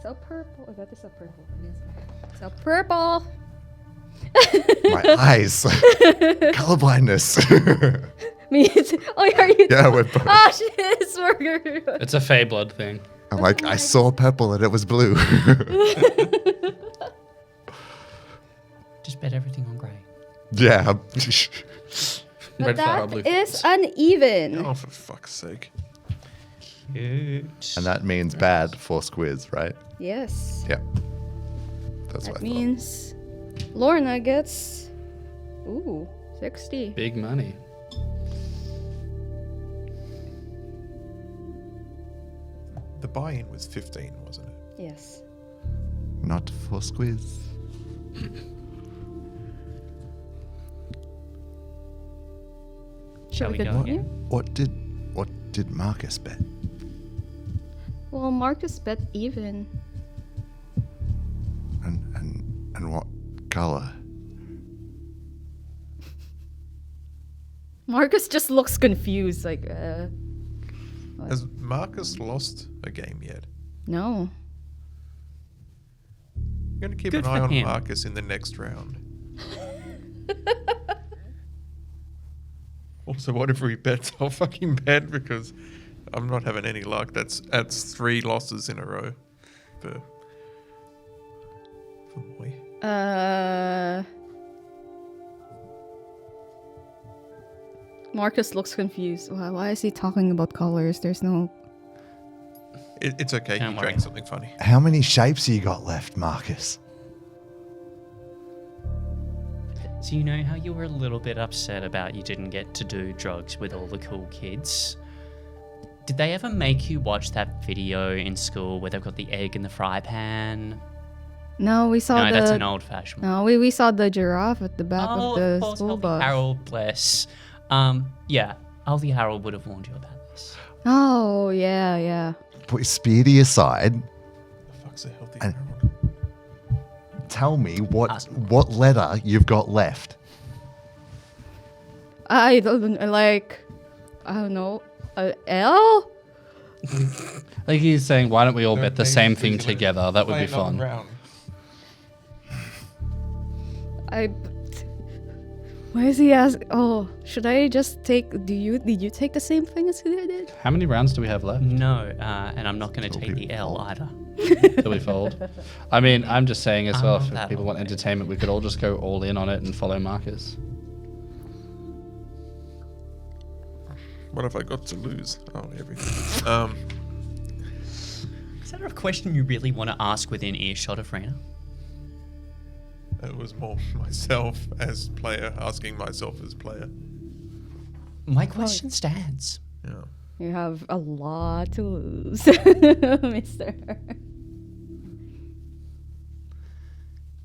S1: So purple. Oh, that is a purple. So purple.
S3: My eyes. Colorblindness.
S1: Me too. Oh, are you?
S3: Yeah, we're both.
S1: Oh shit, Swirger.
S4: It's a Fey blood thing.
S3: I'm like, I saw purple and it was blue.
S2: Just bet everything on grey.
S3: Yeah.
S1: But
S4: Red flower,
S1: that
S4: blue
S1: is
S4: flowers.
S1: uneven.
S5: Oh, for fuck's sake.
S2: Cute.
S3: And that means bad for squids, right?
S1: Yes.
S3: Yeah. That's
S1: That
S3: what
S1: means Lorna gets 60.
S4: Big money.
S5: The buy-in was 15, wasn't it?
S1: Yes.
S3: I thought. Not for squids.
S2: Shall we go
S1: continue?
S2: again?
S3: What did Marcus bet?
S1: Well, Marcus bet even.
S3: And what color?
S1: Marcus just looks confused, like,
S5: Has Marcus lost a game yet?
S1: no.
S5: I'm going to keep
S2: Good
S5: an eye
S2: for
S5: on
S2: him.
S5: Marcus in the next round. Also, whatever he bets, I'll fucking bet because I'm not having any luck. That's 3 losses in a row for Moy.
S1: Marcus looks confused. Why is he talking about colors? There's no...
S5: It's okay.
S2: Don't
S5: He
S2: worry.
S5: drank something funny.
S3: How many shapes you got left, Marcus?
S2: So you know how you were a little bit upset about you didn't get to do drugs with all the cool kids? Did they ever make you watch that video in school where they've got the egg in the fry pan?
S1: No, we saw
S2: No,
S1: the.
S2: that's an old-fashioned one.
S1: No, we saw the giraffe at the back
S2: Oh,
S1: of the
S2: course,
S1: school
S2: Healthy
S1: bus.
S2: Harold, bless. Yeah, Healthy Harold would have warned you about this.
S1: Oh yeah, yeah.
S3: Put Speedy aside.
S5: The fuck's a healthy
S3: And-
S5: Harold?
S3: Tell me what
S2: Ask me.
S3: what letter you've got left.
S1: I don't like. I don't know. L.
S4: Like he's saying, why don't we all
S5: Don't
S4: bet the
S5: make
S4: same
S5: it
S4: thing
S5: easily.
S4: together? That would
S5: Play
S4: be
S5: another
S4: fun.
S5: round.
S1: Why is he asking? Oh, should I just take? Did you take the same thing as he did?
S4: How many rounds do we have left?
S2: No, and I'm not going to
S3: Till
S2: take the
S3: people
S2: L
S3: fold.
S2: either.
S4: Till we fold. I mean, I'm just saying as well,
S2: I'm
S4: if
S2: not
S4: people
S2: that
S4: want
S2: old, mate.
S4: entertainment, we could all just go all in on it and follow Marcus.
S5: What have I got to lose? Oh, everything.
S2: Is that a question you really want to ask within earshot of Rena?
S5: It was more myself as player asking myself as player.
S2: My question stands.
S5: Yeah.
S1: You have a lot to lose, Mister.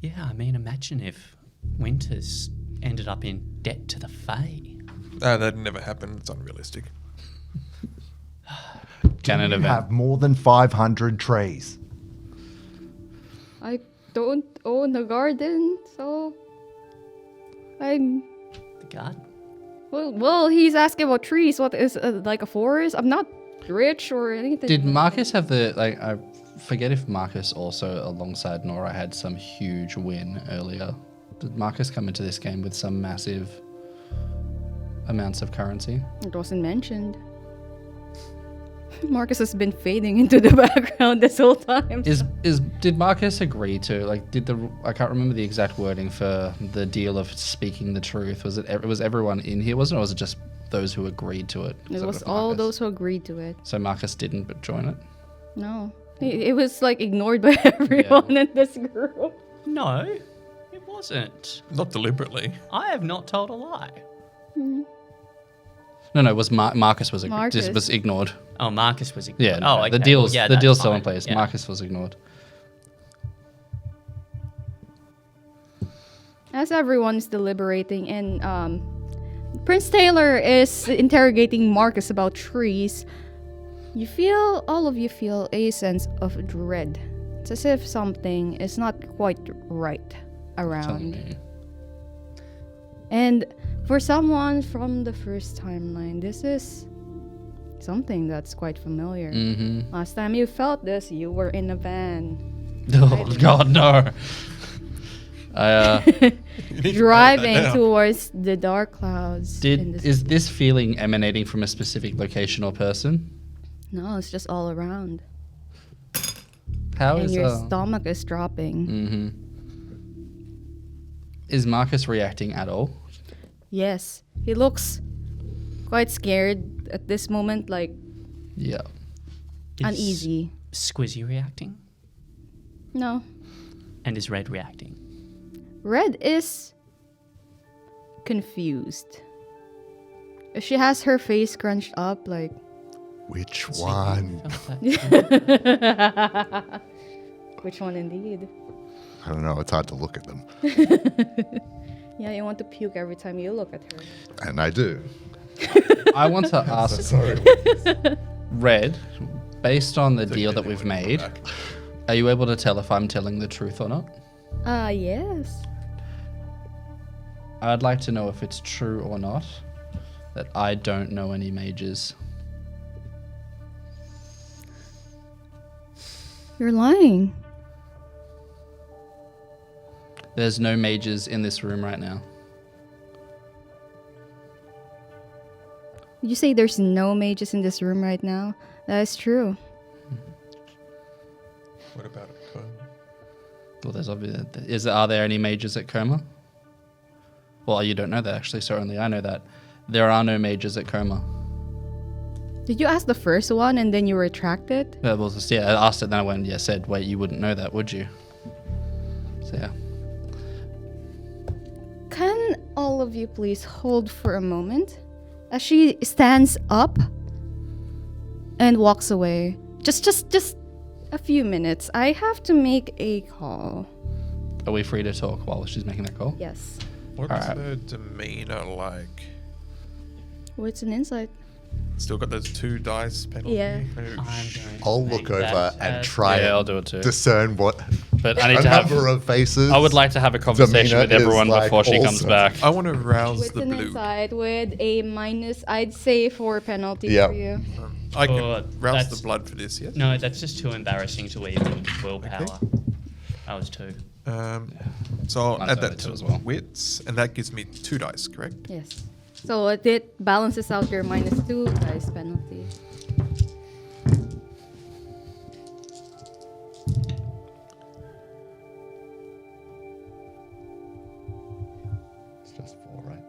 S2: Yeah, I mean, imagine if Winters ended up in debt to the Fae.
S5: That never happened. It's unrealistic.
S4: Canon
S3: You
S4: event.
S3: have more than 500 trees.
S1: I don't own a garden, so I'm.
S2: The garden.
S1: Well, he's asking about trees. What is like a forest? I'm not rich or anything.
S4: Did Marcus have the like? I forget if Marcus also alongside Nora had some huge win earlier. Did Marcus come into this game with some massive amounts of currency?
S1: It wasn't mentioned. Marcus has been fading into the background this whole time.
S4: Did Marcus agree to like? I can't remember the exact wording for the deal of speaking the truth. Was it was everyone in here? Wasn't it? Or was it just those who agreed to it?
S1: It
S4: So
S1: was
S4: with
S1: all
S4: Marcus?
S1: those who agreed to it.
S4: So Marcus didn't but join it.
S1: No, it was like ignored by everyone in this group.
S2: No, it wasn't.
S5: Not deliberately.
S2: I have not told a lie.
S4: No, it was Marcus was
S1: Marcus.
S4: was ignored.
S2: Oh, Marcus was ignored.
S4: Yeah,
S2: Oh,
S4: no,
S2: okay.
S4: the deal's
S2: Well, yeah,
S4: the
S2: that's
S4: deal's still in
S2: fine.
S4: place.
S2: Yeah.
S4: Marcus was ignored.
S1: As everyone's deliberating, and Prince Taylor is interrogating Marcus about trees, all of you feel a sense of dread. It's as if something is not quite right around.
S4: Something-
S1: And for someone from the first timeline, this is something that's quite familiar.
S4: Mhm.
S1: Last time you felt this, you were in a van.
S4: Oh God, no! I
S5: You need to write that
S1: Driving
S5: down.
S1: towards the dark clouds. in the
S4: is this feeling emanating from a specific location or person?
S1: No, it's just all around.
S4: How
S1: And
S4: is
S1: your stomach is dropping.
S4: Mm-hmm. Is Marcus reacting at all?
S1: Yes. He looks quite scared at this moment, like
S4: Yeah.
S2: Is
S1: uneasy.
S2: Squizzy reacting?
S1: No.
S2: And is Red reacting?
S1: Red is confused. She has her face scrunched up, like.
S3: Which
S2: So you
S3: one?
S2: felt that too?
S1: Which one indeed?
S3: I don't know. It's hard to look at them.
S1: Yeah, you want to puke every time you look at her.
S3: And I do.
S4: I want to ask
S3: Sorry.
S4: Red, based on the deal
S5: okay,
S4: that
S5: they
S4: we've
S5: wouldn't
S4: made,
S5: come back.
S4: are you able to tell if I'm telling the truth or not?
S1: Yes.
S4: I'd like to know if it's true or not that I don't know any mages.
S1: You're lying.
S4: There's no mages in this room right now.
S1: Did you say there's no mages in this room right now? That is true.
S5: What about a coma?
S4: Well, there's obviously. Are there any mages at Coma? Well, you don't know that actually, so only I know that. There are no mages at Coma.
S1: Did you ask the first one and then you retracted?
S4: Well, yeah, I asked it, then I went, yeah, said, wait, you wouldn't know that, would you? So, yeah.
S1: Can all of you please hold for a moment as she stands up and walks away. Just a few minutes. I have to make a call.
S4: Are we free to talk while she's making that call?
S1: Yes.
S5: What's
S4: Alright.
S5: her demeanor like?
S1: What's an insight?
S5: Still got those 2 dice penalty?
S1: Yeah.
S5: Oh,
S2: I'm going to
S3: I'll
S2: make
S3: look over
S2: that
S3: and
S2: as-
S3: try
S4: Yeah, I'll
S3: and
S4: do it too.
S3: discern what
S4: But I need
S3: a
S4: to have.
S3: number of faces.
S4: I would like to have a conversation
S3: demeanor
S4: with everyone
S3: is, like,
S4: before she comes
S3: also-
S4: back.
S5: I want to rouse
S1: What's
S5: the
S1: an
S5: blue.
S1: insight with a minus, I'd say 4 penalty
S3: Yeah.
S1: for you.
S5: I can
S2: Oh,
S5: rouse
S2: that's-
S5: the blood for this, yes?
S2: No, that's just too embarrassing to even willpower. That was 2.
S5: So I'll
S4: Mine's
S5: add
S4: only
S5: that
S4: 2
S5: to
S4: as well.
S5: wits, and that gives me 2 dice, correct?
S1: Yes. So it balances out your minus 2 dice penalty.
S3: It's just 4, right?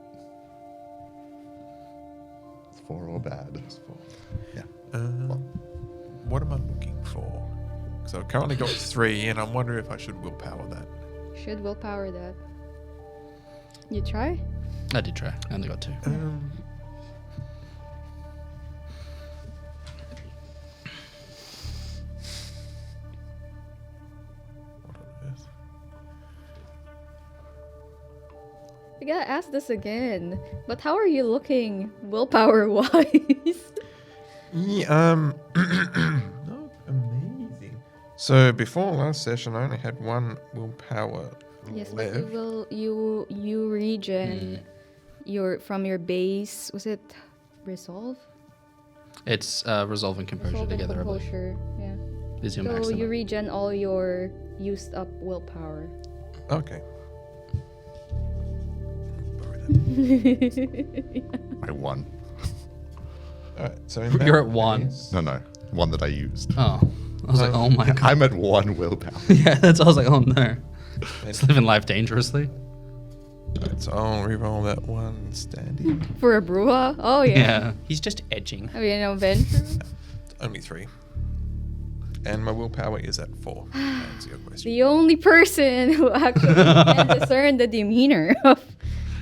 S3: It's 4 or bad. It's 4. Yeah.
S5: What am I looking for? So I've currently got 3, and I'm wondering if I should willpower that.
S1: Should willpower that. You try?
S4: I did try. I only got 2.
S5: What on earth?
S1: I gotta ask this again. But how are you looking willpower wise?
S5: Yeah, not amazing. So before last session, I only had 1 willpower
S1: Yes, but
S5: left.
S1: you regen your from your base. Was it resolve?
S4: It's resolve and composure
S1: Resolve and
S4: together, I believe.
S1: composure. Yeah.
S4: Is your
S1: So
S4: maximum.
S1: you regen all your used up willpower.
S5: Okay. Borrow that.
S3: I won.
S5: Alright, so in
S4: You're
S5: that
S4: at 1.
S5: case-
S3: No. One that I used.
S4: Oh. I was like, oh my god.
S3: I'm at 1 willpower.
S4: Yeah, that's. I was like, oh no. It's living life dangerously.
S5: Alright, so I'll reroll that 1 standing.
S1: For a brewer? Oh yeah.
S4: Yeah.
S2: He's just edging.
S1: Have you an adventure?
S5: Only 3. And my willpower is at 4. To answer your question.
S1: The only person who actually can discern the demeanor of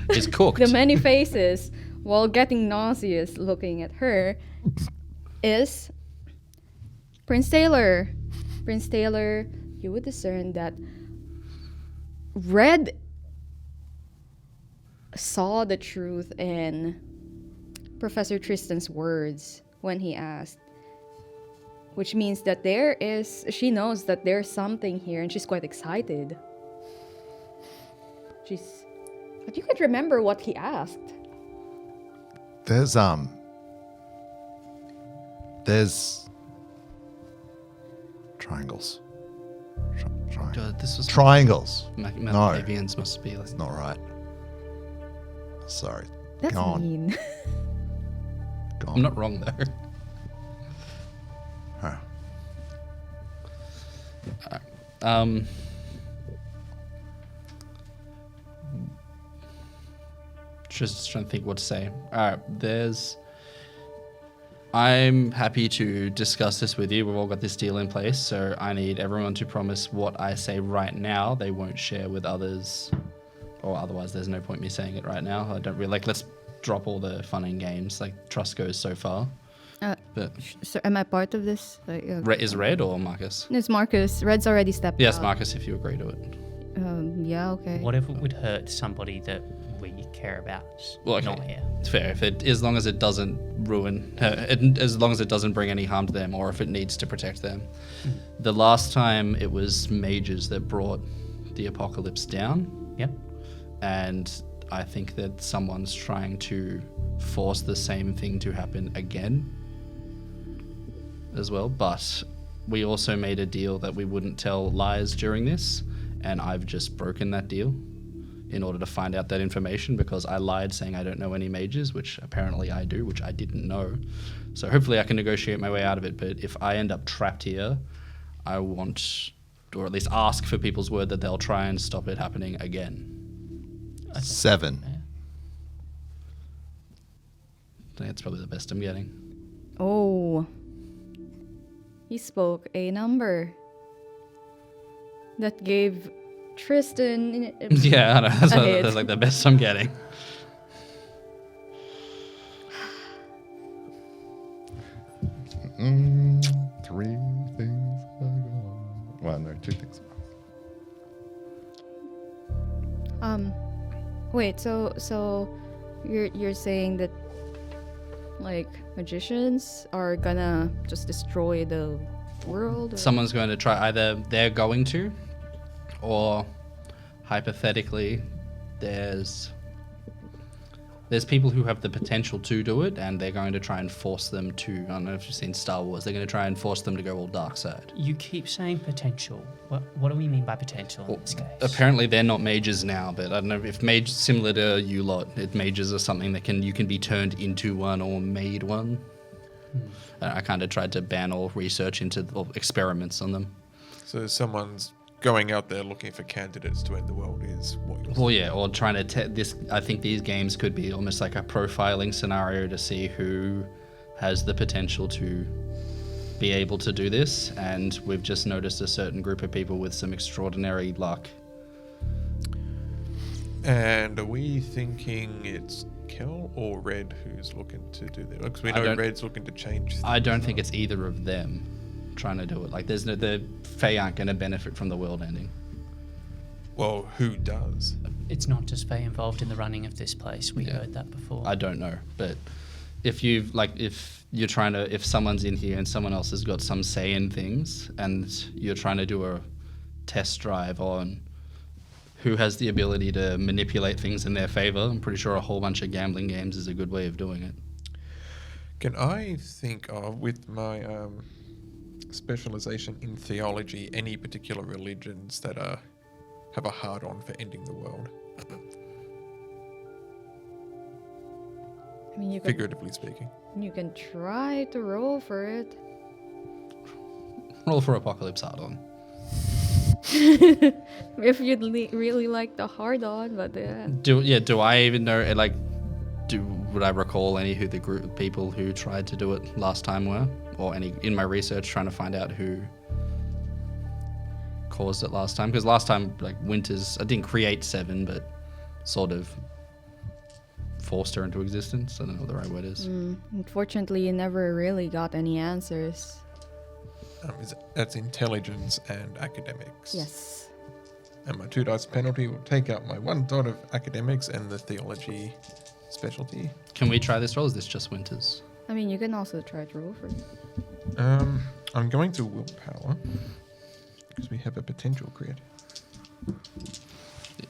S4: It's cooked.
S1: the many faces while getting nauseous looking at her is Prince Taylor. Prince Taylor, you would discern that Red saw the truth in Professor Tristan's words when he asked, which means that she knows that there's something here and she's quite excited. But you can't remember what he asked.
S3: There's triangles.
S4: This was
S3: Triangles.
S4: Malavians must be like.
S3: Not right. Sorry.
S1: That's
S3: Go on.
S1: mean.
S3: Go on.
S4: I'm not wrong though.
S3: Huh.
S4: Just trying to think what to say. Alright, I'm happy to discuss this with you. We've all got this deal in place, so I need everyone to promise what I say right now they won't share with others, or otherwise there's no point me saying it right now. I don't really let's drop all the fun and games. Trust goes so far. But
S1: So am I part of this?
S4: is Red or Marcus?
S1: It's Marcus. Red's already stepped
S4: Yes,
S1: out.
S4: Marcus, if you agree to it.
S1: Yeah, okay.
S2: Whatever would hurt somebody that we care about.
S4: Well, okay.
S2: Not here.
S4: It's fair. As long as it doesn't ruin, as long as it doesn't bring any harm to them, or if it needs to protect them. The last time it was mages that brought the apocalypse down,
S2: Yep.
S4: and I think that someone's trying to force the same thing to happen again as well. But we also made a deal that we wouldn't tell lies during this, and I've just broken that deal in order to find out that information because I lied saying I don't know any mages, which apparently I do, which I didn't know. So hopefully I can negotiate my way out of it. But if I end up trapped here, I want, or at least ask for people's word that they'll try and stop it happening again.
S3: 7.
S2: Yeah.
S4: I think that's probably the best I'm getting.
S1: Oh. He spoke a number that gave Tristan
S4: Yeah, I know. That's
S1: hit.
S4: like the best I'm getting.
S3: Three things are gone. Well, no, two things.
S1: Wait, so you're saying that like magicians are gonna just destroy the world? Or?
S4: Someone's going to try, either they're going to, or hypothetically, there's people who have the potential to do it, and they're going to try and force them to. I don't know if you've seen Star Wars. They're going to try and force them to go all dark side.
S2: You keep saying potential. What do we mean by potential in this case?
S4: Apparently, they're not mages now, but I don't know if mage similar to you lot. If mages are something that you can be turned into one or made one. I kind of tried to ban all research into or experiments on them.
S5: So someone's going out there looking for candidates to end the world is what you're saying.
S4: Well, yeah, or trying to this. I think these games could be almost like a profiling scenario to see who has the potential to be able to do this, and we've just noticed a certain group of people with some extraordinary luck.
S5: And are we thinking it's Kel or Red who's looking to do that? Because we know Red's looking to change things.
S4: I don't think it's either of them trying to do it. Like, the Fae aren't going to benefit from the world ending.
S5: Well, who does?
S2: It's not just Faye involved in the running of this place. We heard that before.
S4: I don't know, but if someone's in here and someone else has got some say in things, and you're trying to do a test drive on who has the ability to manipulate things in their favor, I'm pretty sure a whole bunch of gambling games is a good way of doing it.
S5: Can I think of, with my specialization in theology, any particular religions that have a hard-on for ending the world?
S1: I mean, you
S5: Figuratively speaking.
S1: You can try to roll for it.
S4: Roll for Apocalypse hard-on.
S1: If you'd really like the hard-on, but yeah.
S4: Do I even know, like, would I recall any who the group of people who tried to do it last time were? Or any in my research trying to find out who caused it last time? Because last time, like, Winters, I didn't create Seven, but sort of forced her into existence. I don't know what the right word is.
S1: Unfortunately, you never really got any answers.
S5: That's intelligence and academics.
S1: Yes.
S5: And my 2 dice penalty will take out my 1 dot of academics and the theology specialty.
S4: Can we try this roll? Is this just Winters?
S1: I mean, you can also try to roll for it.
S5: I'm going to willpower because we have a potential crit.
S4: Yeah,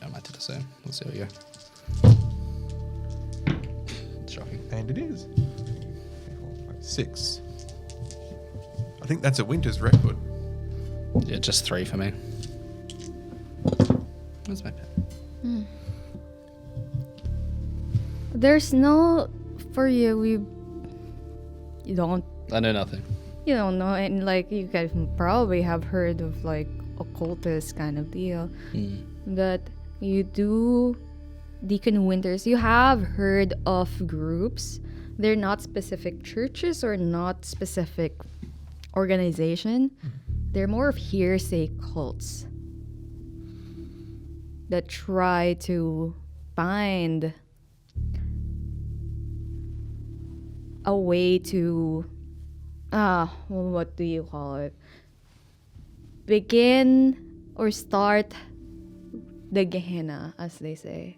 S4: I might do the same. Let's see how we go. It's shocking.
S5: And it is 6. I think that's a Winter's record.
S4: Yeah, just 3 for me. Where's my pen?
S1: There's no for you. You don't.
S4: I know nothing.
S1: You don't know, and like you guys probably have heard of like occultist kind of deal. But you do, Deacon Winters. You have heard of groups. They're not specific churches or not specific organization. They're more of hearsay cults that try to find a way to what do you call it, begin or start the Gehenna, as they say.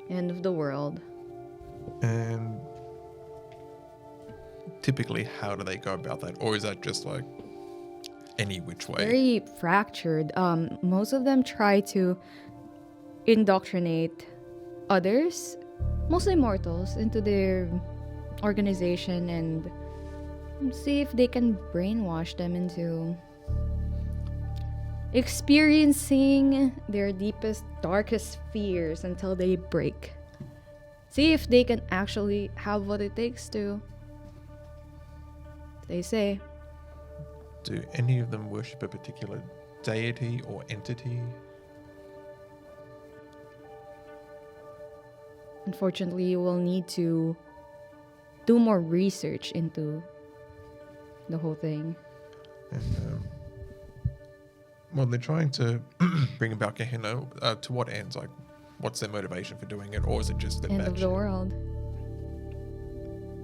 S1: End of the world.
S5: And typically, how do they go about that? Or is that just like any which way?
S1: Very fractured. Most of them try to indoctrinate others, mostly mortals, into their organization and see if they can brainwash them into experiencing their deepest, darkest fears until they break. See if they can actually have what it takes to, they say.
S5: Do any of them worship a particular deity or entity?
S1: Unfortunately, you will need to do more research into the whole thing.
S5: And well, they're trying to bring about Gehenna. To what ends? Like, what's their motivation for doing it, or is it just the
S1: End of the world.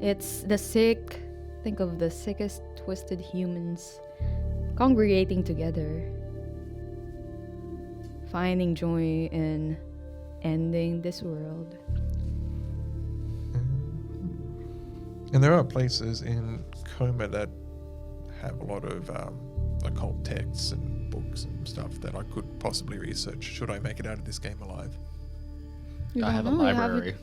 S1: It's the sick. Think of the sickest, twisted humans congregating together, finding joy in ending this world.
S5: And there are places in Coma that have a lot of occult texts and books and stuff that I could possibly research should I make it out of this game alive.
S4: I have a
S1: You have
S4: library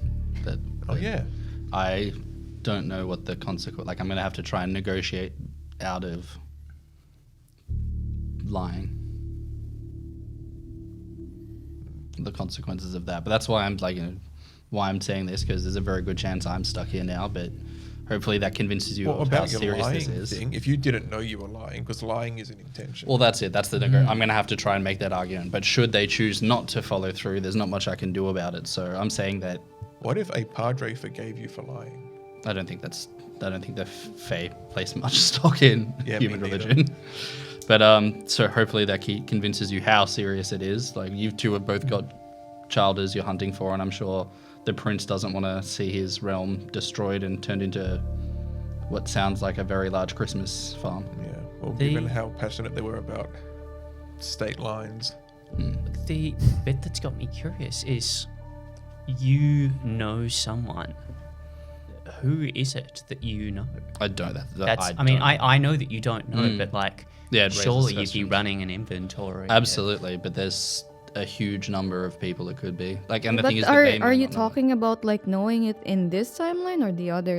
S4: that
S5: Oh yeah.
S4: I don't know what the consequence. Like I'm gonna have to try and negotiate out of lying. The consequences of that, but that's why I'm like, why I'm saying this, because there's a very good chance I'm stuck here now. But hopefully that convinces you
S5: What
S4: of how
S5: about your
S4: serious
S5: lying
S4: this is.
S5: thing? If you didn't know you were lying, because lying is an intention.
S4: Well, that's it. That's the I'm going to have to try and make that argument. But should they choose not to follow through, there's not much I can do about it. So I'm saying that
S5: What if a padre forgave you for lying?
S4: I don't think the Fae place much stock in
S5: Yeah,
S4: human
S5: me neither.
S4: religion. But so hopefully that convinces you how serious it is. Like you two have both got childers you're hunting for, and I'm sure the prince doesn't want to see his realm destroyed and turned into what sounds like a very large Christmas farm.
S5: Yeah. Well,
S2: The-
S5: given how passionate they were about state lines.
S2: The bit that's got me curious is you know someone. Who is it that you know?
S4: I don't.
S2: That's.
S4: I
S2: I mean,
S4: don't.
S2: I know that you don't know, but like,
S4: Yeah, it raises
S2: surely you'd be
S4: questions.
S2: running an inventory.
S4: Absolutely, but there's a huge number of people it could be. Like, and the
S1: But
S4: thing is,
S1: are
S4: that they may
S1: you
S4: not know.
S1: talking about like knowing it in this timeline or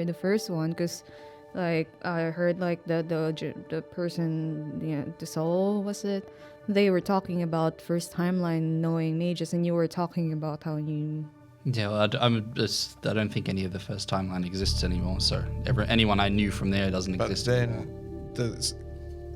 S1: the first one? Because like I heard like the person, the soul, was it? They were talking about first timeline knowing mages, and you were talking about how you.
S4: Yeah, well, I don't think any of the first timeline exists anymore. So anyone I knew from there doesn't
S5: But
S4: exist anymore.
S5: then,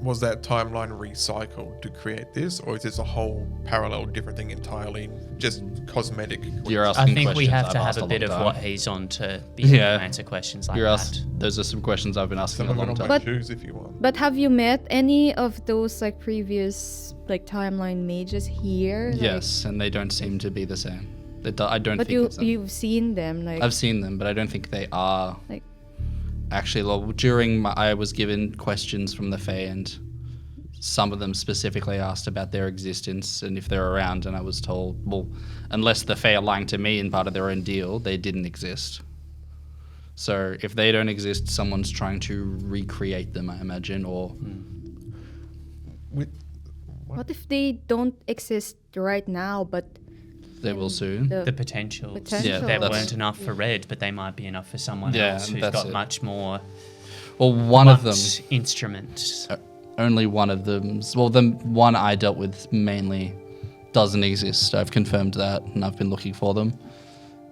S5: was that timeline recycled to create this, or is this a whole parallel different thing entirely, just cosmetic?
S4: You're
S2: I
S4: asking
S2: think we
S4: questions
S2: have
S4: I've
S2: to have
S4: asked
S2: a bit of
S4: long time.
S2: what he's on to be able
S4: Yeah.
S2: to answer questions like
S4: You're
S2: that.
S4: asked. Those are some questions I've been asking
S5: Some
S4: a
S5: of it
S4: long
S5: on
S4: time.
S5: my
S1: But-
S5: shoes if you want.
S1: But have you met any of those like previous like timeline mages here? Like,
S4: Yes, and they don't seem to be the same. I don't
S1: But
S4: think it's them.
S1: you've seen them like.
S4: I've seen them, but I don't think they are.
S1: Like-
S4: Actually, I was given questions from the Fae, and some of them specifically asked about their existence and if they're around, and I was told, well, unless the Fae are lying to me in part of their own deal, they didn't exist. So if they don't exist, someone's trying to recreate them, I imagine, or
S5: With,
S1: What if they don't exist right now, but
S4: they will soon.
S2: The potentials.
S1: Potential.
S4: Yeah,
S2: They
S4: that's-
S2: weren't enough for Red, but they might be enough for someone
S4: Yeah,
S2: else who's
S4: that's
S2: got
S4: it.
S2: much more
S4: Well, one of them,
S2: blunt instruments.
S4: only one of them, well, the one I dealt with mainly doesn't exist. I've confirmed that, and I've been looking for them.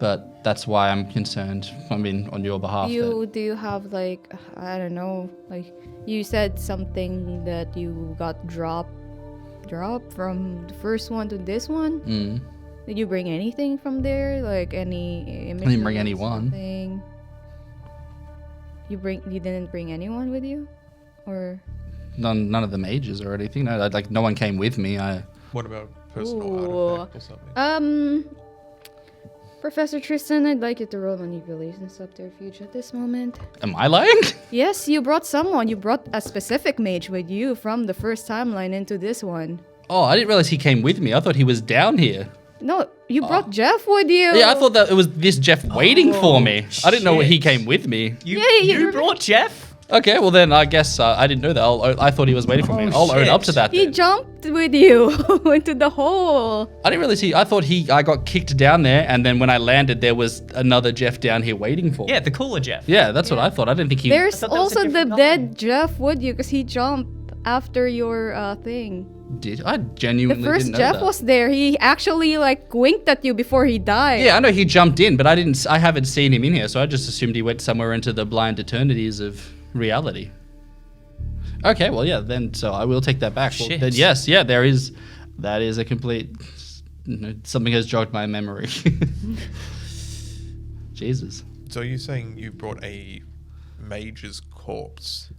S4: But that's why I'm concerned. I mean, on your behalf.
S1: do you have like, I don't know, like you said something that you got drop from the first one to this one? Did you bring anything from there? Like any images?
S4: didn't bring anyone.
S1: something? You didn't bring anyone with you? Or
S4: None of the mages or anything. No, like no one came with me.
S5: what about personal
S1: Ooh.
S5: artifact or something?
S1: Professor Tristan, I'd like you to roll manipulation subterfuge at this moment.
S4: Am I lying?
S1: Yes, you brought someone. You brought a specific mage with you from the first timeline into this one.
S4: Oh, I didn't realize he came with me. I thought he was down here.
S1: No, you brought Jeff with you.
S4: Yeah, I thought that it was this Jeff waiting for me. I didn't know he
S2: shit.
S4: came with me.
S2: You,
S1: Yeah, you
S2: you
S1: remember-
S2: brought Jeff?
S4: Okay, well then I guess I didn't know that. I thought he was waiting for me.
S2: Oh,
S4: I'll own up to
S2: shit.
S4: that.
S1: He
S4: Then.
S1: jumped with you into the hole.
S4: I didn't really see. I thought I got kicked down there, and then when I landed, there was another Jeff down here waiting for me.
S2: Yeah, the cooler Jeff.
S4: Yeah, that's what I thought. I didn't think he.
S1: There's
S2: thought that was a
S1: also the
S2: different
S1: dead Jeff with you because he jumped after your thing.
S4: did. I
S1: The
S4: genuinely
S1: first
S4: didn't know
S1: Jeff
S4: that.
S1: was there. He actually like winked at you before he died.
S4: Yeah, I know he jumped in, but I haven't seen him in here, so I just assumed he went somewhere into the blind eternities of reality. Okay, well, yeah, then so I will take that back. Well,
S2: Shit.
S4: then yes, yeah, that is a complete. Something has jogged my memory. Jesus.
S5: So you're saying you brought a mage's corpse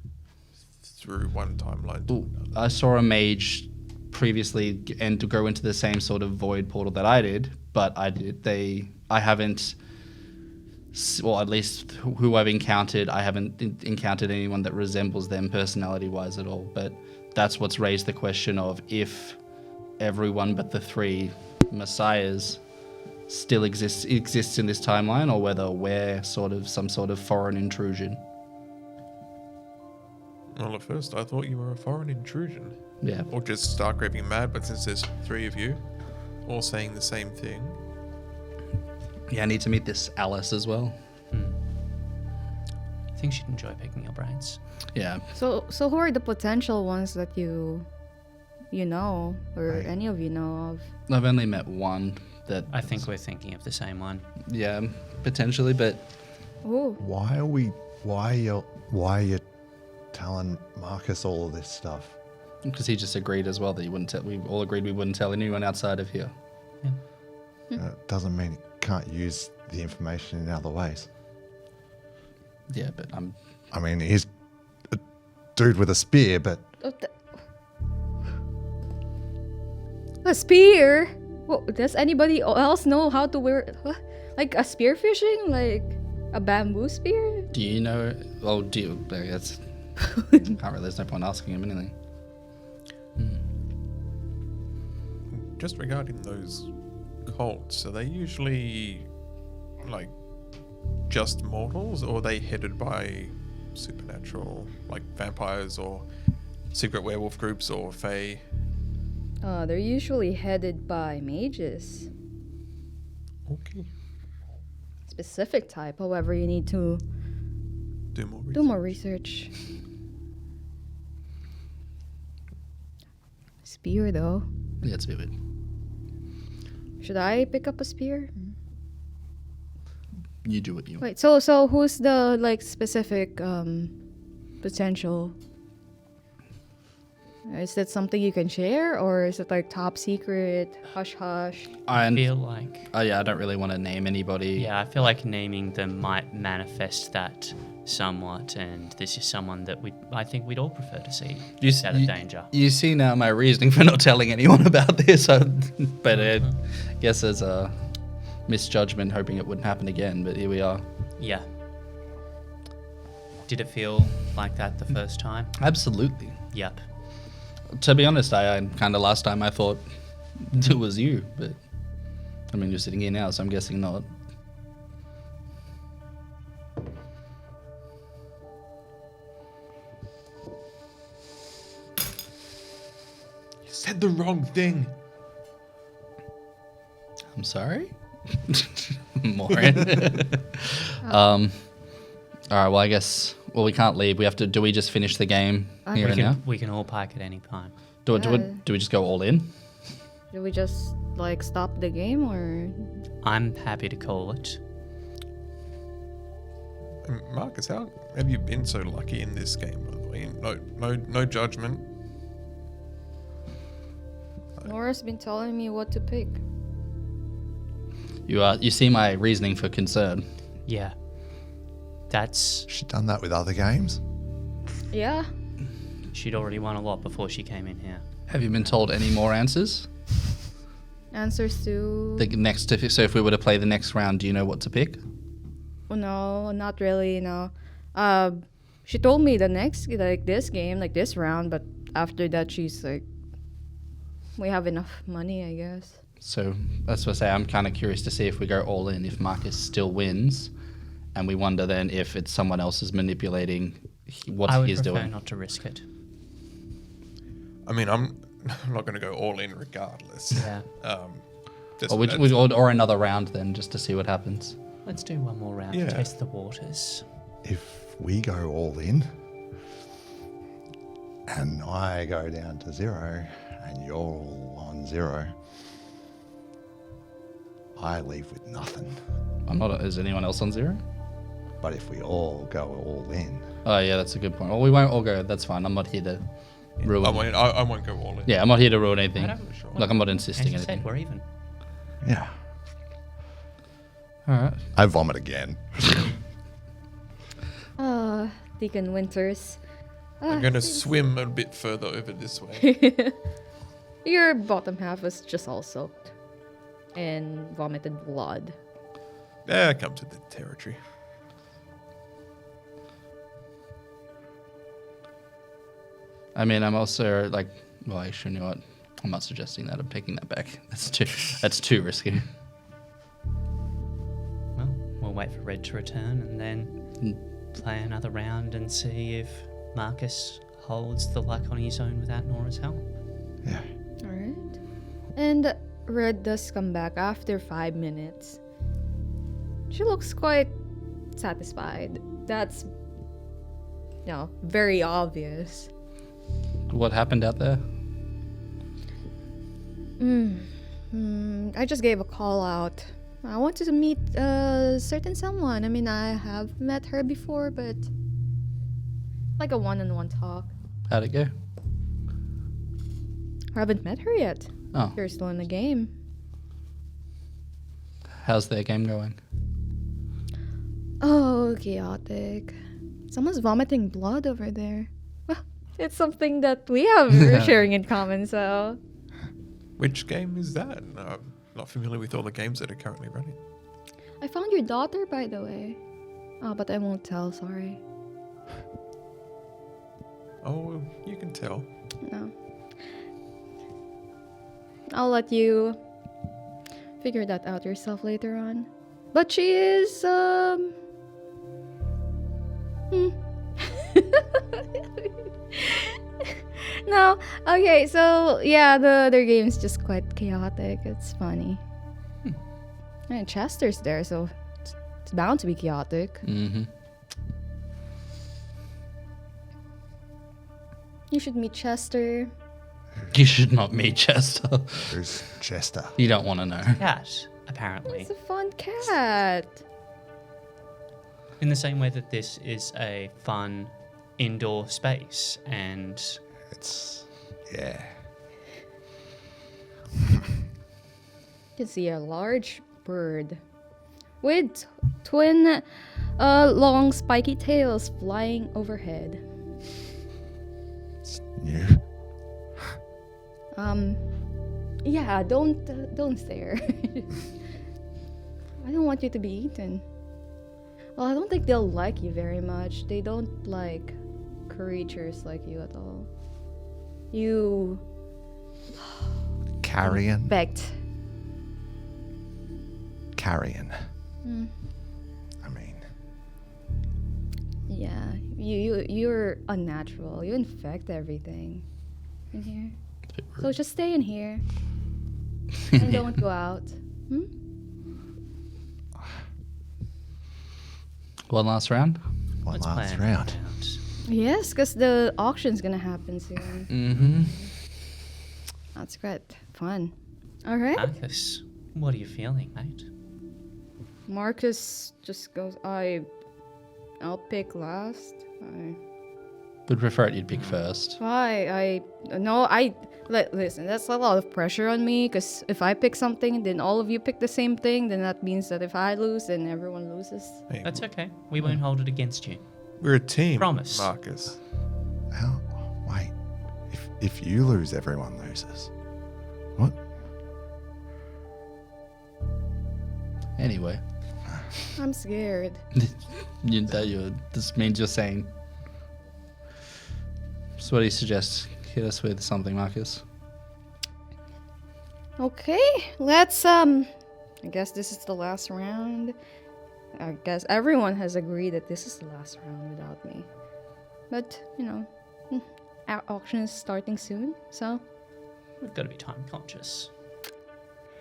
S5: through one timeline to
S4: Ooh,
S5: another?
S4: I saw a mage previously and to go into the same sort of void portal that I did, but I haven't or at least who I've encountered, I haven't encountered anyone that resembles them personality-wise at all. But that's what's raised the question of if everyone but the 3 messiahs still exists in this timeline, or whether we're some sort of foreign intrusion.
S5: Well, at first I thought you were a foreign intrusion.
S4: Yeah.
S5: Or just stark raving mad, but since there's 3 of you, all saying the same thing.
S4: Yeah, I need to meet this Alice as well.
S2: I think she'd enjoy picking your brains.
S4: Yeah.
S1: So who are the potential ones that you know, or any of you know of?
S4: I've only met one that
S2: I think we're thinking of the same one.
S4: yeah, potentially, but
S1: Oh,
S3: Why are you telling Marcus all of this stuff?
S4: because he just agreed as well that he wouldn't tell. We all agreed we wouldn't tell anyone outside of here.
S3: It doesn't mean you can't use the information in other ways.
S4: Yeah, but
S3: I mean, he's a dude with a spear, but
S1: a spear? Well, does anybody else know how to wear like a spear fishing, like a bamboo spear?
S4: do you know? Oh, do you? I guess can't really. There's no point asking him anything.
S5: Just regarding those cults, are they usually like just mortals, or are they headed by supernatural, like vampires or secret werewolf groups or fae?
S1: They're usually headed by mages.
S5: Okay.
S1: Specific type, however, you need to do more research. Spear, though.
S4: Yeah, it's a bit weird.
S1: Should I pick up a spear?
S4: You do what you want.
S1: Wait, so who's the like specific potential? Is that something you can share, or is it like top secret, hush hush?
S2: I feel like...
S4: yeah, I don't really want to name anybody.
S2: Yeah, I feel like naming them might manifest that somewhat, and this is someone that I think we'd all prefer to see out of danger.
S4: You see now my reasoning for not telling anyone about this, but I guess there's a misjudgment, hoping it wouldn't happen again, but here we are.
S2: Yeah. Did it feel like that the first time?
S4: Absolutely.
S2: Yep.
S4: To be honest, I kind of last time I thought it was you, but I mean, you're sitting here now, so I'm guessing not.
S5: You said the wrong thing.
S4: I'm sorry? Morin. All right, well, I guess... Well, we can't leave. We have to... Do we just finish the game here and now?
S2: We can all park at any time.
S4: Do we just go all in?
S1: Do we just like stop the game, or?
S2: I'm happy to call it.
S5: Marcus, how have you been so lucky in this game, by the way? No judgment.
S1: Nora's been telling me what to pick.
S4: You see my reasoning for concern.
S2: Yeah. That's...
S3: She done that with other games?
S1: Yeah.
S2: She'd already won a lot before she came in here.
S4: Have you been told any more answers?
S1: Answers to...
S4: So if we were to play the next round, do you know what to pick?
S1: No, not really, no. She told me the next, like this game, like this round, but after that she's like, we have enough money, I guess.
S4: So that's what I say. I'm kind of curious to see if we go all in, if Marcus still wins, and we wonder then if it's someone else is manipulating what he's doing.
S2: I would prefer not to risk it.
S5: I mean, I'm not going to go all in regardless.
S2: Yeah.
S4: Or another round then, just to see what happens.
S2: Let's do one more round
S5: Yeah.
S2: to test the waters.
S3: If we go all in, and I go down to 0, and you're all on 0, I leave with nothing.
S4: I'm not. Is anyone else on 0?
S3: But if we all go all in,
S4: Oh yeah, that's a good point. Well, we won't all go. That's fine. I'm not here to ruin.
S5: I won't go all in.
S4: Yeah, I'm not here to ruin anything.
S2: I know.
S5: Sure.
S4: Like I'm not insisting
S2: As you
S4: anything.
S2: said, we're even.
S3: yeah,
S4: All right.
S3: I vomit again.
S1: Deacon Winters.
S5: I'm going to swim a bit further over this way.
S1: Your bottom half was just all soaked and vomited blood.
S5: Comes with the territory.
S4: I mean, I'm also like, well, actually, you know what? I'm not suggesting that. I'm taking that back. That's too risky.
S2: Well, we'll wait for Red to return and then play another round and see if Marcus holds the luck on his own without Nora's help.
S3: Yeah.
S1: Alright. And Red does come back after 5 minutes. She looks quite satisfied. That's, very obvious.
S4: What happened out there?
S1: I just gave a call out. I wanted to meet certain someone. I mean, I have met her before, but like a one-on-one talk.
S4: How'd it go?
S1: I haven't met her yet.
S4: Oh,
S1: You're still in the game.
S4: how's their game going?
S1: Oh, chaotic. Someone's vomiting blood over there. Well, it's something that we have we're sharing in common, so.
S5: Which game is that? No, I'm not familiar with all the games that are currently running.
S1: I found your daughter, by the way. Oh, but I won't tell, sorry.
S5: Oh, you can tell.
S1: No. I'll let you figure that out yourself later on. But she is, No, okay, so yeah, the other game's just quite chaotic. It's funny. And Chester's there, so it's bound to be chaotic.
S4: Mm-hmm.
S1: You should meet Chester.
S4: You should not meet Chester.
S3: Who's Chester?
S4: You don't want to know.
S2: Cat, apparently.
S1: It's a fun cat.
S2: In the same way that this is a fun indoor space and
S3: It's, yeah.
S1: You can see a large bird with twin long spiky tails flying overhead.
S3: It's new.
S1: Yeah, don't stare. I don't want you to be eaten. Well, I don't think they'll like you very much. They don't like creatures like you at all. You
S3: Carrion.
S1: begged.
S3: Carrion. I mean,
S1: Yeah, you're unnatural. You infect everything in here. So just stay in here and don't go out.
S4: One last round?
S3: one
S2: let's
S3: last
S2: play
S3: round.
S1: Yes, because the auction's gonna happen soon.
S4: Mm-hmm.
S1: That's great. Fun. All right.
S2: Marcus, what are you feeling, mate?
S1: Marcus just goes, I'll pick last.
S4: Would prefer it you'd pick first.
S1: Listen, that's a lot of pressure on me, because if I pick something, then all of you pick the same thing, then that means that if I lose, then everyone loses.
S5: Hey,
S2: That's okay. We won't hold it against you.
S5: we're a team.
S2: Promise.
S5: Marcus.
S3: How? Wait. If you lose, everyone loses. What?
S4: Anyway,
S1: I'm scared.
S4: this means you're saying. So what do you suggest? Hit us with something, Marcus.
S1: Okay, let's, I guess this is the last round. I guess everyone has agreed that this is the last round without me. But, our auction is starting soon, so.
S2: We've got to be time conscious.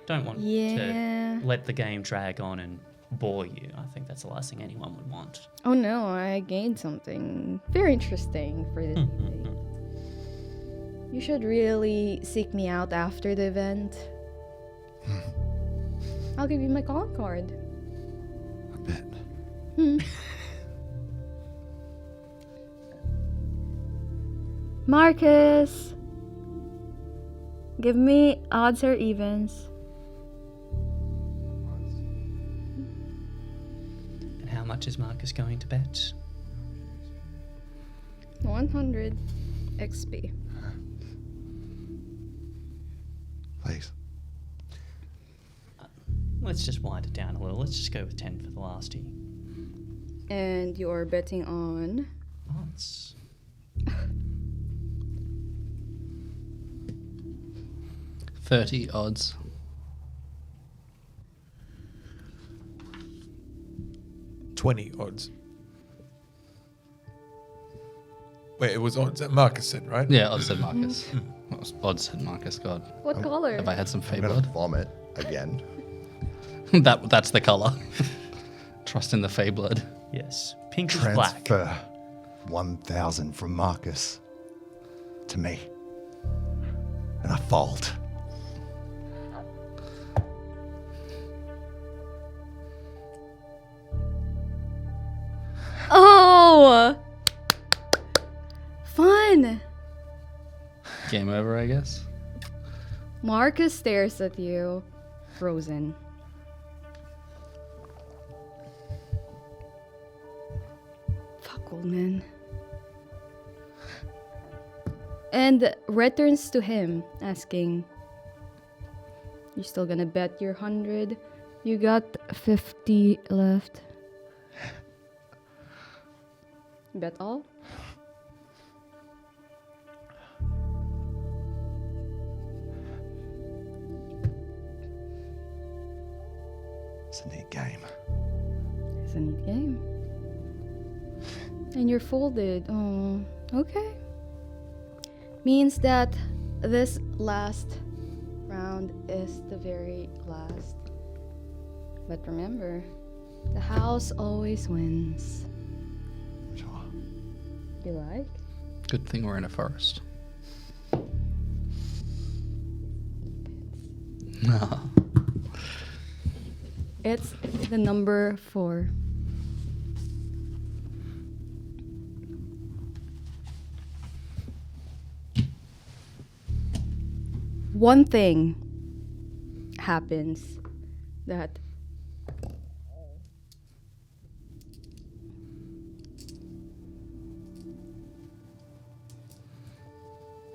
S2: Don't want
S1: Yeah.
S2: to let the game drag on and bore you. I think that's the last thing anyone would want.
S1: Oh no, I gained something very interesting for this evening. You should really seek me out after the event. I'll give you my calling card.
S3: A bit.
S1: Marcus! Give me odds or evens.
S2: And how much is Marcus going to bet?
S1: 100 XP.
S3: Please.
S2: Let's just wind it down a little. Let's just go with 10 for the lasty.
S1: And you're betting on...
S2: Odds.
S4: $30 odds.
S5: $20 odds. Wait, it was odds that Marcus said, right?
S4: Yeah, odds said Marcus. Odds said Marcus, God.
S1: What color?
S4: Have I had some
S3: I'm
S4: fey
S3: gonna
S4: blood?
S3: vomit again.
S4: That's the colour. Trust in the fey blood.
S2: Yes. Pink is black.
S3: Transfer 1,000 from Marcus to me. And I fold.
S1: Oh! Fun!
S4: Game over, I guess.
S1: Marcus stares at you, frozen. Fuck, old man. And returns to him, asking, "You still gonna bet your 100? You got 50 left. Bet all?"
S3: It's a neat game.
S1: It's a neat game. And you're folded. Oh, okay. Means that this last round is the very last. But remember, the house always wins.
S3: Sure.
S1: You like?
S4: Good thing we're in a forest.
S1: It's the number 4. One thing happens that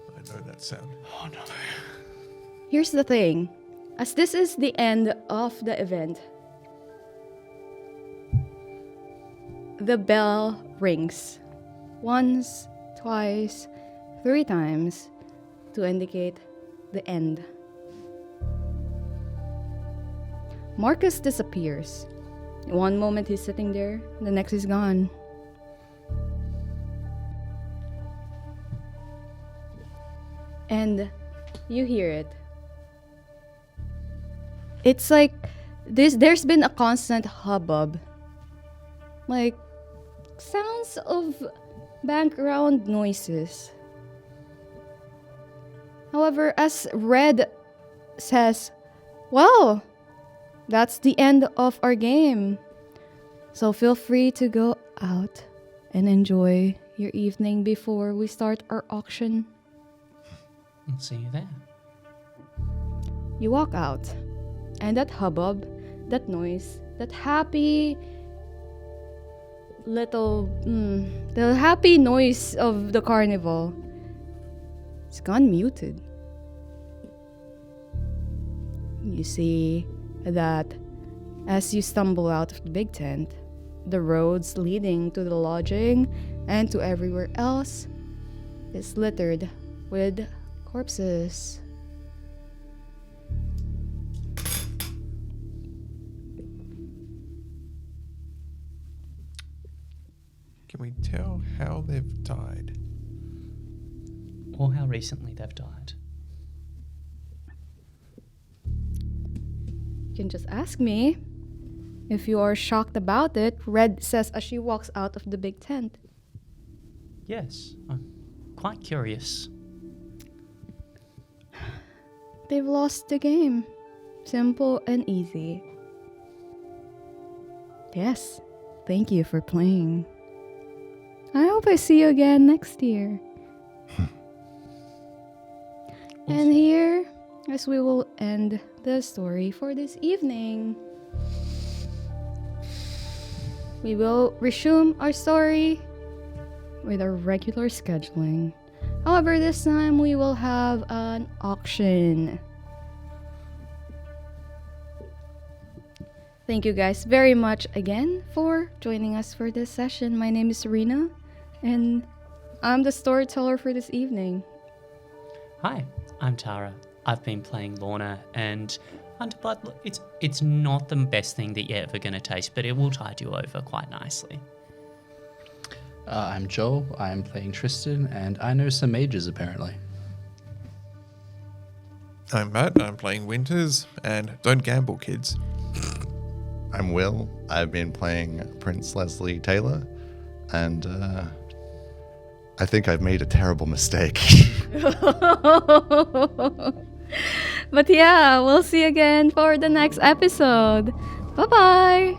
S5: I know that sound.
S4: Oh no.
S1: here's the thing. As this is the end of the event, the bell rings once, twice, 3 times to indicate the end. Marcus disappears. One moment he's sitting there, the next he's gone. And you hear it. It's like there's been a constant hubbub. Like sounds of background noises. However, as Red says, well, that's the end of our game. So feel free to go out and enjoy your evening before we start our auction.
S2: I'll see you there.
S1: You walk out, and that hubbub, that noise, that happy little, the happy noise of the carnival, it's gone muted. You see that as you stumble out of the big tent, the roads leading to the lodging and to everywhere else is littered with corpses.
S5: Can we tell how they've died?
S2: Or how recently they've died.
S1: You can just ask me. If you are shocked about it, Red says as she walks out of the big tent.
S2: Yes, I'm quite curious.
S1: They've lost the game. Simple and easy. Yes, thank you for playing. I hope I see you again next year. And here, as we will end the story for this evening, we will resume our story with our regular scheduling. However, this time we will have an auction. Thank you guys very much again for joining us for this session. My name is Serena, and I'm the storyteller for this evening.
S2: Hi, I'm Tara. I've been playing Lorna, and Underblood, look, it's not the best thing that you're ever going to taste, but it will tide you over quite nicely.
S4: I'm Joel. I'm playing Tristan, and I know some mages apparently.
S5: I'm Matt. I'm playing Winters, and don't gamble, kids.
S3: I'm Will. I've been playing Prince Leslie Taylor, and I think I've made a terrible mistake.
S1: But yeah, we'll see you again for the next episode. Bye-bye.